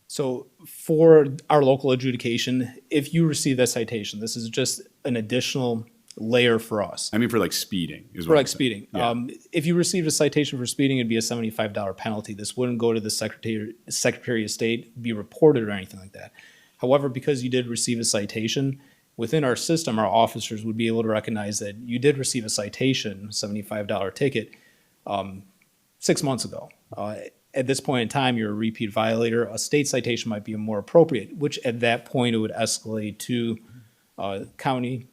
So for our local adjudication, if you receive that citation, this is just an additional layer for us.
I mean, for like speeding.
For like speeding. Yeah. If you received a citation for speeding, it'd be a $75 penalty. This wouldn't go to the Secretary of State, be reported or anything like that. However, because you did receive a citation, within our system, our officers would be able to recognize that you did receive a citation, $75 ticket, 6 months ago. At this point in time, you're a repeat violator. A state citation might be more appropriate, which at that point it would escalate to county,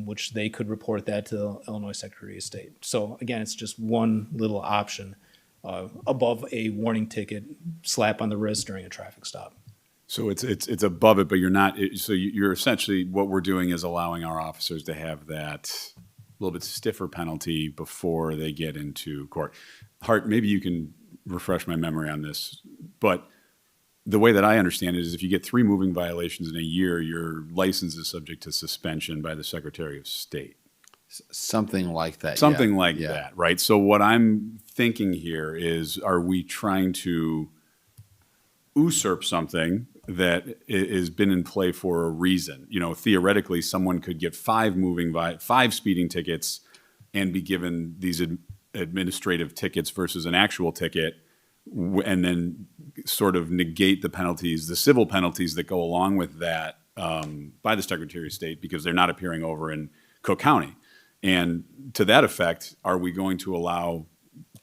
which they could report that to the Illinois Secretary of State. So again, it's just one little option above a warning ticket, slap on the wrist during a traffic stop.
So it's above it, but you're not. So you're essentially, what we're doing is allowing our officers to have that little bit stiffer penalty before they get into court. Hart, maybe you can refresh my memory on this, but the way that I understand it is if you get 3 moving violations in a year, your license is subject to suspension by the Secretary of State.
Something like that.
Something like that, right? So what I'm thinking here is, are we trying to usurp something that has been in play for a reason? Theoretically, someone could get 5 speeding tickets and be given these administrative tickets versus an actual ticket, and then sort of negate the penalties, the civil penalties that go along with that by the Secretary of State because they're not appearing over in Cook County. And to that effect, are we going to allow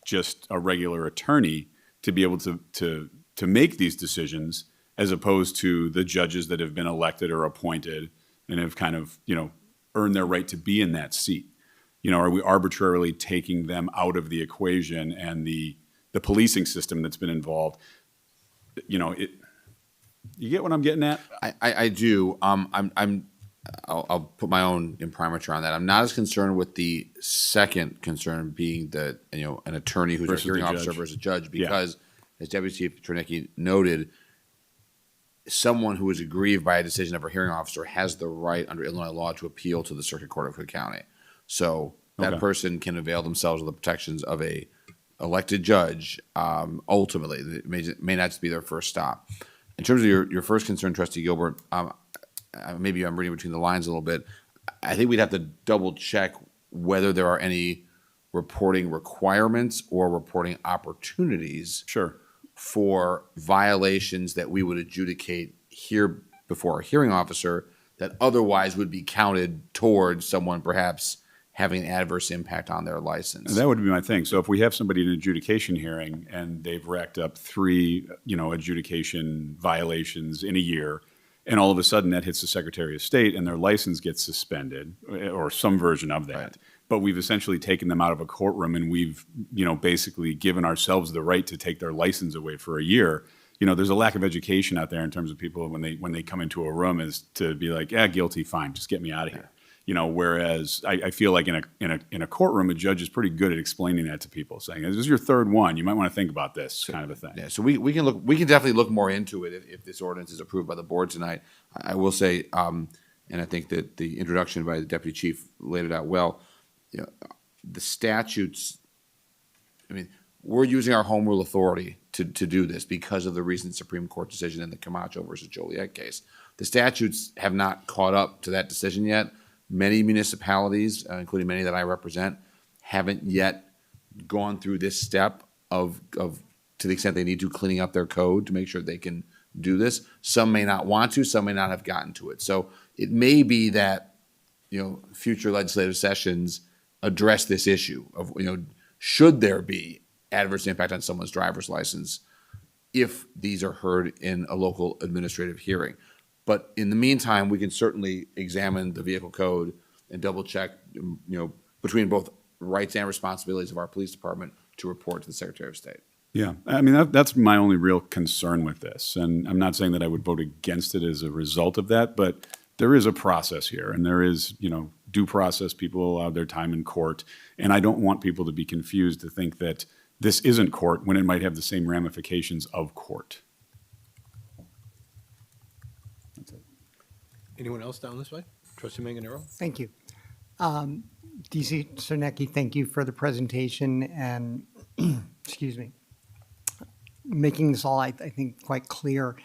just a regular attorney to be able to make these decisions, as opposed to the judges that have been elected or appointed and have kind of, earned their right to be in that seat? Are we arbitrarily taking them out of the equation and the policing system that's been involved? You get what I'm getting at?
I do. I'll put my own imprimatur on that. I'm not as concerned with the second concern being that, an attorney who's
Versus
a hearing
the
officer
judge.
versus a judge, because as Deputy Chief Trunicki noted, someone who is aggrieved by a decision of a hearing officer has the right under Illinois law to appeal to the Circuit Court of Cook County. So that person can avail themselves of the protections of a elected judge. Ultimately, it may not just be their first stop. In terms of your first concern, Trustee Gilbert, maybe I'm reading between the lines a little bit. I think we'd have to double check whether there are any reporting requirements or reporting opportunities for violations that we would adjudicate here before a hearing officer that otherwise would be counted towards someone perhaps having an adverse impact on their license.
And that would be my thing. So if we have somebody in an adjudication hearing and they've racked up 3, adjudication violations in a year, and all of a sudden that hits the Secretary of State and their license gets suspended, or some version of that, but we've essentially taken them out of a courtroom and we've, basically given ourselves the right to take their license away for a year. There's a lack of education out there in terms of people when they come into a room is to be like, yeah, guilty, fine, just get me out of here. Whereas I feel like in a courtroom, a judge is pretty good at explaining that to people, saying, this is your third one, you might want to think about this, kind of a thing.
Yeah, so we can definitely look more into it if this ordinance is approved by the board tonight. I will say, and I think that the introduction by the deputy chief laid it out well, the statutes, we're using our home rule authority to do this because of the recent Supreme Court decision in the Camacho versus Joliet case. The statutes have not caught up to that decision yet. Many municipalities, including many that I represent, haven't yet gone through this step of to the extent they need to, cleaning up their code to make sure they can do this. Some may not want to, some may not have gotten to it. So it may be that, future legislative sessions address this issue of, should there be adverse impact on someone's driver's license if these are heard in a local administrative hearing. But in the meantime, we can certainly examine the vehicle code and double check, between both rights and responsibilities of our police department to report to the Secretary of State.
Yeah, that's my only real concern with this. And I'm not saying that I would vote against it as a result of that, but there is a process here and there is, due process. People allow their time in court. And I don't want people to be confused to think that this isn't court when it might have the same ramifications of court.
Anyone else down this way? Trustee Manganaro?
Thank you. DC Cernecki, thank you for the presentation and, excuse me, making this all, I think, quite clear.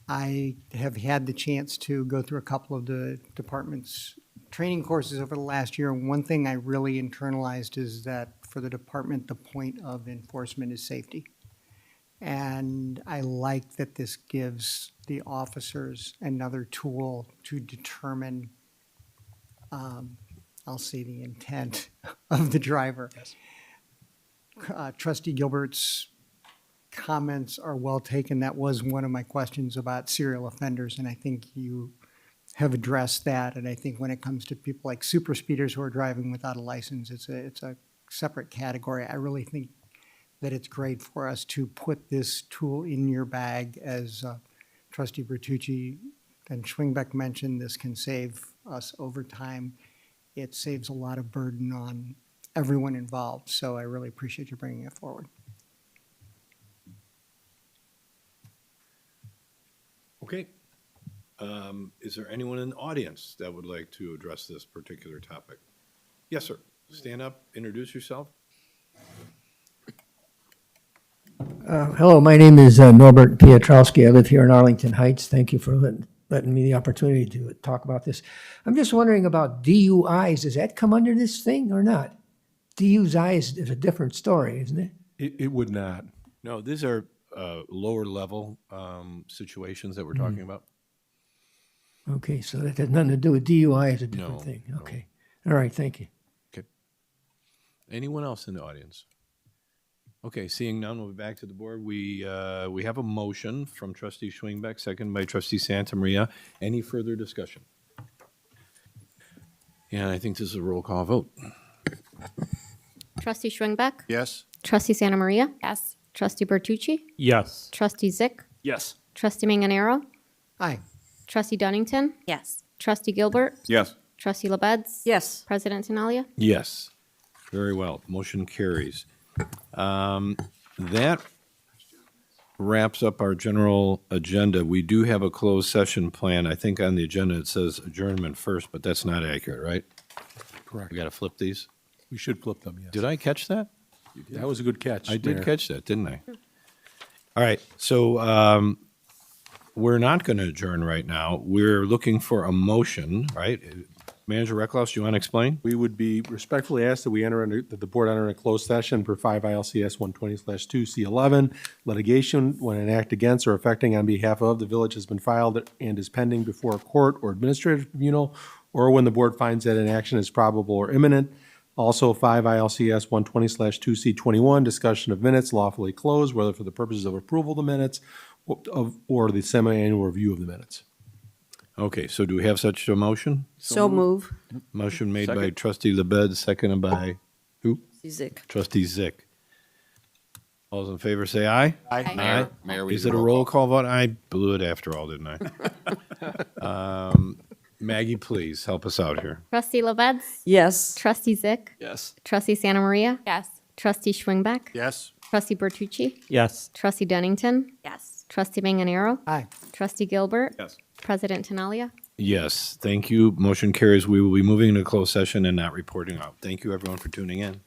I have had the chance to go through a couple of the department's training courses over the last year. And one thing I really internalized is that for the department, the point of enforcement is safety. And I like that this gives the officers another tool to determine, I'll say, the intent of the driver. Yes. Trustee Gilbert's comments are well taken. That was one of my questions about serial offenders, and I think you have addressed that. And I think when it comes to people like super speeders who are driving without a license, it's a separate category. I really think that it's great for us to put this tool in your bag. As Trustee Bertucci and Schwingbeck mentioned, this can save us over time. It saves a lot of burden on everyone involved. So I really appreciate you bringing it forward.
Okay. Is there anyone in the audience that would like to address this particular topic? Yes, sir. Stand up, introduce yourself.
Hello, my name is Norbert Piotrowski. I live here in Arlington Heights. Thank you for letting me the opportunity to talk about this. I'm just wondering about DUIs. Does that come under this thing or not? DUIs is a different story, isn't it?
It would not.
No, these are lower level situations that we're talking about.
Okay, so that has nothing to do with DUI. It's a different thing. Okay. All right, thank you.
Okay. Anyone else in the audience? Okay, seeing none, we'll be back to the board. We have a motion from Trustee Schwingbeck, second by Trustee Santamaria. Any further discussion? And I think this is a roll call vote.
Trustee Schwingbeck?
Yes.
Trustee Santamaria?
Yes.
Trustee Bertucci?
Yes.
Trustee Zyck?
Yes.
Trustee Manganaro?
Aye.
Trustee Dunnington?
Yes.
Trustee Gilbert?
Yes.
Trustee LaBedz?
Yes.
President Tinaglia?
Yes. Very well. Motion carries. That wraps up our general agenda. We do have a closed session plan. I think on the agenda it says adjournment first, but that's not accurate, right?
Correct.
We got to flip these?
We should flip them, yes.
Did I catch that?
That was a good catch.
I did
Mayor.
catch that, didn't I? All right. So we're not going to adjourn right now. We're looking for a motion, right? Manager Reckloff, do you want to explain?
We would be respectfully asked that that the board enter a closed session per 5 ILCS 120/2C11. Litigation when an act against or affecting on behalf of the village has been filed and is pending before a court or administrative tribunal, or when the board finds that an action is probable or imminent. Also 5 ILCS 120/2C21, discussion of minutes lawfully closed, whether for the purposes of approval of the minutes or the semi-annual review of the minutes.
Okay, so do we have such a motion?
So move.
Motion made by
Second.
trustee LaBedz, seconded by who?
Zyck.
Trustee Zyck. All those in favor say aye.
Aye.
Mayor, we
Is
do
it a roll call vote? I blew it after all, didn't I? Maggie, please help us out here.
Trustee LaBedz?
Yes.
Trustee Zyck?
Yes.
Trustee Santa Maria?
Yes.
Trustee Schwingbeck?
Yes?
Trustee Bertucci?
Yes.
Trustee Dunnington?
Yes.
Trustee Manganaro?
Aye.
Trustee Gilbert?
Yes.
President Tinaglia?
Yes, thank you. Motion carries. We will be moving into closed session and not reporting out. Thank you, everyone, for tuning in.